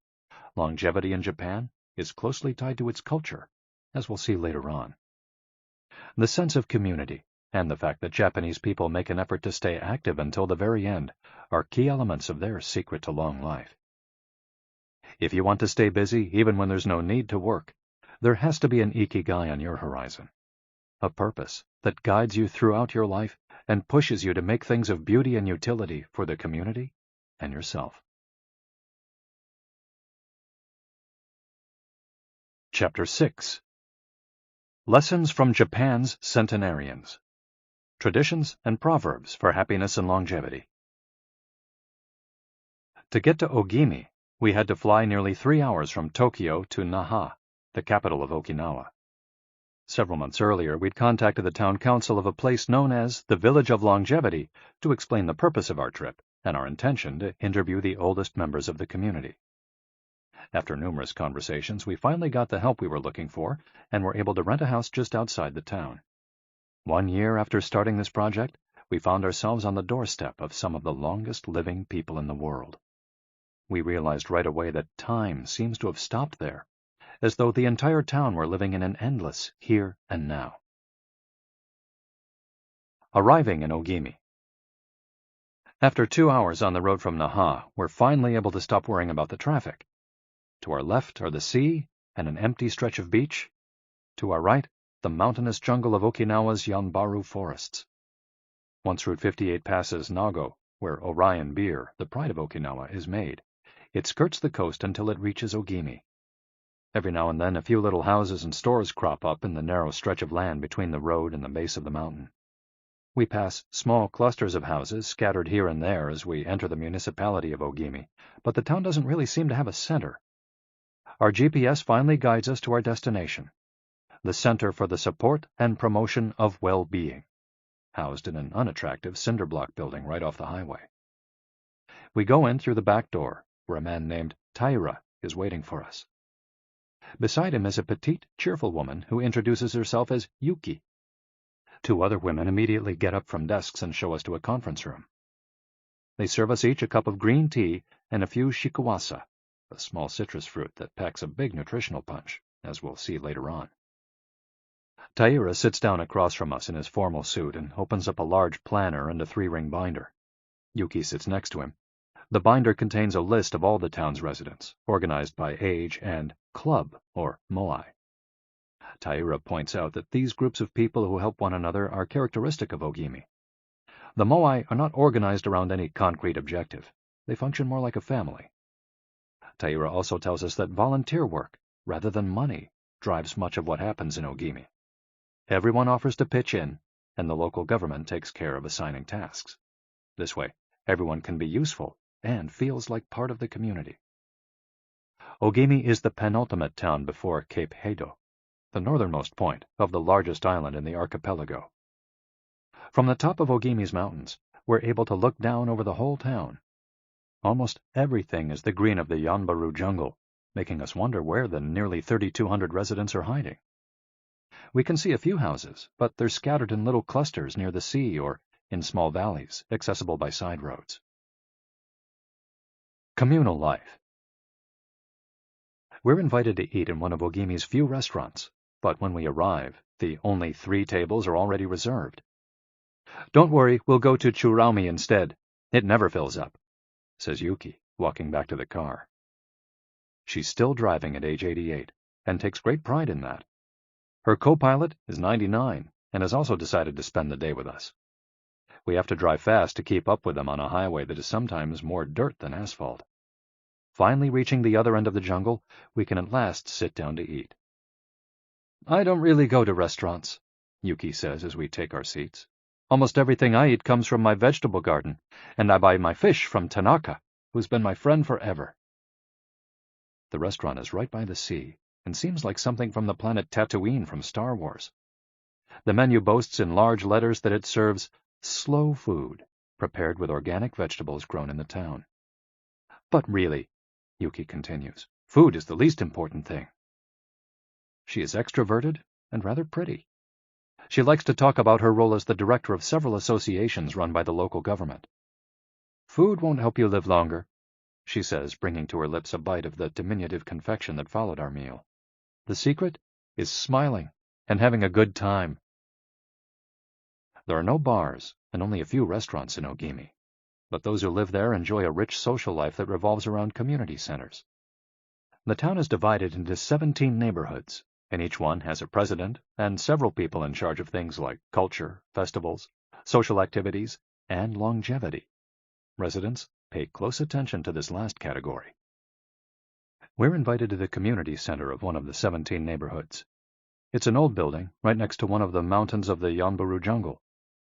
longevity in Japan is closely tied to its culture, as we'll see later on. The sense of community and the fact that Japanese people make an effort to stay active until the very end are key elements of their secret to long life. If you want to stay busy even when there's no need to work, there has to be an Ikigai on your horizon, a purpose that guides you throughout your life and pushes you to make things of beauty and utility for the community and yourself. Chapter 6. Lessons from Japan's Centenarians. Traditions and Proverbs for Happiness and Longevity. To get to Ogimi, we had to fly nearly 3 hours from Tokyo to Naha, the capital of Okinawa. Several months earlier, we'd contacted the town council of a place known as the Village of Longevity to explain the purpose of our trip and our intention to interview the oldest members of the community. After numerous conversations, we finally got the help we were looking for and were able to rent a house just outside the town. 1 year after starting this project, we found ourselves on the doorstep of some of the longest living people in the world. We realized right away that time seems to have stopped there, as though the entire town were living in an endless here and now. Arriving in Ogimi. After 2 hours on the road from Naha, we're finally able to stop worrying about the traffic. To our left are the sea and an empty stretch of beach. To our right, the mountainous jungle of Okinawa's Yanbaru forests. Once Route 58 passes Nago, where Orion beer, the pride of Okinawa, is made, it skirts the coast until it reaches Ogimi. Every now and then a few little houses and stores crop up in the narrow stretch of land between the road and the base of the mountain. We pass small clusters of houses scattered here and there as we enter the municipality of Ogimi, but the town doesn't really seem to have a center. Our GPS finally guides us to our destination, the Center for the Support and Promotion of Well-Being, housed in an unattractive cinder block building right off the highway. We go in through the back door, where a man named Taira is waiting for us. Beside him is a petite, cheerful woman who introduces herself as Yuki. 2 other women immediately get up from desks and show us to a conference room. They serve us each a cup of green tea and a few shikuwasa, a small citrus fruit that packs a big nutritional punch, as we'll see later on. Taira sits down across from us in his formal suit and opens up a large planner and a 3-ring binder. Yuki sits next to him. The binder contains a list of all the town's residents, organized by age and club, or moai. Taira points out that these groups of people who help one another are characteristic of Ogimi. The moai are not organized around any concrete objective. They function more like a family. Taira also tells us that volunteer work, rather than money, drives much of what happens in Ogimi. Everyone offers to pitch in, and the local government takes care of assigning tasks. This way, everyone can be useful and feels like part of the community. Ogimi is the penultimate town before Cape Hedo, the northernmost point of the largest island in the archipelago. From the top of Ogimi's mountains, we're able to look down over the whole town. Almost everything is the green of the Yanbaru jungle, making us wonder where the nearly 3,200 residents are hiding. We can see a few houses, but they're scattered in little clusters near the sea or in small valleys, accessible by side roads. Communal life. We're invited to eat in one of Ogimi's few restaurants, but when we arrive, the only 3 tables are already reserved. "Don't worry, we'll go to Churaumi instead. It never fills up," says Yuki, walking back to the car. She's still driving at age 88, and takes great pride in that. Her co-pilot is 99, and has also decided to spend the day with us. We have to drive fast to keep up with them on a highway that is sometimes more dirt than asphalt. Finally reaching the other end of the jungle, we can at last sit down to eat. "I don't really go to restaurants," Yuki says as we take our seats. "Almost everything I eat comes from my vegetable garden, and I buy my fish from Tanaka, who's been my friend forever." The restaurant is right by the sea, and seems like something from the planet Tatooine from Star Wars. The menu boasts in large letters that it serves slow food, prepared with organic vegetables grown in the town. "But really," Yuki continues, "food is the least important thing." She is extroverted and rather pretty. She likes to talk about her role as the director of several associations run by the local government. "Food won't help you live longer," she says, bringing to her lips a bite of the diminutive confection that followed our meal. "The secret is smiling and having a good time." There are no bars and only a few restaurants in Ogimi, but those who live there enjoy a rich social life that revolves around community centers. The town is divided into 17 neighborhoods, and each one has a president and several people in charge of things like culture, festivals, social activities, and longevity. Residents pay close attention to this last category. We're invited to the community center of one of the 17 neighborhoods. It's an old building right next to one of the mountains of the Yanbaru jungle,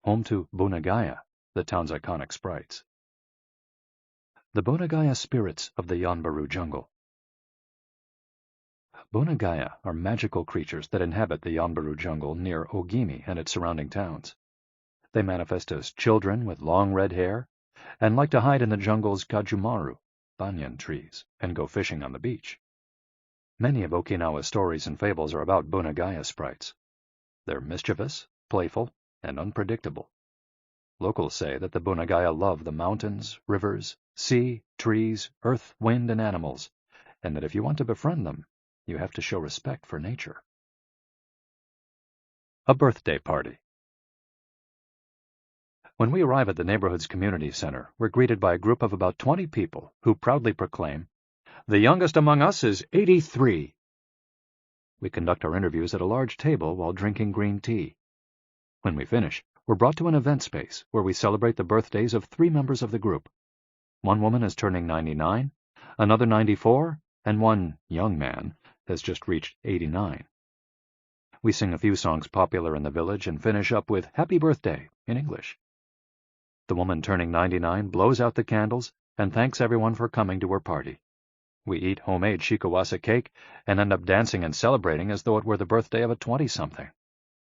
home to Bunagaya, the town's iconic sprites. The Bunagaya spirits of the Yanbaru jungle. Bunagaya are magical creatures that inhabit the Yanbaru jungle near Ogimi and its surrounding towns. They manifest as children with long red hair and like to hide in the jungle's kajumaru, banyan trees, and go fishing on the beach. Many of Okinawa's stories and fables are about Bunagaya sprites. They're mischievous, playful, and unpredictable. Locals say that the Bunagaya love the mountains, rivers, sea, trees, earth, wind, and animals, and that if you want to befriend them, you have to show respect for nature. A birthday party. When we arrive at the neighborhood's community center, we're greeted by a group of about 20 people who proudly proclaim, "The youngest among us is 83. We conduct our interviews at a large table while drinking green tea. When we finish, we're brought to an event space where we celebrate the birthdays of 3 members of the group. One woman is turning 99, another 94, and one young man has just reached 89. We sing a few songs popular in the village and finish up with "Happy Birthday" in English. The woman turning 99 blows out the candles and thanks everyone for coming to her party. We eat homemade shikawasa cake and end up dancing and celebrating as though it were the birthday of a 20-something.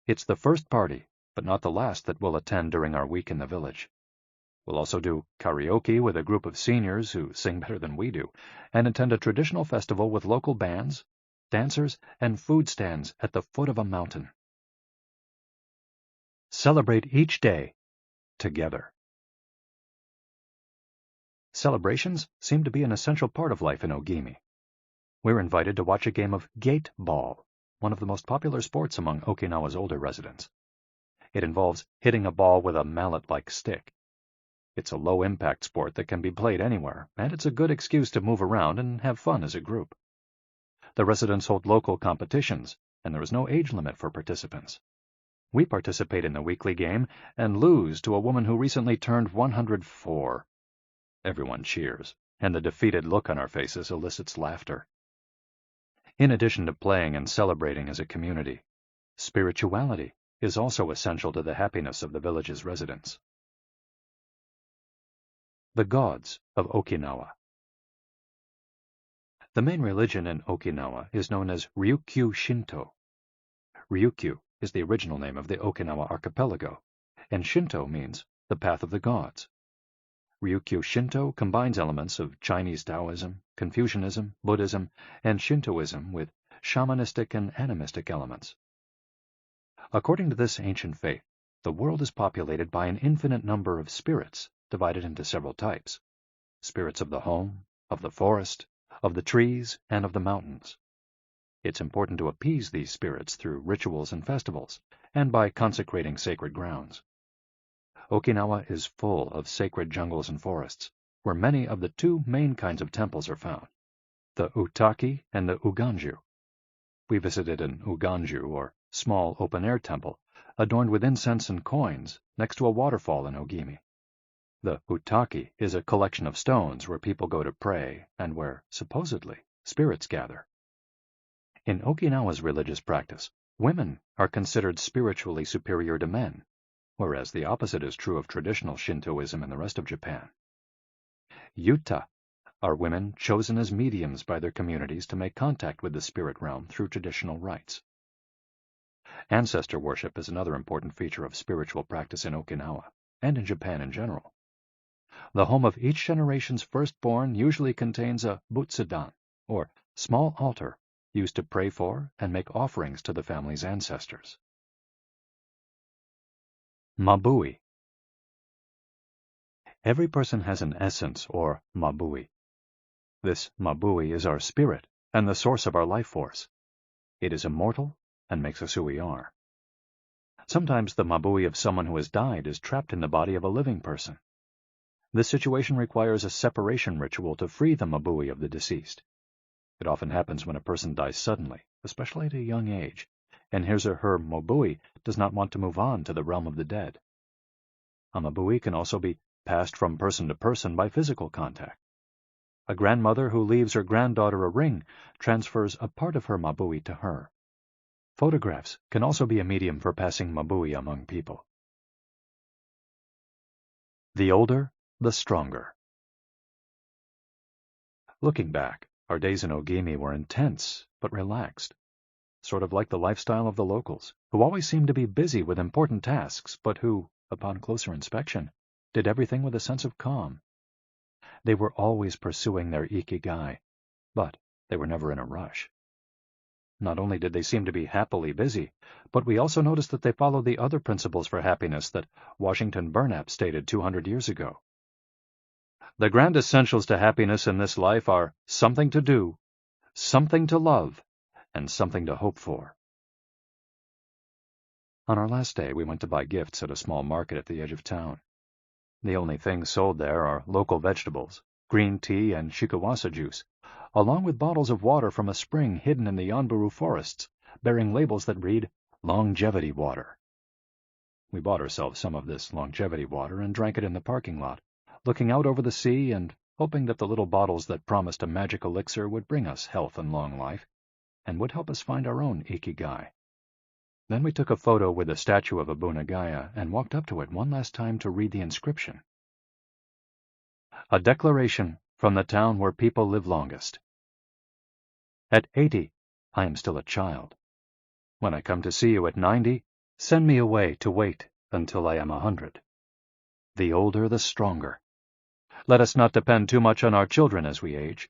It's the first party, but not the last, that we'll attend during our week in the village. We'll also do karaoke with a group of seniors who sing better than we do, and attend a traditional festival with local bands, dancers, and food stands at the foot of a mountain. Celebrate each day together. Celebrations seem to be an essential part of life in Ogimi. We're invited to watch a game of gate ball, one of the most popular sports among Okinawa's older residents. It involves hitting a ball with a mallet-like stick. It's a low-impact sport that can be played anywhere, and it's a good excuse to move around and have fun as a group. The residents hold local competitions, and there is no age limit for participants. We participate in the weekly game and lose to a woman who recently turned 104. Everyone cheers, and the defeated look on our faces elicits laughter. In addition to playing and celebrating as a community, spirituality is also essential to the happiness of the village's residents. The gods of Okinawa. The main religion in Okinawa is known as Ryukyu Shinto. Ryukyu is the original name of the Okinawa archipelago, and Shinto means the path of the gods. Ryukyu Shinto combines elements of Chinese Taoism, Confucianism, Buddhism, and Shintoism with shamanistic and animistic elements. According to this ancient faith, the world is populated by an infinite number of spirits divided into several types: spirits of the home, of the forest, of the trees, and of the mountains. It's important to appease these spirits through rituals and festivals, and by consecrating sacred grounds. Okinawa is full of sacred jungles and forests, where many of the two main kinds of temples are found, the Utaki and the Uganju. We visited an Uganju, or small open-air temple, adorned with incense and coins, next to a waterfall in Ogimi. The Utaki is a collection of stones where people go to pray and where, supposedly, spirits gather. In Okinawa's religious practice, women are considered spiritually superior to men, whereas the opposite is true of traditional Shintoism in the rest of Japan. Yuta are women chosen as mediums by their communities to make contact with the spirit realm through traditional rites. Ancestor worship is another important feature of spiritual practice in Okinawa, and in Japan in general. The home of each generation's firstborn usually contains a butsudan, or small altar, used to pray for and make offerings to the family's ancestors. Mabui. Every person has an essence, or mabui. This mabui is our spirit and the source of our life force. It is immortal and makes us who we are. Sometimes the mabui of someone who has died is trapped in the body of a living person. This situation requires a separation ritual to free the mabui of the deceased. It often happens when a person dies suddenly, especially at a young age, and his or her mabui does not want to move on to the realm of the dead. A mabui can also be passed from person to person by physical contact. A grandmother who leaves her granddaughter a ring transfers a part of her mabui to her. Photographs can also be a medium for passing mabui among people. The older, the stronger. Looking back, our days in Ogimi were intense but relaxed, sort of like the lifestyle of the locals, who always seemed to be busy with important tasks, but who, upon closer inspection, did everything with a sense of calm. They were always pursuing their Ikigai, but they were never in a rush. Not only did they seem to be happily busy, but we also noticed that they followed the other principles for happiness that Washington Burnap stated 200 years ago. The grand essentials to happiness in this life are something to do, something to love, and something to hope for. On our last day, we went to buy gifts at a small market at the edge of town. The only things sold there are local vegetables, green tea, and shikawasa juice, along with bottles of water from a spring hidden in the Yanburu forests, bearing labels that read, "Longevity Water." We bought ourselves some of this longevity water and drank it in the parking lot, looking out over the sea and hoping that the little bottles that promised a magic elixir would bring us health and long life, and would help us find our own Ikigai. Then we took a photo with the statue of Abunagaya and walked up to it one last time to read the inscription. A declaration from the town where people live longest. At 80, I am still a child. When I come to see you at 90, send me away to wait until I am 100. The older, the stronger. Let us not depend too much on our children as we age.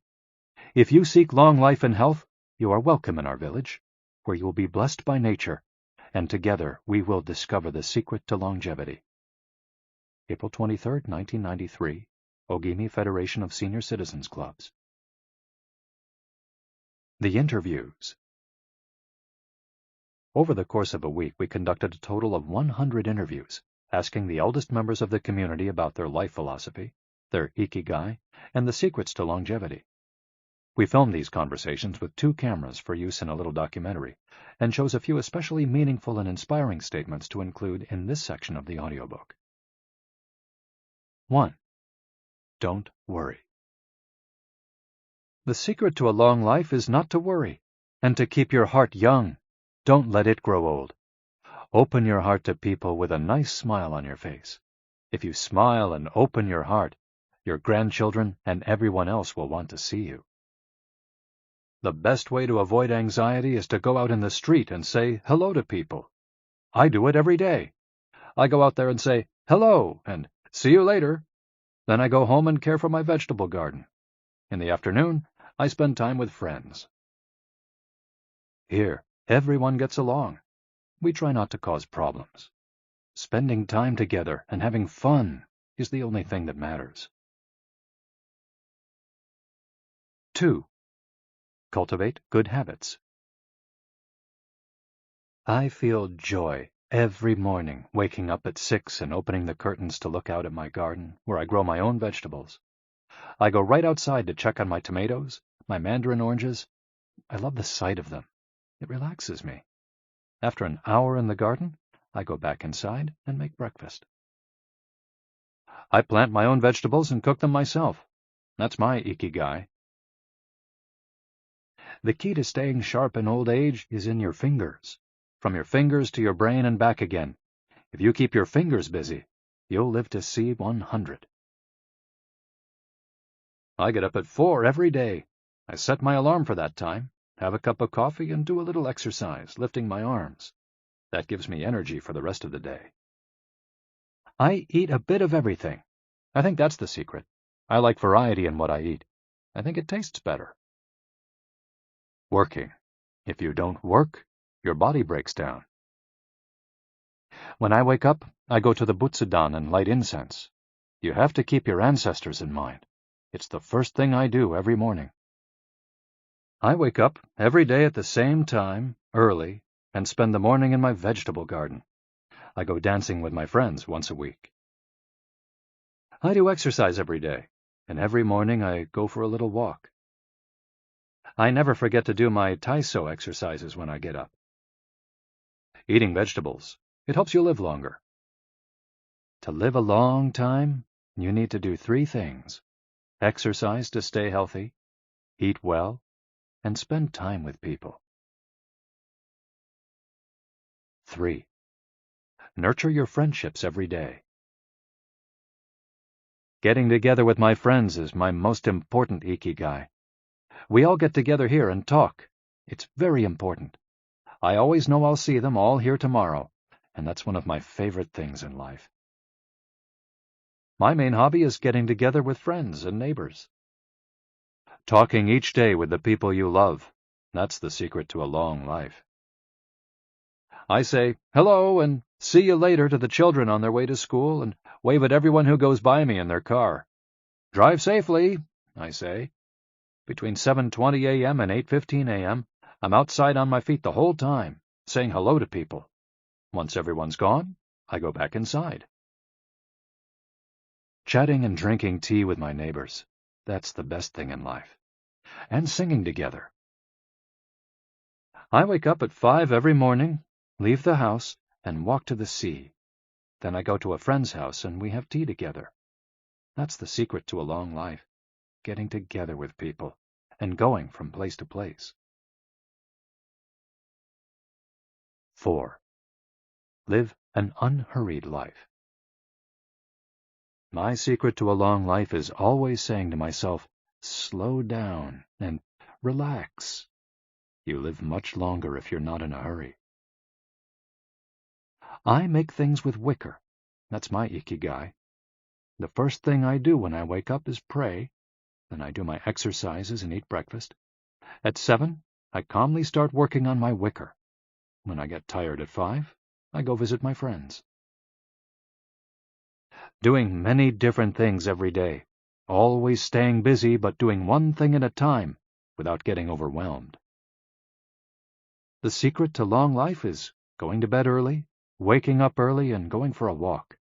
If you seek long life and health, you are welcome in our village, where you will be blessed by nature, and together we will discover the secret to longevity. April 23, 1993, Ogimi Federation of Senior Citizens Clubs. The interviews. Over the course of a week, we conducted a total of 100 interviews, asking the eldest members of the community about their life philosophy, their Ikigai, and the secrets to longevity. We filmed these conversations with 2 cameras for use in a little documentary, and chose a few especially meaningful and inspiring statements to include in this section of the audiobook. 1. Don't worry. The secret to a long life is not to worry, and to keep your heart young. Don't let it grow old. Open your heart to people with a nice smile on your face. If you smile and open your heart, your grandchildren and everyone else will want to see you. The best way to avoid anxiety is to go out in the street and say hello to people. I do it every day. I go out there and say, "Hello," and "See you later." Then I go home and care for my vegetable garden. In the afternoon, I spend time with friends. Here, everyone gets along. We try not to cause problems. Spending time together and having fun is the only thing that matters. 2. Cultivate good habits. I feel joy every morning waking up at 6 and opening the curtains to look out at my garden, where I grow my own vegetables. I go right outside to check on my tomatoes, my mandarin oranges. I love the sight of them. It relaxes me. After an hour in the garden, I go back inside and make breakfast. I plant my own vegetables and cook them myself. That's my Ikigai. The key to staying sharp in old age is in your fingers. From your fingers to your brain and back again. If you keep your fingers busy, you'll live to see 100. I get up at 4 every day. I set my alarm for that time, have a cup of coffee, and do a little exercise, lifting my arms. That gives me energy for the rest of the day. I eat a bit of everything. I think that's the secret. I like variety in what I eat. I think it tastes better. Working. If you don't work, your body breaks down. When I wake up, I go to the Butsudan and light incense. You have to keep your ancestors in mind. It's the first thing I do every morning. I wake up every day at the same time, early, and spend the morning in my vegetable garden. I go dancing with my friends once a week. I do exercise every day, and every morning I go for a little walk. I never forget to do my Taiso exercises when I get up. Eating vegetables, it helps you live longer. To live a long time, you need to do 3 things. Exercise to stay healthy, eat well, and spend time with people. 3. Nurture your friendships every day. Getting together with my friends is my most important Ikigai. We all get together here and talk. It's very important. I always know I'll see them all here tomorrow, and that's one of my favorite things in life. My main hobby is getting together with friends and neighbors. Talking each day with the people you love, that's the secret to a long life. I say hello and see you later to the children on their way to school and wave at everyone who goes by me in their car. Drive safely, I say. Between 7:20 a.m. and 8:15 a.m., I'm outside on my feet the whole time, saying hello to people. Once everyone's gone, I go back inside. Chatting and drinking tea with my neighbors, that's the best thing in life. And singing together. I wake up at 5 every morning, leave the house, and walk to the sea. Then I go to a friend's house and we have tea together. That's the secret to a long life, getting together with people and going from place to place. 4. Live an unhurried life. My secret to a long life is always saying to myself, slow down and relax. You live much longer if you're not in a hurry. I make things with wicker. That's my Ikigai. The first thing I do when I wake up is pray. Then I do my exercises and eat breakfast. At 7, I calmly start working on my wicker. When I get tired at 5, I go visit my friends. Doing many different things every day. Always staying busy, but doing one thing at a time without getting overwhelmed. The secret to long life is going to bed early, waking up early, and going for a walk.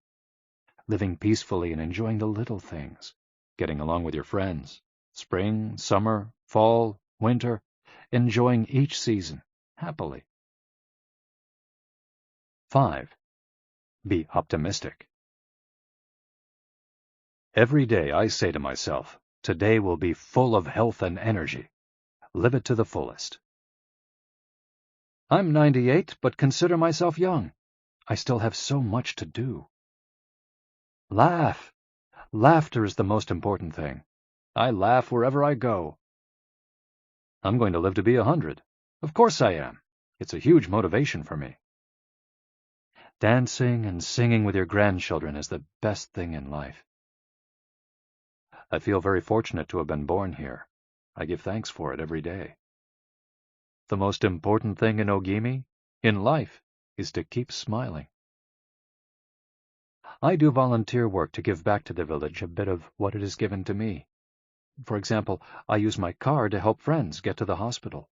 Living peacefully and enjoying the little things. Getting along with your friends. Spring, summer, fall, winter. Enjoying each season happily. 5. Be optimistic. Every day I say to myself, today will be full of health and energy. Live it to the fullest. I'm 98, but consider myself young. I still have so much to do. Laugh. Laughter is the most important thing. I laugh wherever I go. I'm going to live to be 100. Of course I am. It's a huge motivation for me. Dancing and singing with your grandchildren is the best thing in life. I feel very fortunate to have been born here. I give thanks for it every day. The most important thing in Ogimi, in life, is to keep smiling. I do volunteer work to give back to the village a bit of what it has given to me. For example, I use my car to help friends get to the hospital.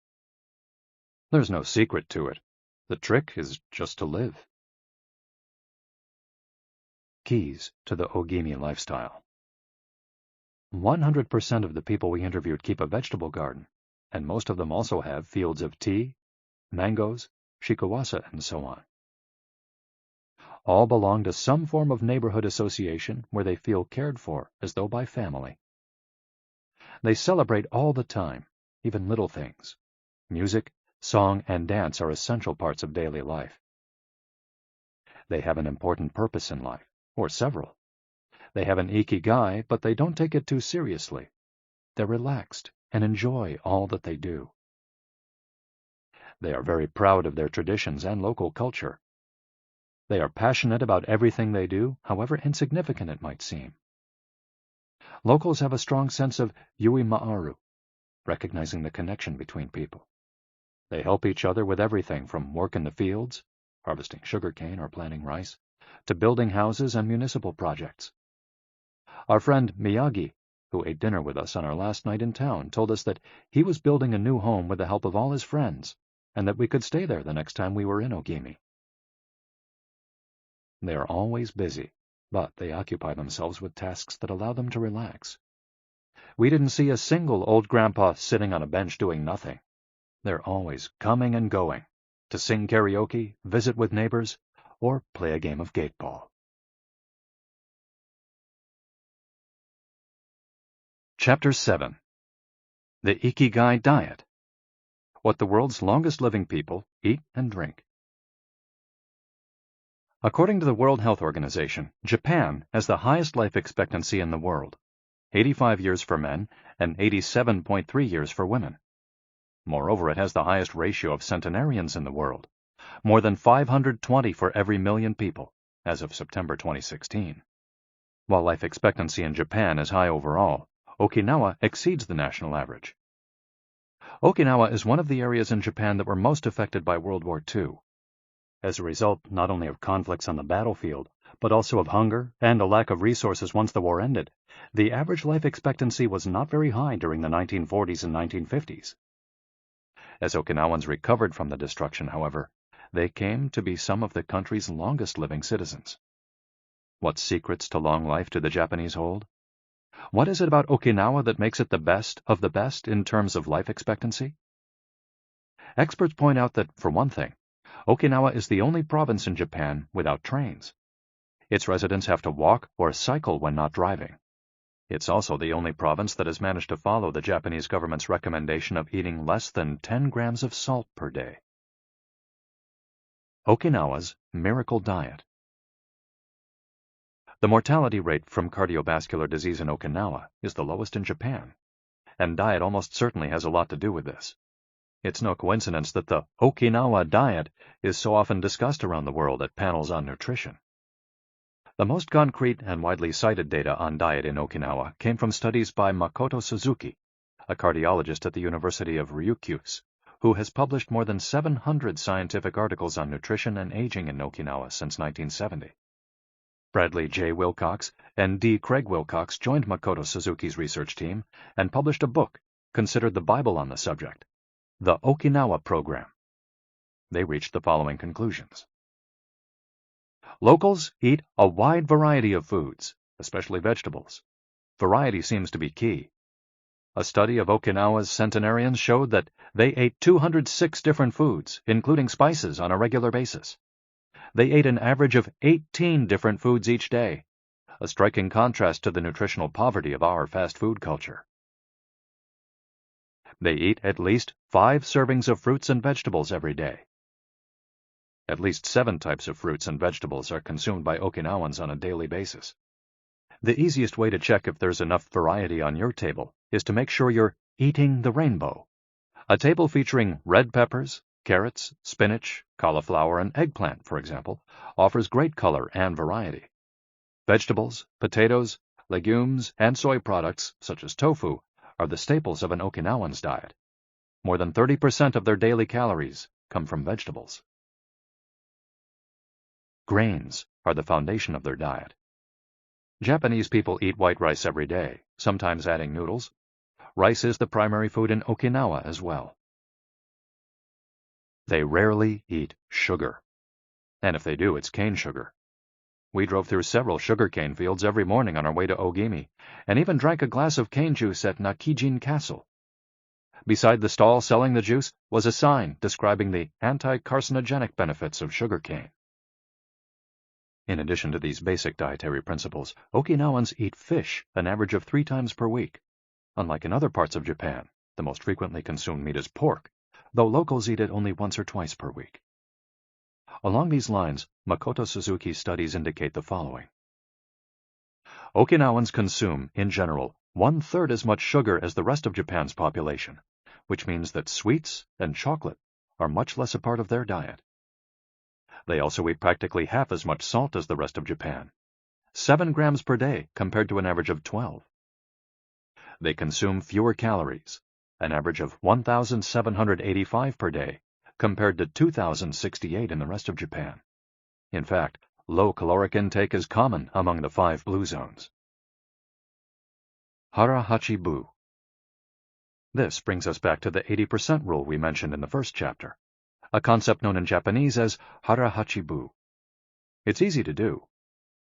There's no secret to it. The trick is just to live. Keys to the Ogimi lifestyle. 100% of the people we interviewed keep a vegetable garden, and most of them also have fields of tea, mangoes, shikawasa, and so on. All belong to some form of neighborhood association where they feel cared for as though by family. They celebrate all the time, even little things. Music, song, and dance are essential parts of daily life. They have an important purpose in life, or several. They have an Ikigai, but they don't take it too seriously. They're relaxed and enjoy all that they do. They are very proud of their traditions and local culture. They are passionate about everything they do, however insignificant it might seem. Locals have a strong sense of yui ma'aru, recognizing the connection between people. They help each other with everything from work in the fields, harvesting sugarcane or planting rice, to building houses and municipal projects. Our friend Miyagi, who ate dinner with us on our last night in town, told us that he was building a new home with the help of all his friends, and that we could stay there the next time we were in Ogimi. They are always busy, but they occupy themselves with tasks that allow them to relax. We didn't see a single old grandpa sitting on a bench doing nothing. They're always coming and going, to sing karaoke, visit with neighbors, or play a game of gateball. Chapter 7. The Ikigai Diet. What the world's longest living people eat and drink. According to the World Health Organization, Japan has the highest life expectancy in the world, 85 years for men and 87.3 years for women. Moreover, it has the highest ratio of centenarians in the world, more than 520 for every million people, as of September 2016. While life expectancy in Japan is high overall, Okinawa exceeds the national average. Okinawa is one of the areas in Japan that were most affected by World War II. As a result not only of conflicts on the battlefield, but also of hunger and a lack of resources once the war ended, the average life expectancy was not very high during the 1940s and 1950s. As Okinawans recovered from the destruction, however, they came to be some of the country's longest living citizens. What secrets to long life do the Japanese hold? What is it about Okinawa that makes it the best of the best in terms of life expectancy? Experts point out that, for one thing, Okinawa is the only province in Japan without trains. Its residents have to walk or cycle when not driving. It's also the only province that has managed to follow the Japanese government's recommendation of eating less than 10 grams of salt per day. Okinawa's Miracle Diet. The mortality rate from cardiovascular disease in Okinawa is the lowest in Japan, and diet almost certainly has a lot to do with this. It's no coincidence that the Okinawa diet is so often discussed around the world at panels on nutrition. The most concrete and widely cited data on diet in Okinawa came from studies by Makoto Suzuki, a cardiologist at the University of Ryukyus, who has published more than 700 scientific articles on nutrition and aging in Okinawa since 1970. Bradley J. Wilcox and D. Craig Wilcox joined Makoto Suzuki's research team and published a book considered the Bible on the subject, The Okinawa Program. They reached the following conclusions. Locals eat a wide variety of foods, especially vegetables. Variety seems to be key. A study of Okinawa's centenarians showed that they ate 206 different foods, including spices, on a regular basis. They ate an average of 18 different foods each day, a striking contrast to the nutritional poverty of our fast food culture. They eat at least 5 servings of fruits and vegetables every day. At least 7 types of fruits and vegetables are consumed by Okinawans on a daily basis. The easiest way to check if there's enough variety on your table is to make sure you're eating the rainbow, a table featuring red peppers, carrots, spinach, Cauliflower and eggplant, for example, offers great color and variety. Vegetables, potatoes, legumes, and soy products, such as tofu, are the staples of an Okinawan's diet. More than 30% of their daily calories come from vegetables. Grains are the foundation of their diet. Japanese people eat white rice every day, sometimes adding noodles. Rice is the primary food in Okinawa as well. They rarely eat sugar. And if they do, it's cane sugar. We drove through several sugarcane fields every morning on our way to Ogimi, and even drank a glass of cane juice at Nakijin Castle. Beside the stall selling the juice was a sign describing the anti-carcinogenic benefits of sugarcane. In addition to these basic dietary principles, Okinawans eat fish an average of 3 times per week. Unlike in other parts of Japan, the most frequently consumed meat is pork, though locals eat it only once or twice per week. Along these lines, Makoto Suzuki's studies indicate the following. Okinawans consume, in general, 1/3 as much sugar as the rest of Japan's population, which means that sweets and chocolate are much less a part of their diet. They also eat practically half as much salt as the rest of Japan, 7 grams per day compared to an average of 12. They consume fewer calories, an average of 1,785 per day, compared to 2,068 in the rest of Japan. In fact, low caloric intake is common among the 5 blue zones. Hara-hachi-bu. This brings us back to the 80% rule we mentioned in the first chapter, a concept known in Japanese as hara-hachi-bu. It's easy to do.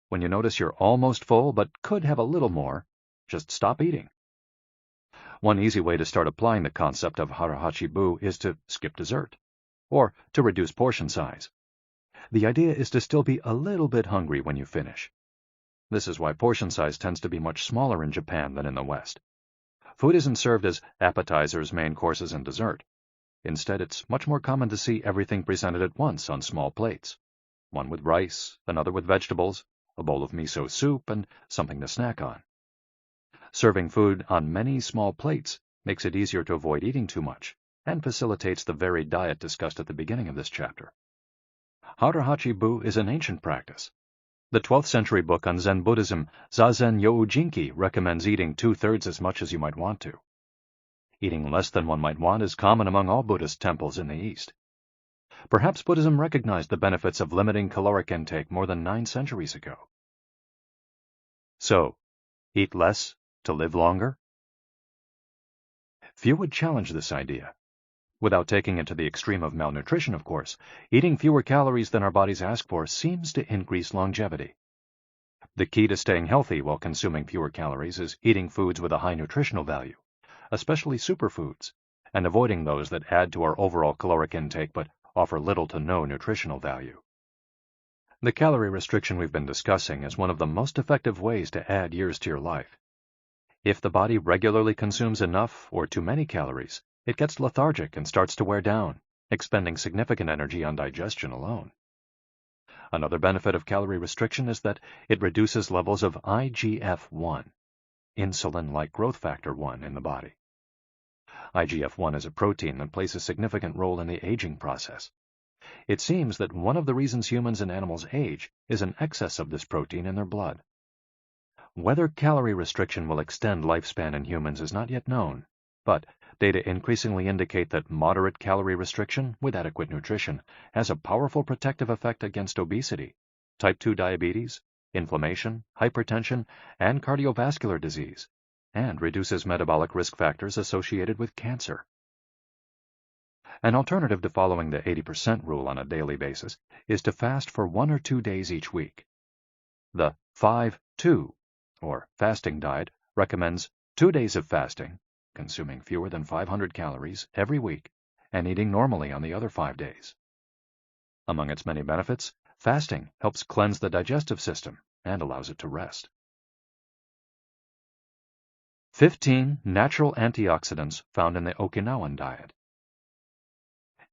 When you notice you're almost full but could have a little more, just stop eating. One easy way to start applying the concept of hara-hachi-bu is to skip dessert, or to reduce portion size. The idea is to still be a little bit hungry when you finish. This is why portion size tends to be much smaller in Japan than in the West. Food isn't served as appetizers, main courses, and dessert. Instead, it's much more common to see everything presented at once on small plates. One with rice, another with vegetables, a bowl of miso soup, and something to snack on. Serving food on many small plates makes it easier to avoid eating too much, and facilitates the varied diet discussed at the beginning of this chapter. Hara-hachi-bu is an ancient practice. The 12th century book on Zen Buddhism, Zazen Youjinki, recommends eating 2/3 as much as you might want to. Eating less than one might want is common among all Buddhist temples in the East. Perhaps Buddhism recognized the benefits of limiting caloric intake more than 9 centuries ago. So, eat less to live longer? Few would challenge this idea. Without taking it to the extreme of malnutrition, of course, eating fewer calories than our bodies ask for seems to increase longevity. The key to staying healthy while consuming fewer calories is eating foods with a high nutritional value, especially superfoods, and avoiding those that add to our overall caloric intake but offer little to no nutritional value. The calorie restriction we've been discussing is one of the most effective ways to add years to your life. If the body regularly consumes enough or too many calories, it gets lethargic and starts to wear down, expending significant energy on digestion alone. Another benefit of calorie restriction is that it reduces levels of IGF-1, insulin-like growth factor 1, in the body. IGF-1 is a protein that plays a significant role in the aging process. It seems that one of the reasons humans and animals age is an excess of this protein in their blood. Whether calorie restriction will extend lifespan in humans is not yet known, but data increasingly indicate that moderate calorie restriction with adequate nutrition has a powerful protective effect against obesity, type 2 diabetes, inflammation, hypertension, and cardiovascular disease, and reduces metabolic risk factors associated with cancer. An alternative to following the 80% rule on a daily basis is to fast for 1 or 2 days each week. The 5-2, or fasting diet, recommends 2 days of fasting, consuming fewer than 500 calories every week, and eating normally on the other 5 days. Among its many benefits, fasting helps cleanse the digestive system and allows it to rest. 15 natural antioxidants found in the Okinawan diet.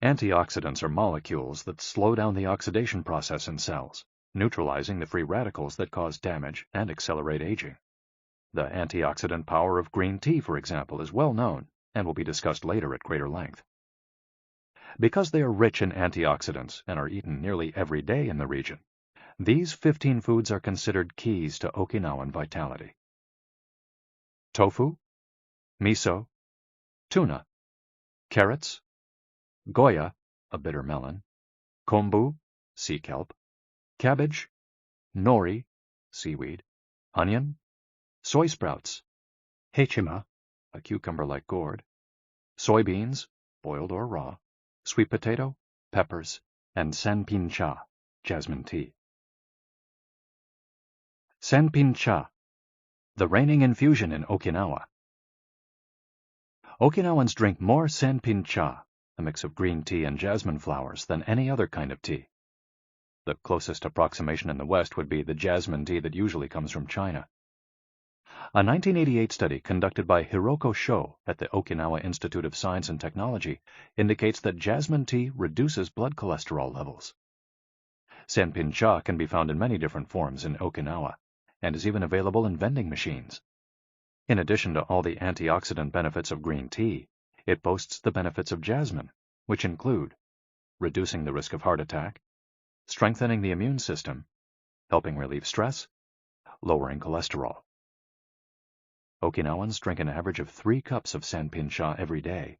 Antioxidants are molecules that slow down the oxidation process in cells, neutralizing the free radicals that cause damage and accelerate aging. The antioxidant power of green tea, for example, is well known and will be discussed later at greater length. Because they are rich in antioxidants and are eaten nearly every day in the region, these 15 foods are considered keys to Okinawan vitality. Tofu, miso, tuna, carrots, goya, a bitter melon, kombu, sea kelp, cabbage, nori, seaweed, onion, soy sprouts, hechima, a cucumber-like gourd, soybeans, boiled or raw, sweet potato, peppers, and sanpin cha, jasmine tea. Sanpin cha, the reigning infusion in Okinawa. Okinawans drink more sanpin cha, a mix of green tea and jasmine flowers, than any other kind of tea. The closest approximation in the West would be the jasmine tea that usually comes from China. A 1988 study conducted by Hiroko Sho at the Okinawa Institute of Science and Technology indicates that jasmine tea reduces blood cholesterol levels. Sanpin cha can be found in many different forms in Okinawa and is even available in vending machines. In addition to all the antioxidant benefits of green tea, it boasts the benefits of jasmine, which include reducing the risk of heart attack, strengthening the immune system, helping relieve stress, lowering cholesterol. Okinawans drink an average of 3 cups of sanpin cha every day.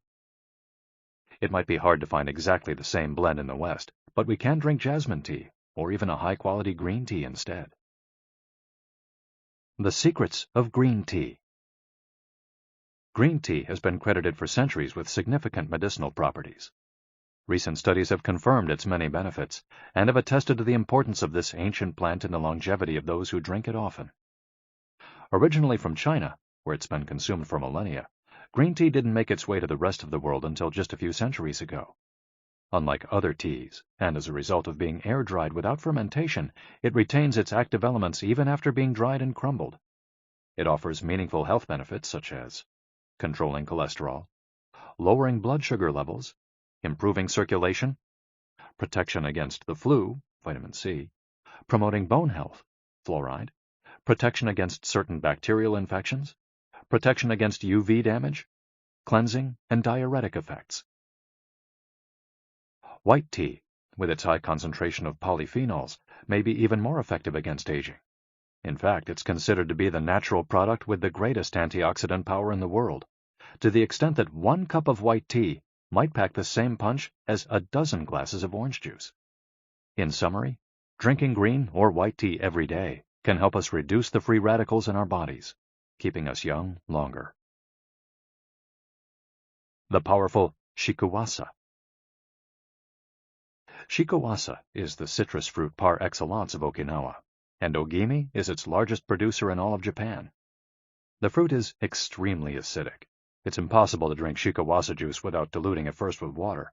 It might be hard to find exactly the same blend in the West, but we can drink jasmine tea, or even a high-quality green tea instead. The secrets of green tea. Green tea has been credited for centuries with significant medicinal properties. Recent studies have confirmed its many benefits and have attested to the importance of this ancient plant in the longevity of those who drink it often. Originally from China, where it's been consumed for millennia, green tea didn't make its way to the rest of the world until just a few centuries ago. Unlike other teas, and as a result of being air-dried without fermentation, it retains its active elements even after being dried and crumbled. It offers meaningful health benefits such as controlling cholesterol, lowering blood sugar levels, improving circulation, protection against the flu, vitamin C, promoting bone health, fluoride, protection against certain bacterial infections, protection against UV damage, cleansing, and diuretic effects. White tea, with its high concentration of polyphenols, may be even more effective against aging. In fact, it's considered to be the natural product with the greatest antioxidant power in the world, to the extent that 1 cup of white tea might pack the same punch as a dozen glasses of orange juice. In summary, drinking green or white tea every day can help us reduce the free radicals in our bodies, keeping us young longer. The powerful shikuwasa. Shikuwasa is the citrus fruit par excellence of Okinawa, and Ogimi is its largest producer in all of Japan. The fruit is extremely acidic. It's impossible to drink shikuwasa juice without diluting it first with water.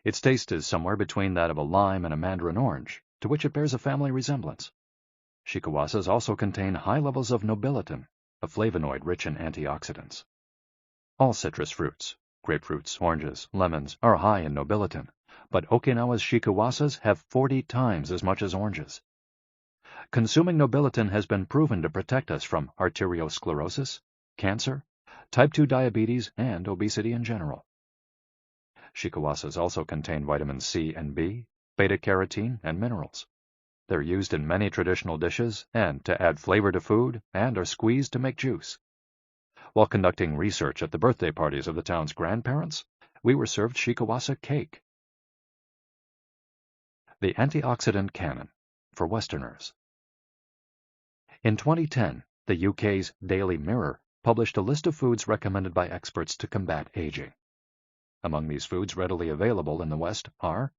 Its taste is somewhere between that of a lime and a mandarin orange, to which it bears a family resemblance. Shikuwasas also contain high levels of nobiletin, a flavonoid rich in antioxidants. All citrus fruits, grapefruits, oranges, lemons, are high in nobiletin, but Okinawa's shikuwasas have 40 times as much as oranges. Consuming nobiletin has been proven to protect us from arteriosclerosis, cancer, type 2 diabetes, and obesity in general. Shikuwasas also contain vitamins C and B, beta-carotene, and minerals. They're used in many traditional dishes and to add flavor to food, and are squeezed to make juice. While conducting research at the birthday parties of the town's grandparents, we were served shikuwasa cake. The antioxidant canon for Westerners. In 2010, the UK's Daily Mirror published a list of foods recommended by experts to combat aging. Among these foods readily available in the West are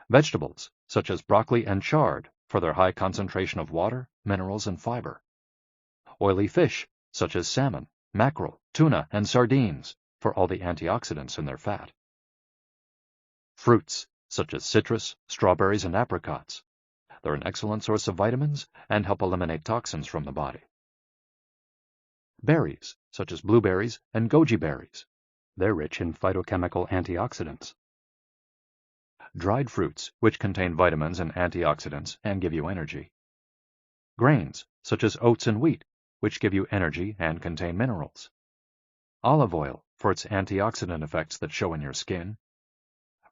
vegetables, such as broccoli and chard, for their high concentration of water, minerals, and fiber. Oily fish, such as salmon, mackerel, tuna, and sardines, for all the antioxidants in their fat. Fruits, such as citrus, strawberries, and apricots. They're an excellent source of vitamins and help eliminate toxins from the body. Berries, such as blueberries and goji berries. They're rich in phytochemical antioxidants. Dried fruits, which contain vitamins and antioxidants and give you energy. Grains, such as oats and wheat, which give you energy and contain minerals. Olive oil, for its antioxidant effects that show in your skin.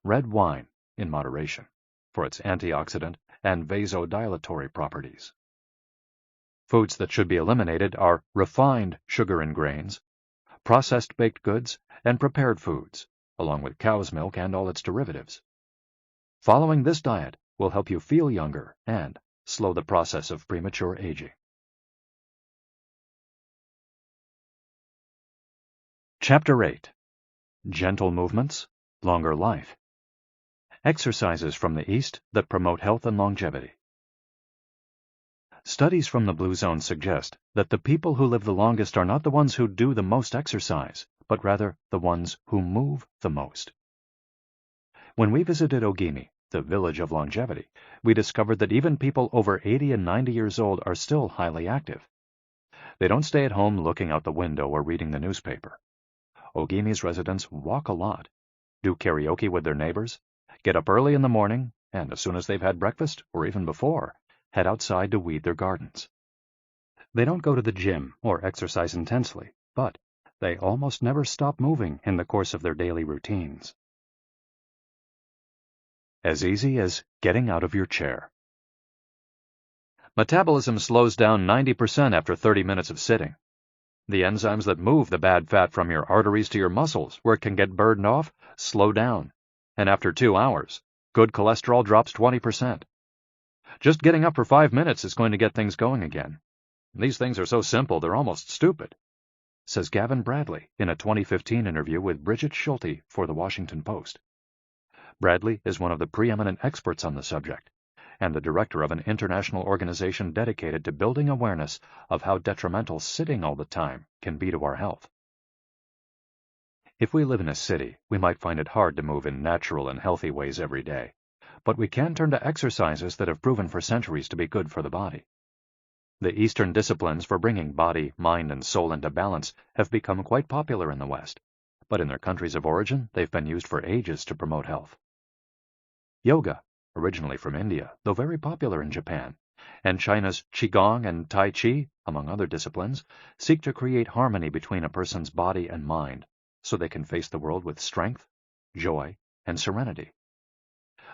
red wine, in moderation, for its antioxidant and vasodilatory properties. Foods that should be eliminated are refined sugar and grains, processed baked goods, and prepared foods, along with cow's milk and all its derivatives. Following this diet will help you feel younger and slow the process of premature aging. Chapter 8. Gentle Movements, Longer Life. Exercises from the East that promote health and longevity. Studies from the Blue Zone suggest that the people who live the longest are not the ones who do the most exercise, but rather the ones who move the most. When we visited Ogimi, the village of longevity, we discovered that even people over 80 and 90 years old are still highly active. They don't stay at home looking out the window or reading the newspaper. Ogimi's residents walk a lot, do karaoke with their neighbors, get up early in the morning, and as soon as they've had breakfast, or even before, head outside to weed their gardens. They don't go to the gym or exercise intensely, but they almost never stop moving in the course of their daily routines. As easy as getting out of your chair. Metabolism slows down 90% after 30 minutes of sitting. The enzymes that move the bad fat from your arteries to your muscles, where it can get burned off, slow down. And after 2 hours, good cholesterol drops 20%. Just getting up for 5 minutes is going to get things going again. These things are so simple they're almost stupid, says Gavin Bradley in a 2015 interview with Bridget Schulte for The Washington Post. Bradley is one of the preeminent experts on the subject, and the director of an international organization dedicated to building awareness of how detrimental sitting all the time can be to our health. If we live in a city, we might find it hard to move in natural and healthy ways every day, but we can turn to exercises that have proven for centuries to be good for the body. The Eastern disciplines for bringing body, mind, and soul into balance have become quite popular in the West, but in their countries of origin, they've been used for ages to promote health. Yoga, originally from India, though very popular in Japan, and China's Qigong and Tai Chi, among other disciplines, seek to create harmony between a person's body and mind, so they can face the world with strength, joy, and serenity.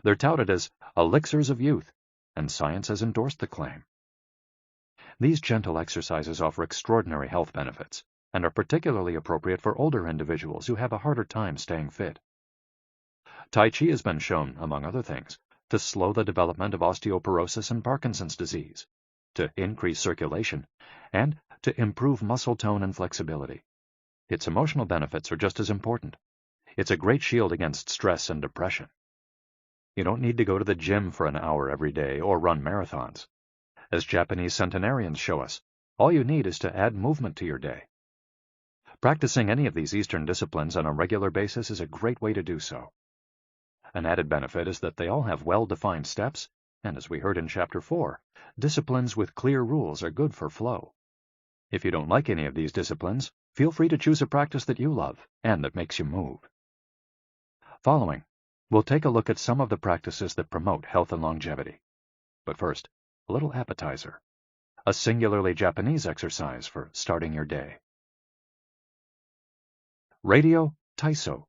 They're touted as elixirs of youth, and science has endorsed the claim. These gentle exercises offer extraordinary health benefits, and are particularly appropriate for older individuals who have a harder time staying fit. Tai Chi has been shown, among other things, to slow the development of osteoporosis and Parkinson's disease, to increase circulation, and to improve muscle tone and flexibility. Its emotional benefits are just as important. It's a great shield against stress and depression. You don't need to go to the gym for an hour every day or run marathons. As Japanese centenarians show us, all you need is to add movement to your day. Practicing any of these Eastern disciplines on a regular basis is a great way to do so. An added benefit is that they all have well-defined steps, and as we heard in Chapter 4, disciplines with clear rules are good for flow. If you don't like any of these disciplines, feel free to choose a practice that you love and that makes you move. Following, we'll take a look at some of the practices that promote health and longevity. But first, a little appetizer, a singularly Japanese exercise for starting your day. Radio Taiso.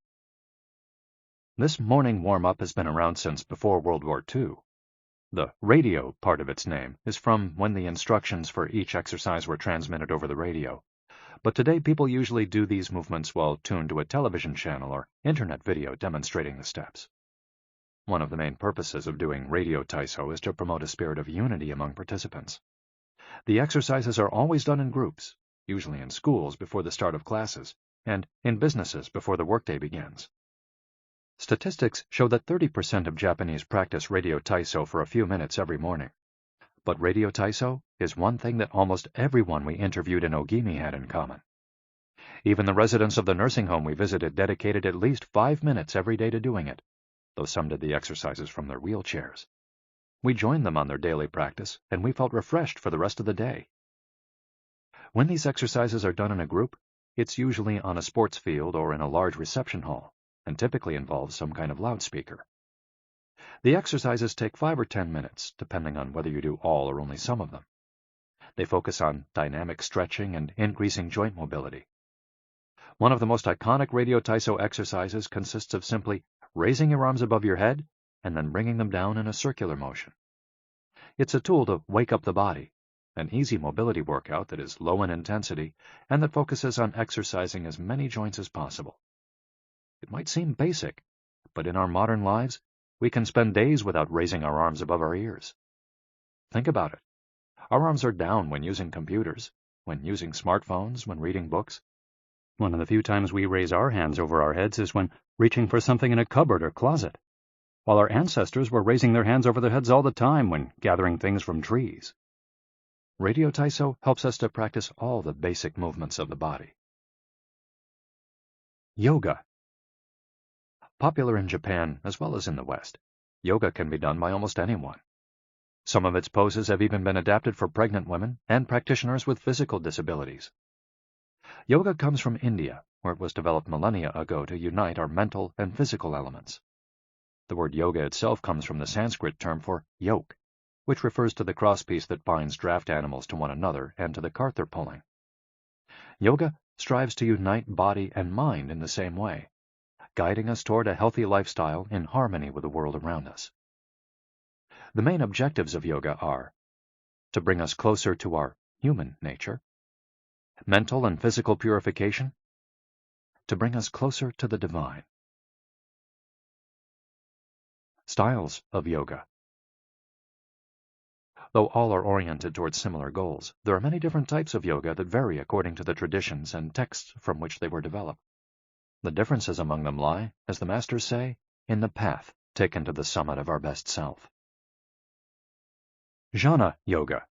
This morning warm-up has been around since before World War II. The radio part of its name is from when the instructions for each exercise were transmitted over the radio, but today people usually do these movements while tuned to a television channel or internet video demonstrating the steps. One of the main purposes of doing radio Taiso is to promote a spirit of unity among participants. The exercises are always done in groups, usually in schools before the start of classes, and in businesses before the workday begins. Statistics show that 30% of Japanese practice radio Taiso for a few minutes every morning. But radio Taiso is one thing that almost everyone we interviewed in Ogimi had in common. Even the residents of the nursing home we visited dedicated at least 5 minutes every day to doing it, though some did the exercises from their wheelchairs. We joined them on their daily practice, and we felt refreshed for the rest of the day. When these exercises are done in a group, it's usually on a sports field or in a large reception hall, and typically involves some kind of loudspeaker. The exercises take 5 or 10 minutes, depending on whether you do all or only some of them. They focus on dynamic stretching and increasing joint mobility. One of the most iconic radio Taiso exercises consists of simply raising your arms above your head and then bringing them down in a circular motion. It's a tool to wake up the body, an easy mobility workout that is low in intensity and that focuses on exercising as many joints as possible. It might seem basic, but in our modern lives, we can spend days without raising our arms above our ears. Think about it. Our arms are down when using computers, when using smartphones, when reading books. One of the few times we raise our hands over our heads is when reaching for something in a cupboard or closet, while our ancestors were raising their hands over their heads all the time when gathering things from trees. Radio Taiso helps us to practice all the basic movements of the body. Yoga. Popular in Japan as well as in the West, yoga can be done by almost anyone. Some of its poses have even been adapted for pregnant women and practitioners with physical disabilities. Yoga comes from India, where it was developed millennia ago to unite our mental and physical elements. The word yoga itself comes from the Sanskrit term for yoke, which refers to the crosspiece that binds draft animals to one another and to the cart they're pulling. Yoga strives to unite body and mind in the same way, guiding us toward a healthy lifestyle in harmony with the world around us. The main objectives of yoga are to bring us closer to our human nature, mental and physical purification, to bring us closer to the divine. Styles of yoga. Though all are oriented towards similar goals, there are many different types of yoga that vary according to the traditions and texts from which they were developed. The differences among them lie, as the masters say, in the path taken to the summit of our best self. Jnana Yoga.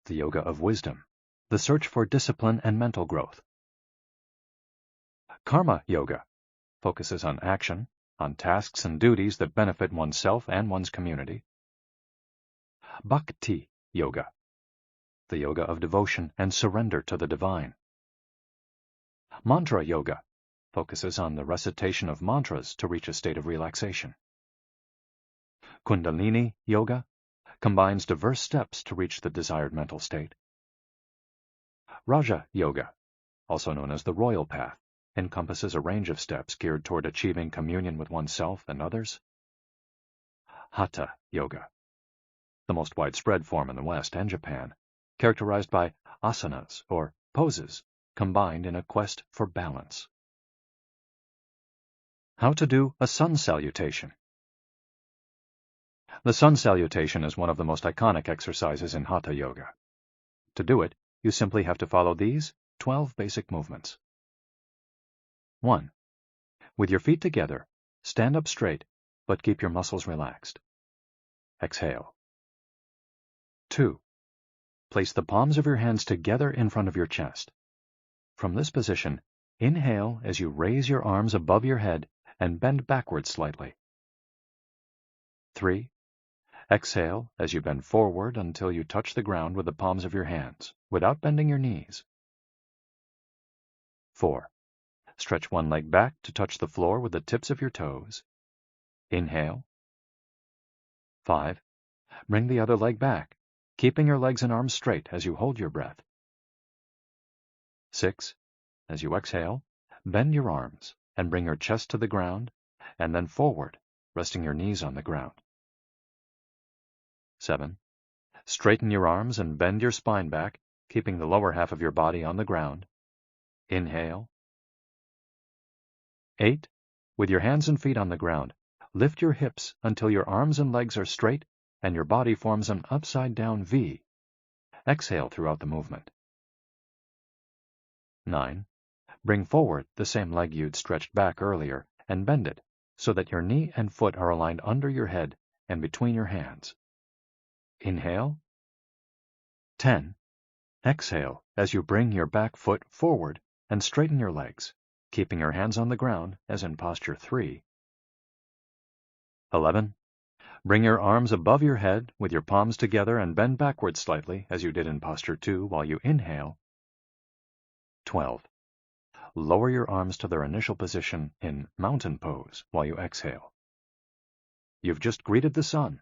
The yoga of wisdom, the search for discipline and mental growth. Karma Yoga focuses on action, on tasks and duties that benefit oneself and one's community. Bhakti Yoga, the yoga of devotion and surrender to the divine. Mantra Yoga focuses on the recitation of mantras to reach a state of relaxation. Kundalini Yoga combines diverse steps to reach the desired mental state. Raja Yoga, also known as the royal path, encompasses a range of steps geared toward achieving communion with oneself and others. Hatha Yoga, the most widespread form in the West and Japan, characterized by asanas, or poses, combined in a quest for balance. How to do a sun salutation. The sun salutation is one of the most iconic exercises in Hatha Yoga. To do it, you simply have to follow these 12 basic movements. 1. With your feet together, stand up straight, but keep your muscles relaxed. Exhale. 2. Place the palms of your hands together in front of your chest. From this position, inhale as you raise your arms above your head and bend backwards slightly. 3. Exhale as you bend forward until you touch the ground with the palms of your hands, without bending your knees. 4. Stretch one leg back to touch the floor with the tips of your toes. Inhale. 5. Bring the other leg back, keeping your legs and arms straight as you hold your breath. 6. As you exhale, bend your arms and bring your chest to the ground, and then forward, resting your knees on the ground. 7. Straighten your arms and bend your spine back, keeping the lower half of your body on the ground. Inhale. 8. With your hands and feet on the ground, lift your hips until your arms and legs are straight and your body forms an upside-down V. Exhale throughout the movement. 9. Bring forward the same leg you'd stretched back earlier and bend it so that your knee and foot are aligned under your head and between your hands. Inhale. 10. Exhale as you bring your back foot forward and straighten your legs, keeping your hands on the ground as in posture 3. 11. Bring your arms above your head with your palms together and bend backwards slightly as you did in posture 2 while you inhale. 12. Lower your arms to their initial position in mountain pose while you exhale. You've just greeted the sun.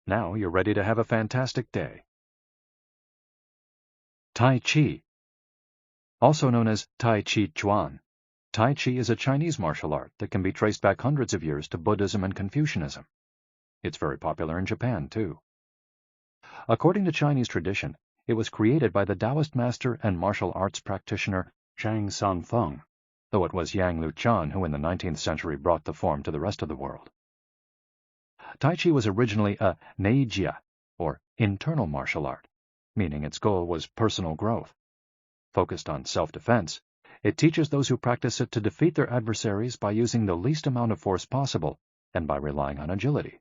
Now you're ready to have a fantastic day. Tai Chi, also known as Tai Chi Chuan, Tai Chi is a Chinese martial art that can be traced back hundreds of years to Buddhism and Confucianism. It's very popular in Japan, too. According to Chinese tradition, it was created by the Taoist master and martial arts practitioner Zhang Sanfeng, though it was Yang Luchan who in the 19th century brought the form to the rest of the world. Tai Chi was originally a neijia, or internal martial art, meaning its goal was personal growth. Focused on self-defense, it teaches those who practice it to defeat their adversaries by using the least amount of force possible and by relying on agility.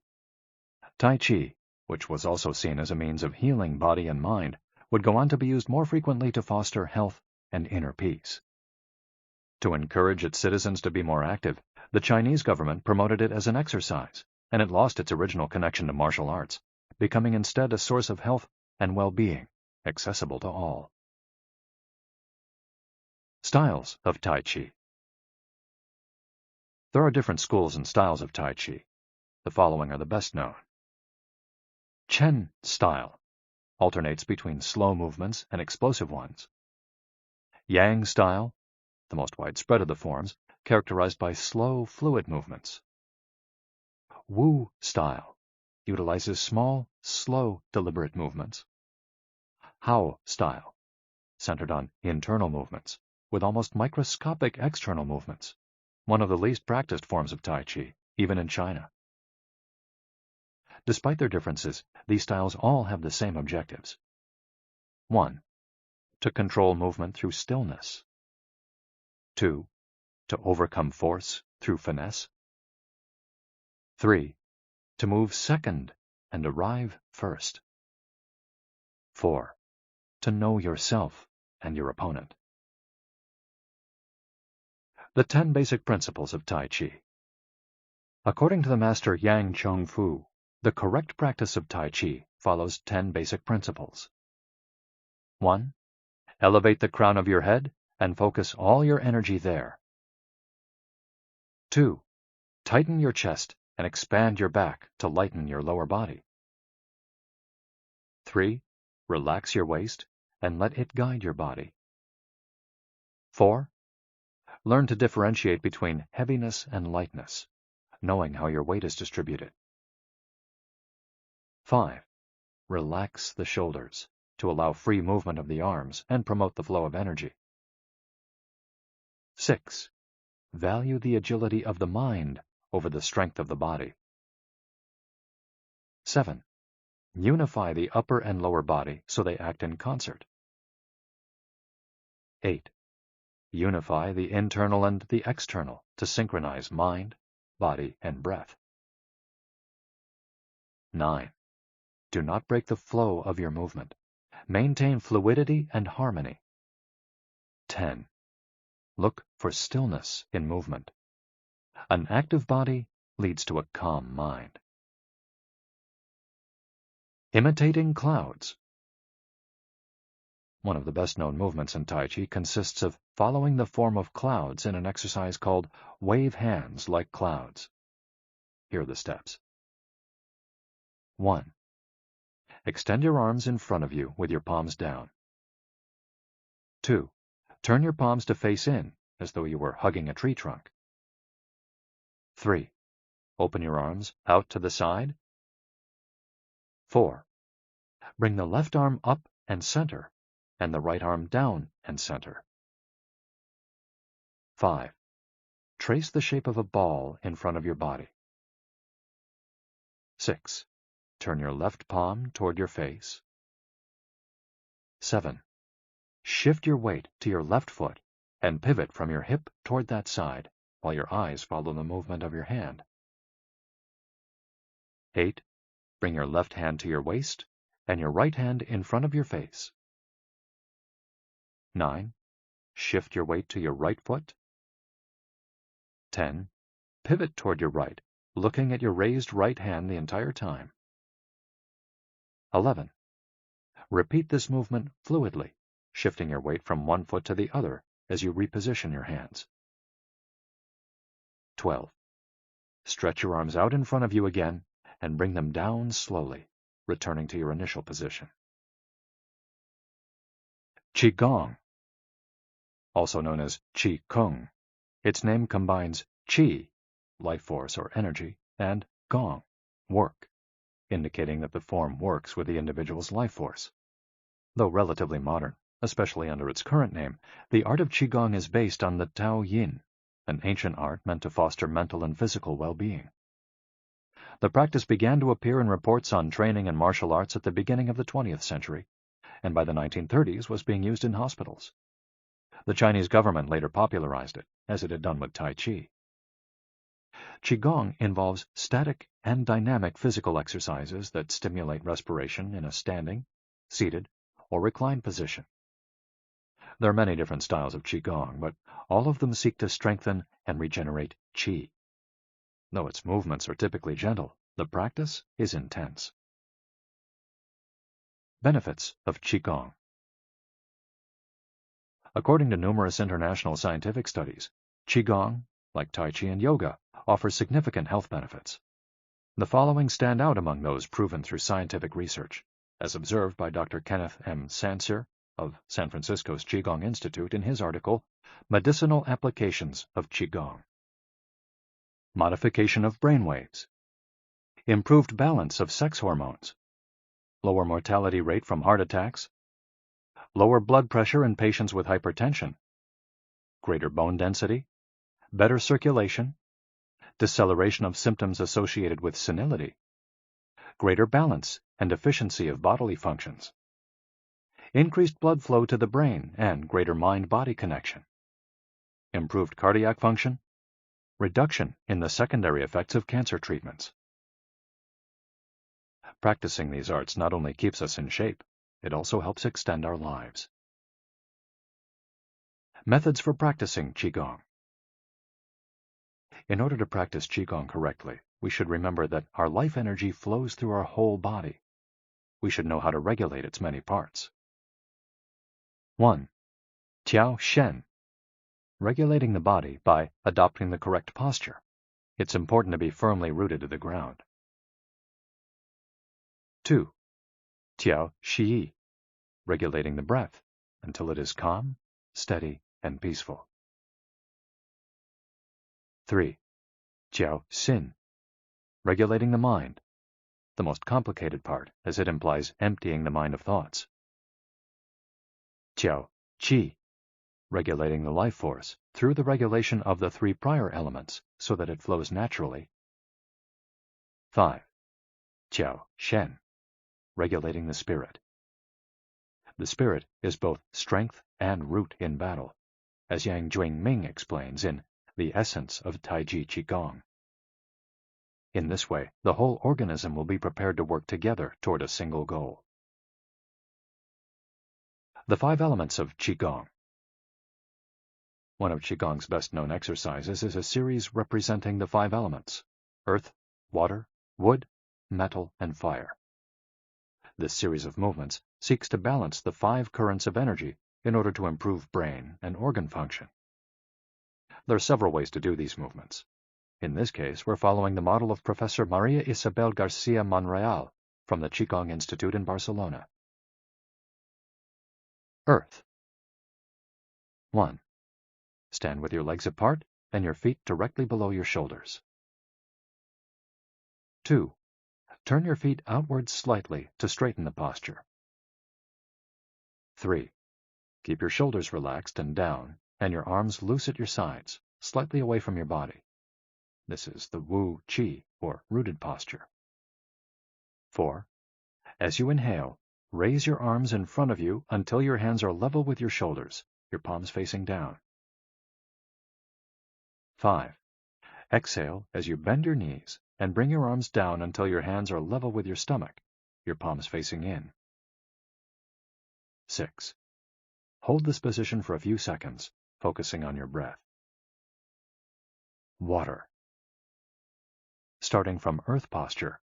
Tai Chi, which was also seen as a means of healing body and mind, would go on to be used more frequently to foster health and inner peace. To encourage its citizens to be more active, the Chinese government promoted it as an exercise, and it lost its original connection to martial arts, becoming instead a source of health and well-being, accessible to all. Styles of Tai Chi. There are different schools and styles of Tai Chi. The following are the best known. Chen style alternates between slow movements and explosive ones. Yang style, the most widespread of the forms, characterized by slow, fluid movements. Wu style utilizes small, slow, deliberate movements. Hao style, centered on internal movements, with almost microscopic external movements, one of the least practiced forms of Tai Chi, even in China. Despite their differences, these styles all have the same objectives. 1. To control movement through stillness. 2. To overcome force through finesse. 3. To move second and arrive first. 4. To know yourself and your opponent. The 10 basic principles of Tai Chi. According to the master Yang Chongfu, the correct practice of Tai Chi follows 10 basic principles. 1. Elevate the crown of your head and focus all your energy there. 2. Tighten your chest and expand your back to lighten your lower body. 3. Relax your waist and let it guide your body. 4. Learn to differentiate between heaviness and lightness, knowing how your weight is distributed. 5. Relax the shoulders to allow free movement of the arms and promote the flow of energy. 6. Value the agility of the mind over the strength of the body. 7. Unify the upper and lower body so they act in concert. 8. Unify the internal and the external to synchronize mind, body, and breath. 9. Do not break the flow of your movement. Maintain fluidity and harmony. 10. Look for stillness in movement. An active body leads to a calm mind. Imitating clouds. One of the best-known movements in Tai Chi consists of following the form of clouds in an exercise called wave hands like clouds. Here are the steps. 1. Extend your arms in front of you with your palms down. 2. Turn your palms to face in, as though you were hugging a tree trunk. 3. Open your arms out to the side. 4. Bring the left arm up and center, and the right arm down and center. 5. Trace the shape of a ball in front of your body. 6. Turn your left palm toward your face. 7. Shift your weight to your left foot and pivot from your hip toward that side, while your eyes follow the movement of your hand. 8. Bring your left hand to your waist and your right hand in front of your face. 9. Shift your weight to your right foot. 10. Pivot toward your right, looking at your raised right hand the entire time. 11. Repeat this movement fluidly, shifting your weight from one foot to the other as you reposition your hands. 12. Stretch your arms out in front of you again and bring them down slowly, returning to your initial position. Qigong, also known as Qi Kung, Its name combines qi, life force or energy, and gong, work, indicating that the form works with the individual's life force. Though relatively modern, especially under its current name, the art of Qigong is based on the Tao Yin, an ancient art meant to foster mental and physical well-being. The practice began to appear in reports on training in martial arts at the beginning of the 20th century, and by the 1930s was being used in hospitals. The Chinese government later popularized it, as it had done with Tai Chi. Qigong involves static and dynamic physical exercises that stimulate respiration in a standing, seated, or reclined position. There are many different styles of Qigong, but all of them seek to strengthen and regenerate Qi. Though its movements are typically gentle, the practice is intense. Benefits of Qigong. According to numerous international scientific studies, Qigong, like Tai Chi and yoga, offers significant health benefits. The following stand out among those proven through scientific research, as observed by Dr. Kenneth M. Sancer of San Francisco's Qigong Institute in his article, Medicinal Applications of Qigong. Modification of brainwaves. Improved balance of sex hormones. Lower mortality rate from heart attacks. Lower blood pressure in patients with hypertension. Greater bone density. Better circulation. Deceleration of symptoms associated with senility. Greater balance and efficiency of bodily functions. Increased blood flow to the brain and greater mind-body connection. Improved cardiac function. Reduction in the secondary effects of cancer treatments. Practicing these arts not only keeps us in shape, it also helps extend our lives. Methods for practicing Qigong. In order to practice Qigong correctly, we should remember that our life energy flows through our whole body. We should know how to regulate its many parts. 1. Tiao Shen. Regulating the body by adopting the correct posture. It's important to be firmly rooted to the ground. 2. Tiao Shi. Regulating the breath until it is calm, steady, and peaceful. 3. Tiao Xin. Regulating the mind, the most complicated part, as it implies emptying the mind of thoughts. Tiao Qi. Regulating the life force through the regulation of the 3 prior elements so that it flows naturally. 5. Tiao Shen. Regulating the spirit. The spirit is both strength and root in battle, as Yang Jwing-Ming explains in The Essence of Taiji Qigong. In this way, the whole organism will be prepared to work together toward a single goal. The 5 elements of Qigong. One of Qigong's best-known exercises is a series representing the 5 elements: earth, water, wood, metal, and fire. This series of movements seeks to balance the 5 currents of energy in order to improve brain and organ function. There are several ways to do these movements. In this case, we're following the model of Professor Maria Isabel Garcia Monreal from the Qigong Institute in Barcelona. Earth. 1. Stand with your legs apart and your feet directly below your shoulders. 2. Turn your feet outwards slightly to straighten the posture. 3. Keep your shoulders relaxed and down, and your arms loose at your sides, slightly away from your body. This is the Wu Qi, or rooted posture. 4. As you inhale, raise your arms in front of you until your hands are level with your shoulders, your palms facing down. 5. Exhale as you bend your knees and bring your arms down until your hands are level with your stomach, your palms facing in. 6. Hold this position for a few seconds, focusing on your breath. Water. Starting from earth posture,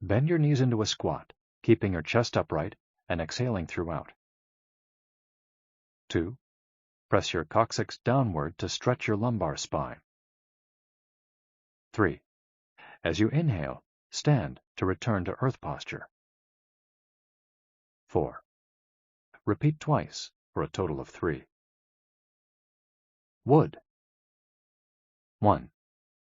bend your knees into a squat, keeping your chest upright and exhaling throughout. 2. Press your coccyx downward to stretch your lumbar spine. 3. As you inhale, stand to return to earth posture. 4. Repeat twice for a total of 3. Wood. 1.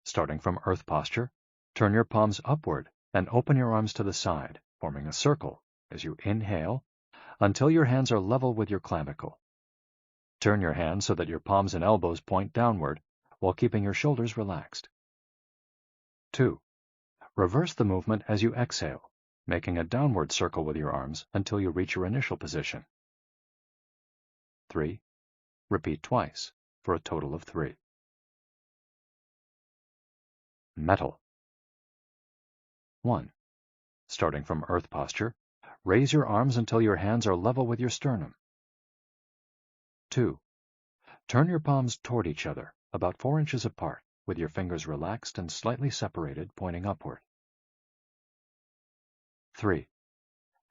Starting from earth posture, turn your palms upward and open your arms to the side, forming a circle as you inhale until your hands are level with your clavicle. Turn your hands so that your palms and elbows point downward while keeping your shoulders relaxed. 2. Reverse the movement as you exhale, making a downward circle with your arms until you reach your initial position. 3. Repeat twice for a total of 3. Metal. 1. Starting from earth posture, raise your arms until your hands are level with your sternum. 2. Turn your palms toward each other, about 4 inches apart, with your fingers relaxed and slightly separated, pointing upward. 3.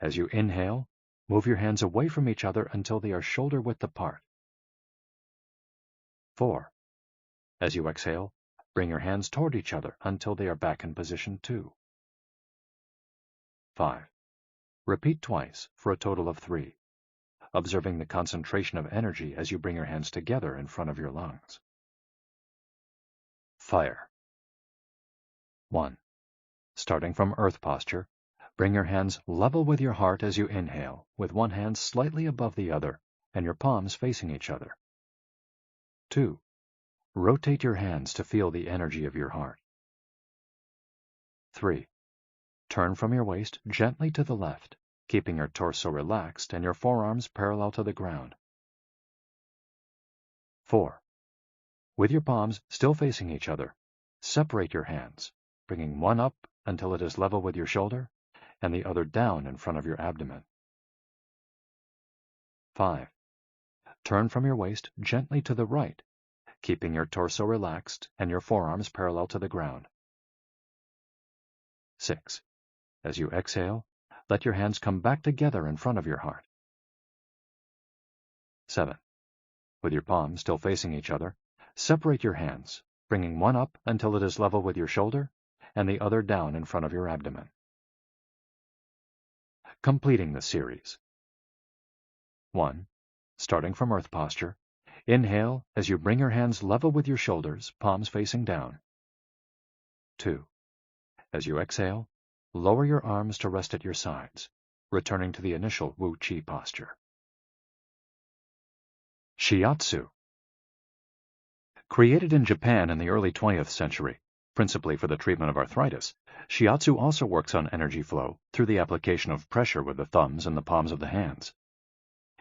As you inhale, move your hands away from each other until they are shoulder width apart. 4. As you exhale, bring your hands toward each other until they are back in position 2. 5. Repeat twice for a total of 3, observing the concentration of energy as you bring your hands together in front of your lungs. Fire. 1. Starting from earth posture, bring your hands level with your heart as you inhale, with one hand slightly above the other and your palms facing each other. 2. Rotate your hands to feel the energy of your heart. 3. Turn from your waist gently to the left, keeping your torso relaxed and your forearms parallel to the ground. 4. With your palms still facing each other, separate your hands, bringing one up until it is level with your shoulder and the other down in front of your abdomen. 5. Turn from your waist gently to the right, keeping your torso relaxed and your forearms parallel to the ground. 6. As you exhale, let your hands come back together in front of your heart. 7. With your palms still facing each other, separate your hands, bringing one up until it is level with your shoulder and the other down in front of your abdomen. Completing the series. 1. Starting from earth posture, inhale as you bring your hands level with your shoulders, palms facing down. 2. As you exhale, lower your arms to rest at your sides, returning to the initial Wu Qi posture. Shiatsu. Created in Japan in the early 20th century, principally for the treatment of arthritis, shiatsu also works on energy flow through the application of pressure with the thumbs and the palms of the hands.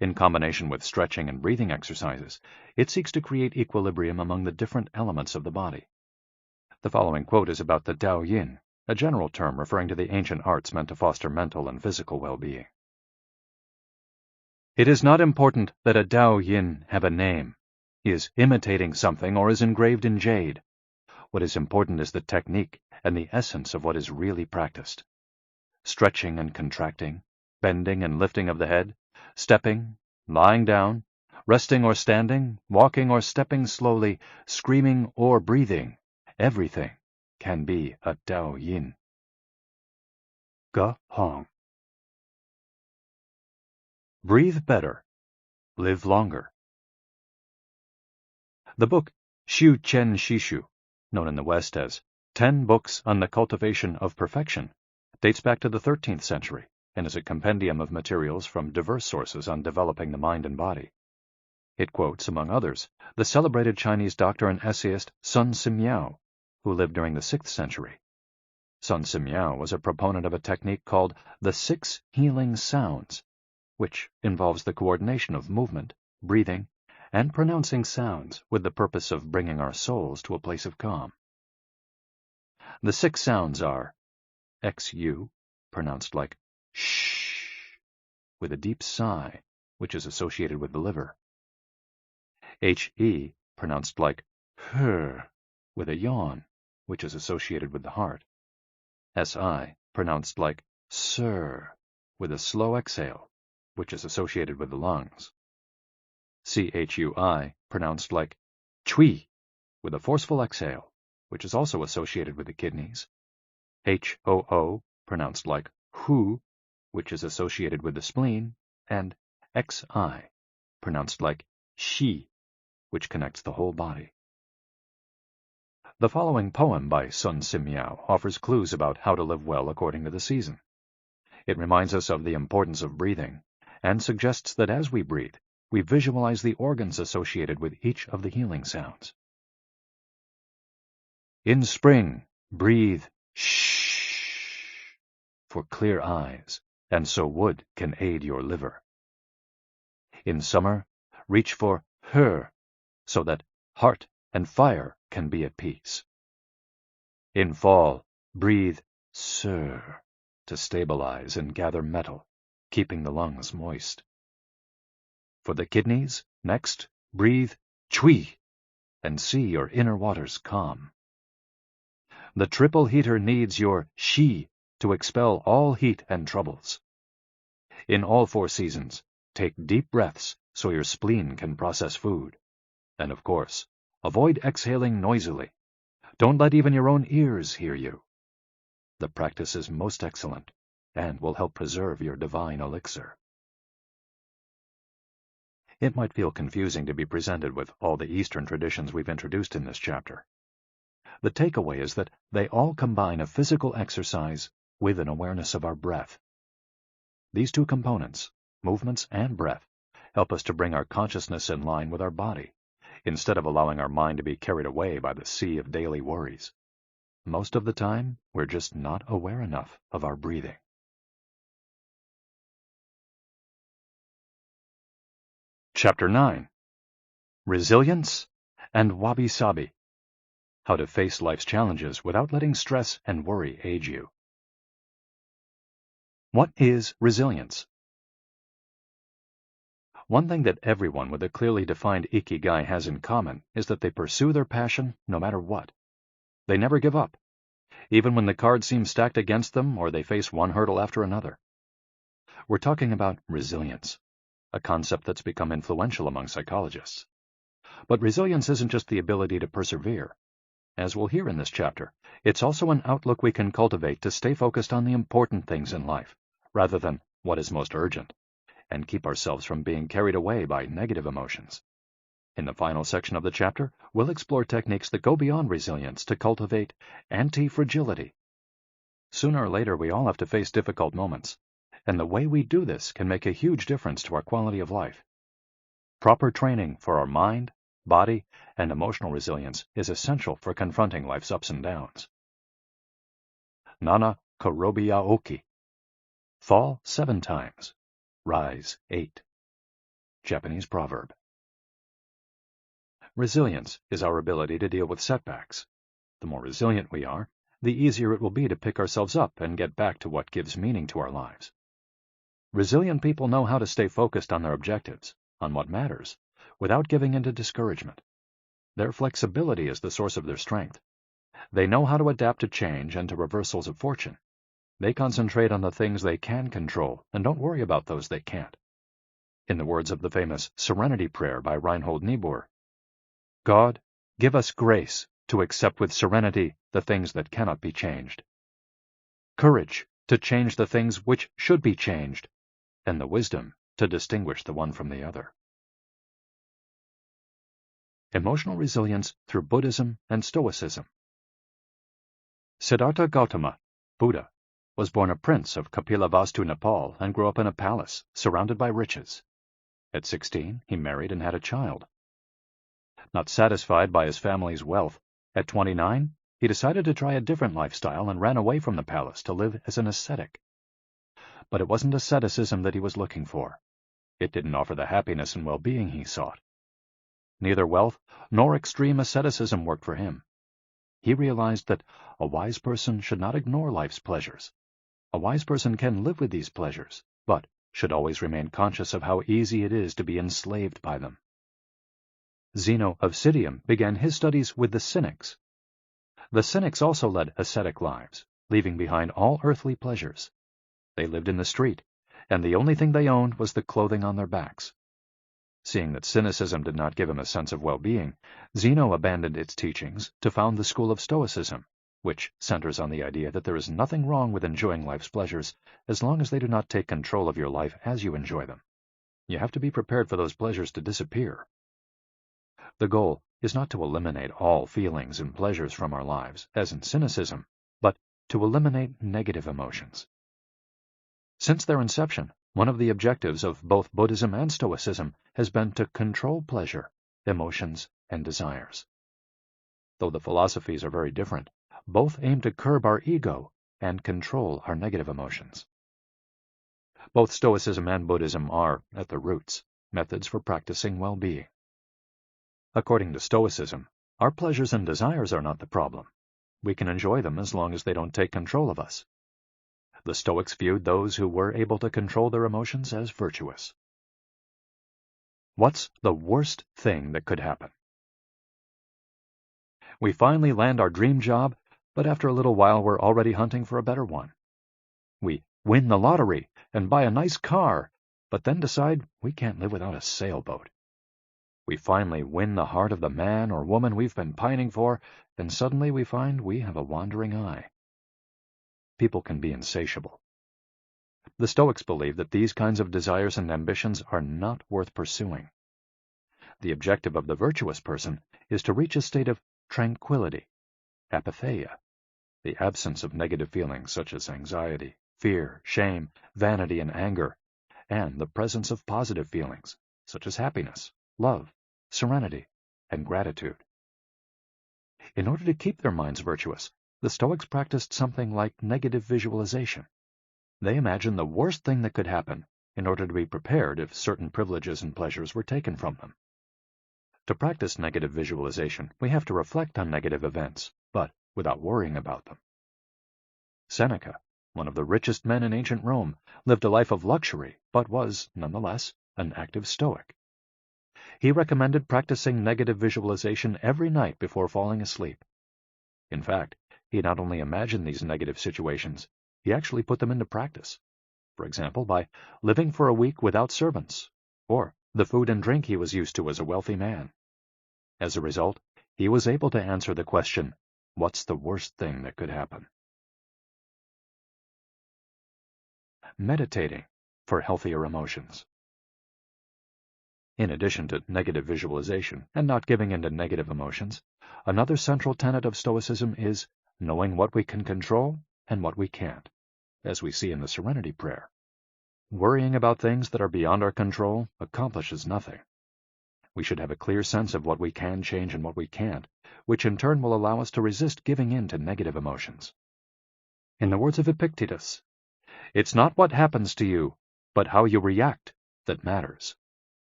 In combination with stretching and breathing exercises, it seeks to create equilibrium among the different elements of the body. The following quote is about the Dao Yin, a general term referring to the ancient arts meant to foster mental and physical well-being. It is not important that a Dao Yin have a name, is imitating something, or is engraved in jade. What is important is the technique and the essence of what is really practiced. Stretching and contracting, bending and lifting of the head, stepping, lying down, resting or standing, walking or stepping slowly, screaming or breathing, everything can be a Dao Yin. Ge Hong. Breathe better. Live longer. The book Xiu Qian Shishu, known in the West as 10 Books on the Cultivation of Perfection, dates back to the 13th century and is a compendium of materials from diverse sources on developing the mind and body. It quotes, among others, the celebrated Chinese doctor and essayist Sun Simiao, who lived during the 6th century. Sun Simiao was a proponent of a technique called the 6 healing sounds, which involves the coordination of movement, breathing, and pronouncing sounds with the purpose of bringing our souls to a place of calm. The 6 sounds are XU, pronounced like shh, with a deep sigh, which is associated with the liver. HE, pronounced like her, with a yawn, which is associated with the heart. SI, pronounced like sir, with a slow exhale, which is associated with the lungs. CHUI, pronounced like chui, with a forceful exhale, which is also associated with the kidneys. HOO, pronounced like hu, which is associated with the spleen, and XI, pronounced like shi, which connects the whole body. The following poem by Sun Simiao offers clues about how to live well according to the season. It reminds us of the importance of breathing, and suggests that as we breathe, we visualize the organs associated with each of the healing sounds. In spring, breathe shh for clear eyes, and so wood can aid your liver. In summer, reach for her, so that heart and fire can be at peace. In fall, breathe sir to stabilize and gather metal, keeping the lungs moist. For the kidneys, next, breathe chui and see your inner waters calm. The triple heater needs your shi to expel all heat and troubles. In all 4 seasons, take deep breaths so your spleen can process food. And of course, avoid exhaling noisily. Don't let even your own ears hear you. The practice is most excellent and will help preserve your divine elixir. It might feel confusing to be presented with all the Eastern traditions we've introduced in this chapter. The takeaway is that they all combine a physical exercise with an awareness of our breath. These 2 components, movements and breath, help us to bring our consciousness in line with our body, instead of allowing our mind to be carried away by the sea of daily worries. Most of the time, we're just not aware enough of our breathing. Chapter 9. Resilience and Wabi-sabi. How to face life's challenges without letting stress and worry age you. What is resilience? One thing that everyone with a clearly defined Ikigai has in common is that they pursue their passion no matter what. They never give up, even when the cards seem stacked against them or they face one hurdle after another. We're talking about resilience, a concept that's become influential among psychologists. But resilience isn't just the ability to persevere. As we'll hear in this chapter, it's also an outlook we can cultivate to stay focused on the important things in life, rather than what is most urgent, and keep ourselves from being carried away by negative emotions. In the final section of the chapter, we'll explore techniques that go beyond resilience to cultivate anti-fragility. Sooner or later, we all have to face difficult moments, and the way we do this can make a huge difference to our quality of life. Proper training for our mind, body, and emotional resilience is essential for confronting life's ups and downs. Nana Korobiya Oki. Fall 7 times. Rise 8. Japanese proverb. Resilience is our ability to deal with setbacks. The more resilient we are, the easier it will be to pick ourselves up and get back to what gives meaning to our lives. Resilient people know how to stay focused on their objectives, on what matters, without giving in to discouragement. Their flexibility is the source of their strength. They know how to adapt to change and to reversals of fortune. They concentrate on the things they can control and don't worry about those they can't. In the words of the famous Serenity Prayer by Reinhold Niebuhr, God, give us grace to accept with serenity the things that cannot be changed, courage to change the things which should be changed, and the wisdom to distinguish the one from the other. Emotional resilience through Buddhism and Stoicism. Siddhartha Gautama, Buddha, was born a prince of Kapilavastu, Nepal, and grew up in a palace, surrounded by riches. At 16, he married and had a child. Not satisfied by his family's wealth, at 29, he decided to try a different lifestyle and ran away from the palace to live as an ascetic. But it wasn't asceticism that he was looking for. It didn't offer the happiness and well-being he sought. Neither wealth nor extreme asceticism worked for him. He realized that a wise person should not ignore life's pleasures. A wise person can live with these pleasures, but should always remain conscious of how easy it is to be enslaved by them. Zeno of Citium began his studies with the Cynics. The Cynics also led ascetic lives, leaving behind all earthly pleasures. They lived in the street, and the only thing they owned was the clothing on their backs. Seeing that cynicism did not give him a sense of well-being, Zeno abandoned its teachings to found the school of Stoicism, which centers on the idea that there is nothing wrong with enjoying life's pleasures as long as they do not take control of your life as you enjoy them. You have to be prepared for those pleasures to disappear. The goal is not to eliminate all feelings and pleasures from our lives, as in cynicism, but to eliminate negative emotions. Since their inception, one of the objectives of both Buddhism and Stoicism has been to control pleasure, emotions, and desires. Though the philosophies are very different, both aim to curb our ego and control our negative emotions. Both Stoicism and Buddhism are, at their roots, methods for practicing well-being. According to Stoicism, our pleasures and desires are not the problem. We can enjoy them as long as they don't take control of us. The Stoics viewed those who were able to control their emotions as virtuous. What's the worst thing that could happen? We finally land our dream job, but after a little while we're already hunting for a better one. We win the lottery and buy a nice car, but then decide we can't live without a sailboat. We finally win the heart of the man or woman we've been pining for, and suddenly we find we have a wandering eye. People can be insatiable. The Stoics believe that these kinds of desires and ambitions are not worth pursuing. The objective of the virtuous person is to reach a state of tranquility, apatheia, the absence of negative feelings such as anxiety, fear, shame, vanity, and anger, and the presence of positive feelings such as happiness, love, serenity, and gratitude. In order to keep their minds virtuous, the Stoics practiced something like negative visualization. They imagined the worst thing that could happen in order to be prepared if certain privileges and pleasures were taken from them. To practice negative visualization, we have to reflect on negative events, but without worrying about them. Seneca, one of the richest men in ancient Rome, lived a life of luxury, but was, nonetheless, an active Stoic. He recommended practicing negative visualization every night before falling asleep. In fact, he not only imagined these negative situations, he actually put them into practice. For example, by living for a week without servants, or the food and drink he was used to as a wealthy man. As a result, he was able to answer the question, what's the worst thing that could happen? Meditating for healthier emotions. In addition to negative visualization and not giving in to negative emotions, another central tenet of Stoicism is knowing what we can control and what we can't, as we see in the Serenity Prayer. Worrying about things that are beyond our control accomplishes nothing. We should have a clear sense of what we can change and what we can't, which in turn will allow us to resist giving in to negative emotions. In the words of Epictetus, it's not what happens to you, but how you react that matters.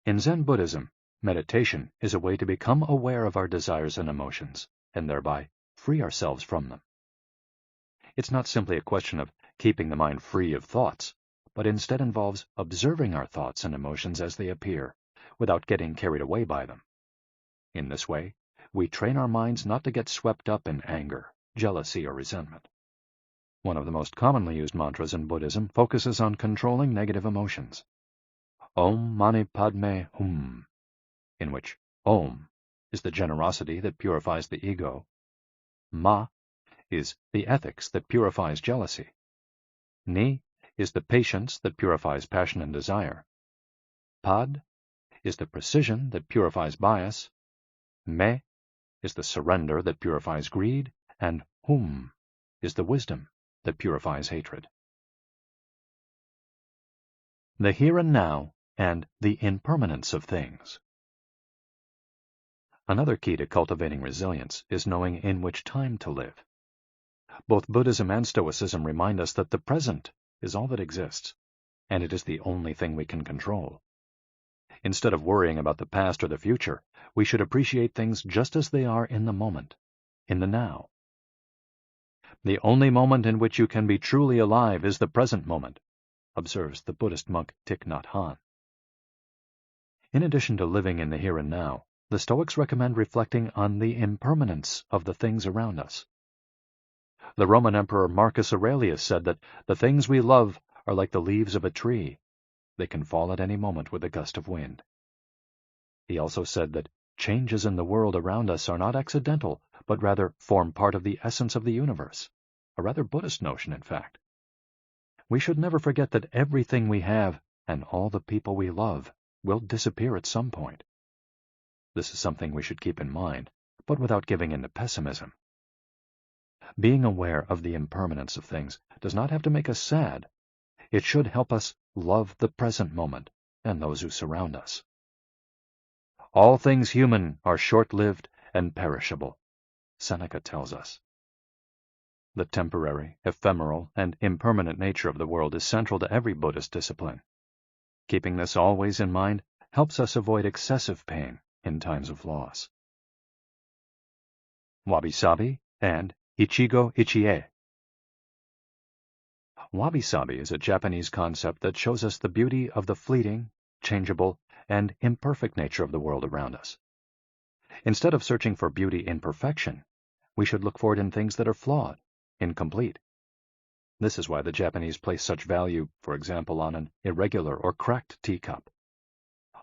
In Zen Buddhism, meditation is a way to become aware of our desires and emotions, and thereby free ourselves from them. It's not simply a question of keeping the mind free of thoughts, but instead involves observing our thoughts and emotions as they appear, without getting carried away by them. In this way, we train our minds not to get swept up in anger, jealousy, or resentment. One of the most commonly used mantras in Buddhism focuses on controlling negative emotions. Om Mani Padme Hum, in which Om is the generosity that purifies the ego, Ma is the ethics that purifies jealousy, Ni is the patience that purifies passion and desire, Pad is the precision that purifies bias, Me is the surrender that purifies greed, and Hum is the wisdom that purifies hatred. The here and now and the impermanence of things. Another key to cultivating resilience is knowing in which time to live. Both Buddhism and Stoicism remind us that the present is all that exists, and it is the only thing we can control. Instead of worrying about the past or the future, we should appreciate things just as they are in the moment, in the now. The only moment in which you can be truly alive is the present moment, observes the Buddhist monk Thich Nhat Hanh. In addition to living in the here and now, the Stoics recommend reflecting on the impermanence of the things around us. The Roman Emperor Marcus Aurelius said that the things we love are like the leaves of a tree. They can fall at any moment with a gust of wind. He also said that changes in the world around us are not accidental, but rather form part of the essence of the universe, a rather Buddhist notion, in fact. We should never forget that everything we have and all the people we love will disappear at some point. This is something we should keep in mind, but without giving in to pessimism. Being aware of the impermanence of things does not have to make us sad. It should help us love the present moment and those who surround us. All things human are short-lived and perishable, Seneca tells us. The temporary, ephemeral, and impermanent nature of the world is central to every Buddhist discipline. Keeping this always in mind helps us avoid excessive pain in times of loss. Wabi-sabi and Ikigai. Wabi-sabi is a Japanese concept that shows us the beauty of the fleeting, changeable, and imperfect nature of the world around us. Instead of searching for beauty in perfection, we should look for it in things that are flawed, incomplete. This is why the Japanese place such value, for example, on an irregular or cracked teacup.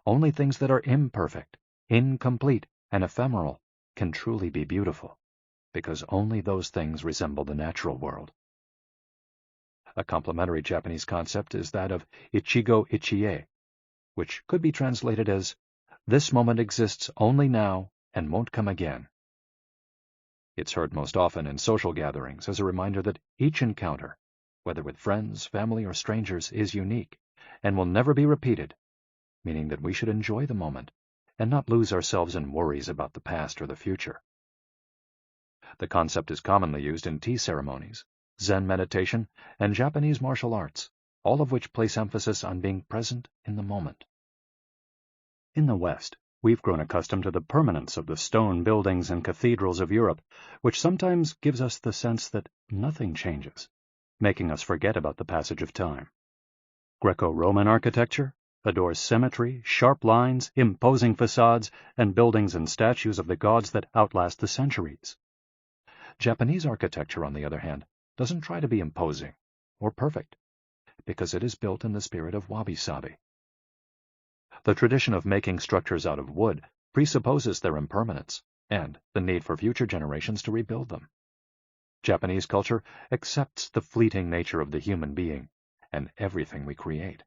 Only things that are imperfect, incomplete, and ephemeral can truly be beautiful, because only those things resemble the natural world. A complementary Japanese concept is that of Ichigo-ichie, which could be translated as, "This moment exists only now and won't come again." It's heard most often in social gatherings as a reminder that each encounter, whether with friends, family, or strangers, is unique and will never be repeated, meaning that we should enjoy the moment and not lose ourselves in worries about the past or the future. The concept is commonly used in tea ceremonies, Zen meditation, and Japanese martial arts, all of which place emphasis on being present in the moment. In the West, we've grown accustomed to the permanence of the stone buildings and cathedrals of Europe, which sometimes gives us the sense that nothing changes, making us forget about the passage of time. Greco-Roman architecture adores symmetry, sharp lines, imposing facades, and buildings and statues of the gods that outlast the centuries. Japanese architecture, on the other hand, doesn't try to be imposing or perfect, because it is built in the spirit of wabi-sabi. The tradition of making structures out of wood presupposes their impermanence and the need for future generations to rebuild them. Japanese culture accepts the fleeting nature of the human being and everything we create.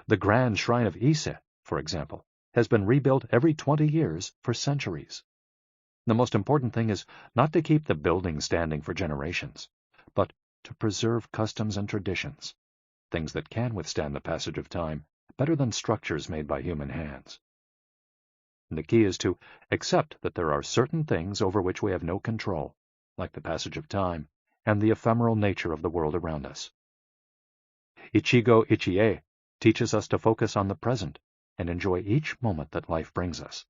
The grand shrine of Ise, for example, has been rebuilt every 20 years for centuries. The most important thing is not to keep the building standing for generations, but to preserve customs and traditions, things that can withstand the passage of time better than structures made by human hands. The key is to accept that there are certain things over which we have no control, like the passage of time and the ephemeral nature of the world around us. Ichigo-ichie teaches us to focus on the present and enjoy each moment that life brings us.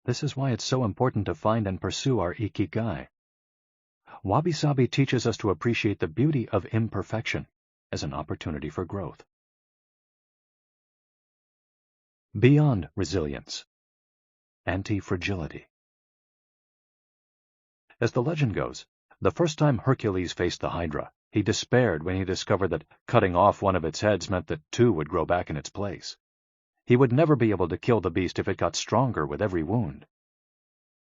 This is why it's so important to find and pursue our Ikigai. Wabi-sabi teaches us to appreciate the beauty of imperfection as an opportunity for growth. Beyond resilience. Anti-fragility. As the legend goes, the first time Hercules faced the Hydra, he despaired when he discovered that cutting off one of its heads meant that two would grow back in its place. He would never be able to kill the beast if it got stronger with every wound.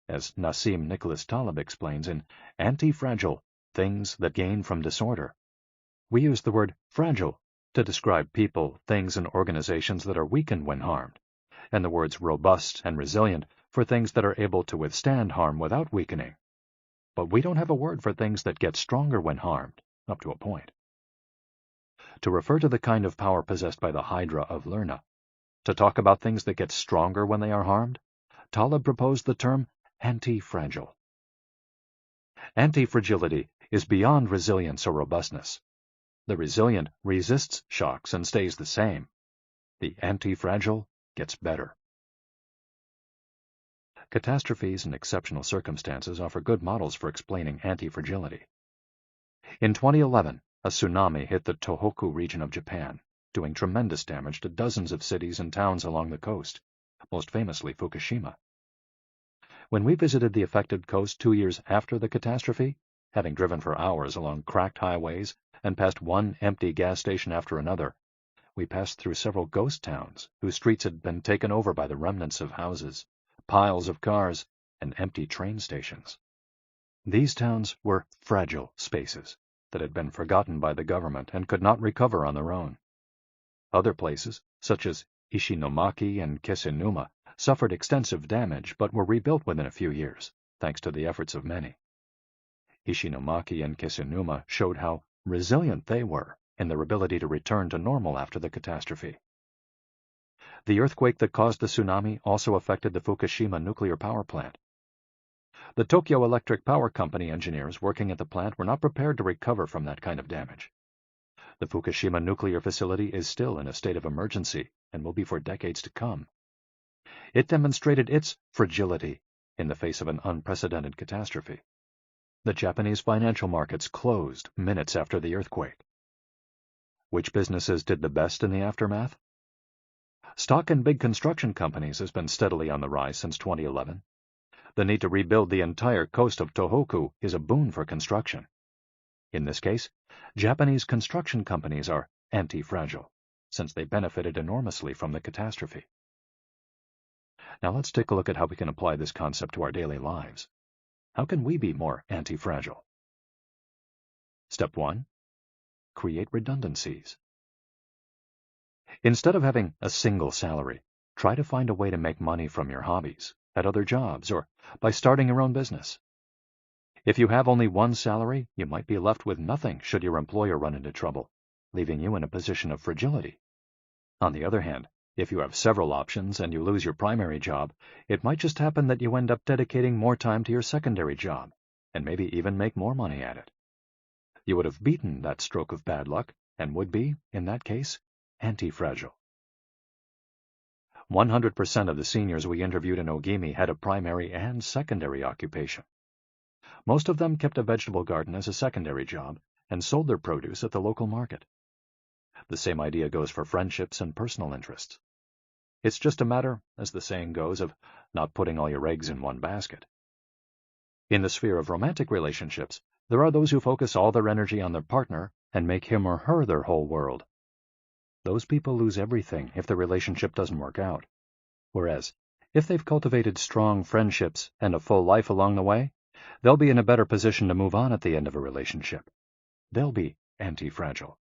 As Nassim Nicholas Taleb explains in Anti-Fragile, Things That Gain from Disorder, we use the word fragile to describe people, things, and organizations that are weakened when harmed, and the words robust and resilient for things that are able to withstand harm without weakening. But we don't have a word for things that get stronger when harmed, up to a point. To refer to the kind of power possessed by the Hydra of Lerna, to talk about things that get stronger when they are harmed, Taleb proposed the term anti-fragile. Anti-fragility is beyond resilience or robustness. The resilient resists shocks and stays the same. The anti-fragile gets better. Catastrophes and exceptional circumstances offer good models for explaining anti-fragility. In 2011, a tsunami hit the Tohoku region of Japan, doing tremendous damage to dozens of cities and towns along the coast, most famously Fukushima. When we visited the affected coast 2 years after the catastrophe, having driven for hours along cracked highways and past one empty gas station after another, we passed through several ghost towns whose streets had been taken over by the remnants of houses, piles of cars, and empty train stations. These towns were fragile spaces that had been forgotten by the government and could not recover on their own. Other places, such as Ishinomaki and Kesenuma, suffered extensive damage but were rebuilt within a few years, thanks to the efforts of many. Ishinomaki and Kisunuma showed how resilient they were in their ability to return to normal after the catastrophe. The earthquake that caused the tsunami also affected the Fukushima nuclear power plant. The Tokyo Electric Power Company engineers working at the plant were not prepared to recover from that kind of damage. The Fukushima nuclear facility is still in a state of emergency and will be for decades to come. It demonstrated its fragility in the face of an unprecedented catastrophe. The Japanese financial markets closed minutes after the earthquake. Which businesses did the best in the aftermath? Stock in big construction companies has been steadily on the rise since 2011. The need to rebuild the entire coast of Tohoku is a boon for construction. In this case, Japanese construction companies are anti-fragile, since they benefited enormously from the catastrophe. Now let's take a look at how we can apply this concept to our daily lives. How can we be more anti-fragile? Step 1. Create redundancies. Instead of having a single salary, try to find a way to make money from your hobbies, at other jobs, or by starting your own business. If you have only one salary, you might be left with nothing should your employer run into trouble, leaving you in a position of fragility. On the other hand, if you have several options and you lose your primary job, it might just happen that you end up dedicating more time to your secondary job, and maybe even make more money at it. You would have beaten that stroke of bad luck, and would be, in that case, anti-fragile. 100% of the seniors we interviewed in Ogimi had a primary and secondary occupation. Most of them kept a vegetable garden as a secondary job and sold their produce at the local market. The same idea goes for friendships and personal interests. It's just a matter, as the saying goes, of not putting all your eggs in one basket. In the sphere of romantic relationships, there are those who focus all their energy on their partner and make him or her their whole world. Those people lose everything if the relationship doesn't work out. Whereas, if they've cultivated strong friendships and a full life along the way, they'll be in a better position to move on at the end of a relationship. They'll be anti-fragile.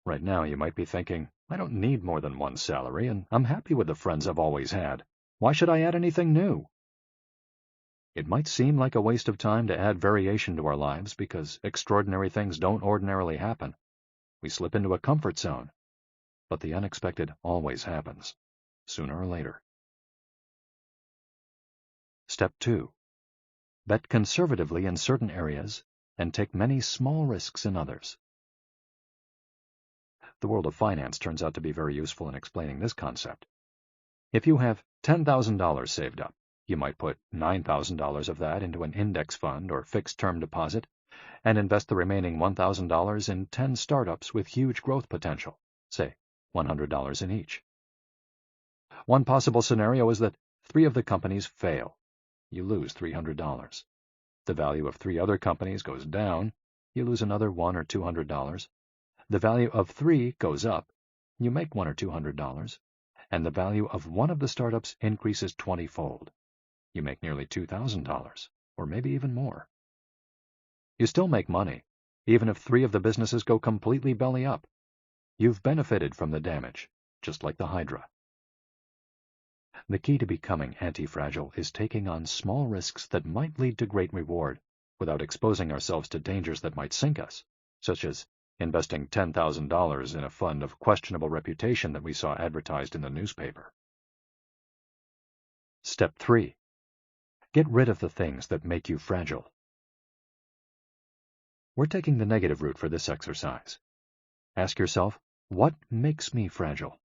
Right now, you might be thinking, I don't need more than one salary, and I'm happy with the friends I've always had. Why should I add anything new? It might seem like a waste of time to add variation to our lives because extraordinary things don't ordinarily happen. We slip into a comfort zone. But the unexpected always happens, sooner or later. Step 2. Bet conservatively in certain areas and take many small risks in others. The world of finance turns out to be very useful in explaining this concept. If you have $10,000 saved up, you might put $9,000 of that into an index fund or fixed-term deposit and invest the remaining $1,000 in 10 startups with huge growth potential, say $100 in each. One possible scenario is that 3 of the companies fail. You lose $300. The value of 3 other companies goes down. You lose another $100 or $200. The value of 3 goes up. You make $100 or $200. And the value of one of the startups increases 20-fold. You make nearly $2,000, or maybe even more. You still make money, even if 3 of the businesses go completely belly up. You've benefited from the damage, just like the Hydra. The key to becoming anti-fragile is taking on small risks that might lead to great reward without exposing ourselves to dangers that might sink us, such as investing $10,000 in a fund of questionable reputation that we saw advertised in the newspaper. Step 3. Get rid of the things that make you fragile. We're taking the negative route for this exercise. Ask yourself, what makes me fragile?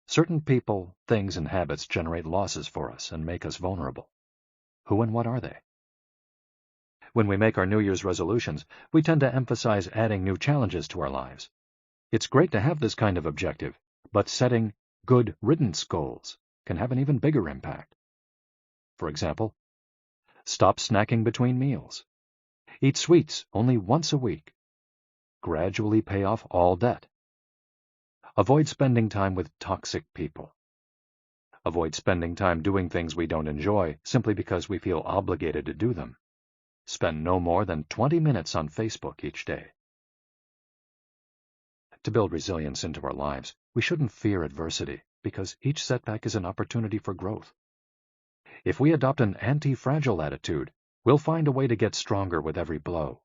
Certain people, things, and habits generate losses for us and make us vulnerable. Who and what are they? When we make our New Year's resolutions, we tend to emphasize adding new challenges to our lives. It's great to have this kind of objective, but setting good riddance goals can have an even bigger impact. For example, stop snacking between meals. Eat sweets only once a week. Gradually pay off all debt. Avoid spending time with toxic people. Avoid spending time doing things we don't enjoy simply because we feel obligated to do them. Spend no more than 20 minutes on Facebook each day. To build resilience into our lives, we shouldn't fear adversity because each setback is an opportunity for growth. If we adopt an anti-fragile attitude, we'll find a way to get stronger with every blow,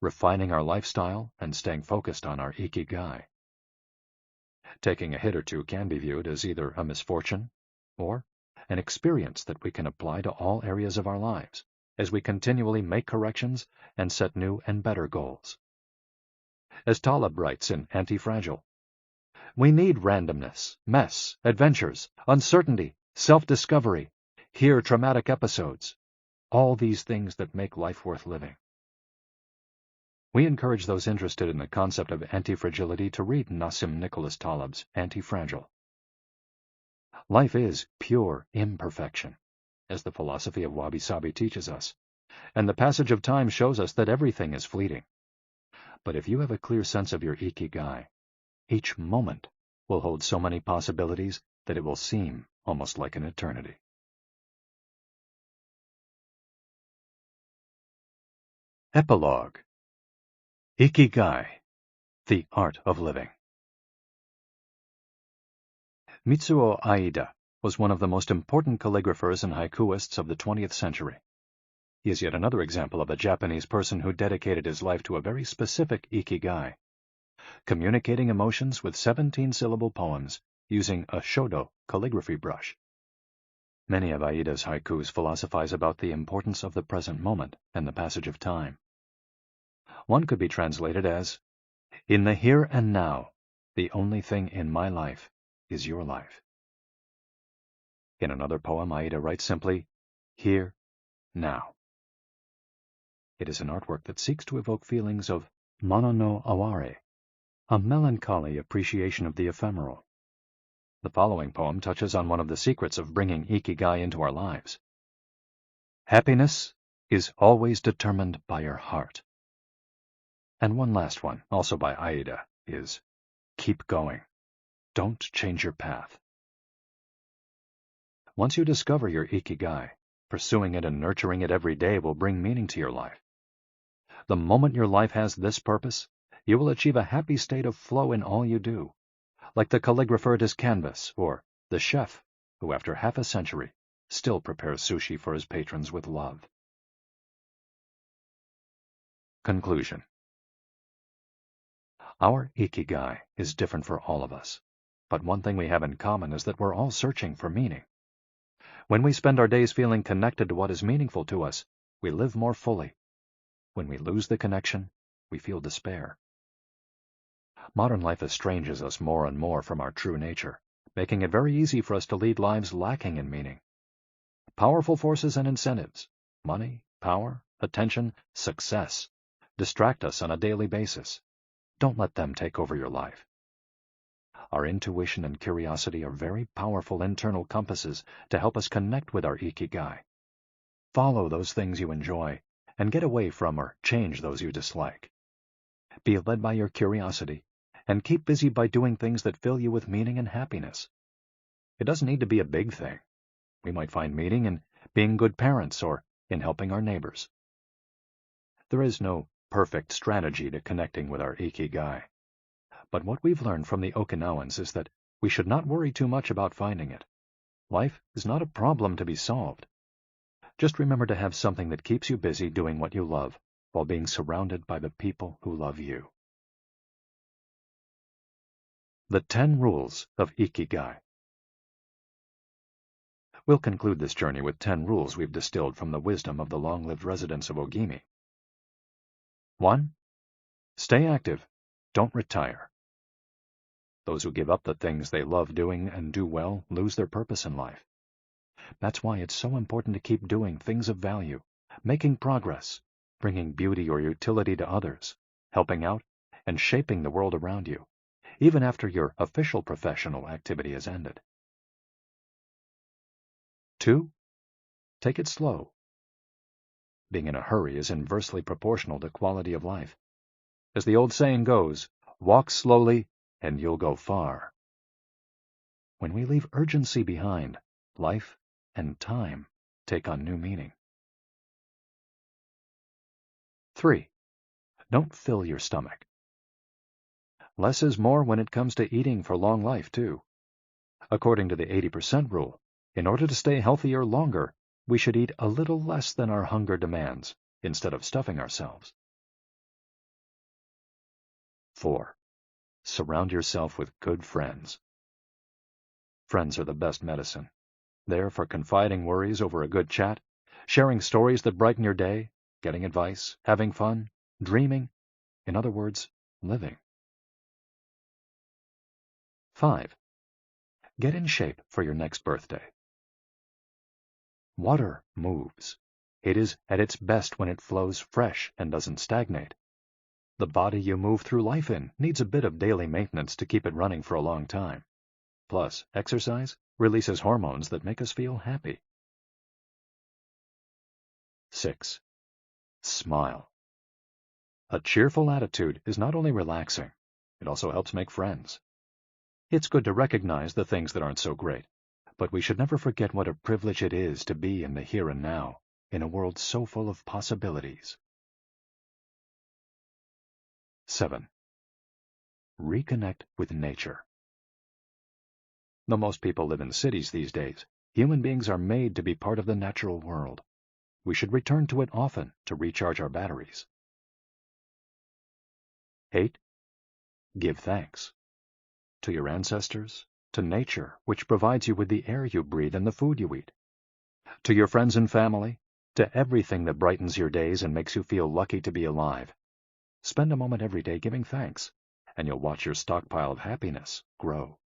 refining our lifestyle and staying focused on our Ikigai. Taking a hit or two can be viewed as either a misfortune or an experience that we can apply to all areas of our lives as we continually make corrections and set new and better goals. As Taleb writes in Anti-Fragile, we need randomness, mess, adventures, uncertainty, self-discovery, hear traumatic episodes, all these things that make life worth living. We encourage those interested in the concept of anti-fragility to read Nassim Nicholas Taleb's Anti-Fragile. Life is pure imperfection, as the philosophy of wabi-sabi teaches us, and the passage of time shows us that everything is fleeting. But if you have a clear sense of your Ikigai, each moment will hold so many possibilities that it will seem almost like an eternity. Epilogue. Ikigai, the Art of Living. Mitsuo Aida was one of the most important calligraphers and haikuists of the 20th century. He is yet another example of a Japanese person who dedicated his life to a very specific Ikigai, communicating emotions with 17-syllable poems using a shodo calligraphy brush. Many of Aida's haikus philosophize about the importance of the present moment and the passage of time. One could be translated as, "In the here and now, the only thing in my life is your life." In another poem, Aida writes simply, "Here, now." It is an artwork that seeks to evoke feelings of mono no aware, a melancholy appreciation of the ephemeral. The following poem touches on one of the secrets of bringing Ikigai into our lives. Happiness is always determined by your heart. And one last one, also by Aida, is keep going. Don't change your path. Once you discover your Ikigai, pursuing it and nurturing it every day will bring meaning to your life. The moment your life has this purpose, you will achieve a happy state of flow in all you do, like the calligrapher at his canvas, or the chef who, after half a century, still prepares sushi for his patrons with love. Conclusion. Our Ikigai is different for all of us, but one thing we have in common is that we're all searching for meaning. When we spend our days feeling connected to what is meaningful to us, we live more fully. When we lose the connection, we feel despair. Modern life estranges us more and more from our true nature, making it very easy for us to lead lives lacking in meaning. Powerful forces and incentives, money, power, attention, success, distract us on a daily basis. Don't let them take over your life. Our intuition and curiosity are very powerful internal compasses to help us connect with our Ikigai. Follow those things you enjoy and get away from or change those you dislike. Be led by your curiosity and keep busy by doing things that fill you with meaning and happiness. It doesn't need to be a big thing. We might find meaning in being good parents or in helping our neighbors. There is no perfect strategy to connecting with our Ikigai. But what we've learned from the Okinawans is that we should not worry too much about finding it. Life is not a problem to be solved. Just remember to have something that keeps you busy doing what you love while being surrounded by the people who love you. The 10 Rules of Ikigai. We'll conclude this journey with 10 rules we've distilled from the wisdom of the long-lived residents of Ogimi. 1. Stay active. Don't retire. Those who give up the things they love doing and do well lose their purpose in life. That's why it's so important to keep doing things of value, making progress, bringing beauty or utility to others, helping out, and shaping the world around you, even after your official professional activity has ended. 2. Take it slow. Being in a hurry is inversely proportional to quality of life. As the old saying goes, walk slowly and you'll go far. When we leave urgency behind, life and time take on new meaning. 3. Don't fill your stomach. Less is more when it comes to eating for long life, too. According to the 80% rule, in order to stay healthier longer, we should eat a little less than our hunger demands, instead of stuffing ourselves. 4. Surround yourself with good friends. Friends are the best medicine. There for confiding worries over a good chat, sharing stories that brighten your day, getting advice, having fun, dreaming, in other words, living. 5. Get in shape for your next birthday. Water moves. It is at its best when it flows fresh and doesn't stagnate. The body you move through life in needs a bit of daily maintenance to keep it running for a long time. Plus, exercise releases hormones that make us feel happy. 6. Smile. A cheerful attitude is not only relaxing, it also helps make friends. It's good to recognize the things that aren't so great, but we should never forget what a privilege it is to be in the here and now, in a world so full of possibilities. 7. Reconnect with nature. Though most people live in cities these days, human beings are made to be part of the natural world. We should return to it often to recharge our batteries. 8. Give thanks. To your ancestors, to nature, which provides you with the air you breathe and the food you eat. To your friends and family, to everything that brightens your days and makes you feel lucky to be alive. Spend a moment every day giving thanks, and you'll watch your stockpile of happiness grow.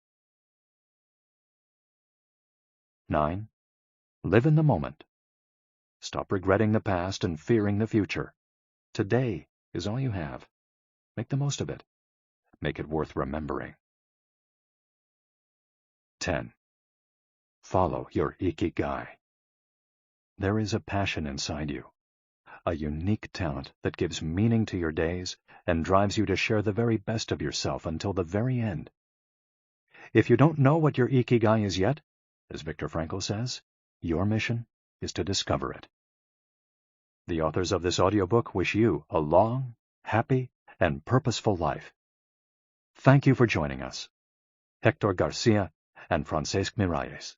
9. Live in the moment. Stop regretting the past and fearing the future. Today is all you have. Make the most of it. Make it worth remembering. 10. Follow your Ikigai. There is a passion inside you, a unique talent that gives meaning to your days and drives you to share the very best of yourself until the very end. If you don't know what your Ikigai is yet, as Viktor Frankl says, your mission is to discover it. The authors of this audiobook wish you a long, happy, and purposeful life. Thank you for joining us. ctor Garci and Francesc Miralles.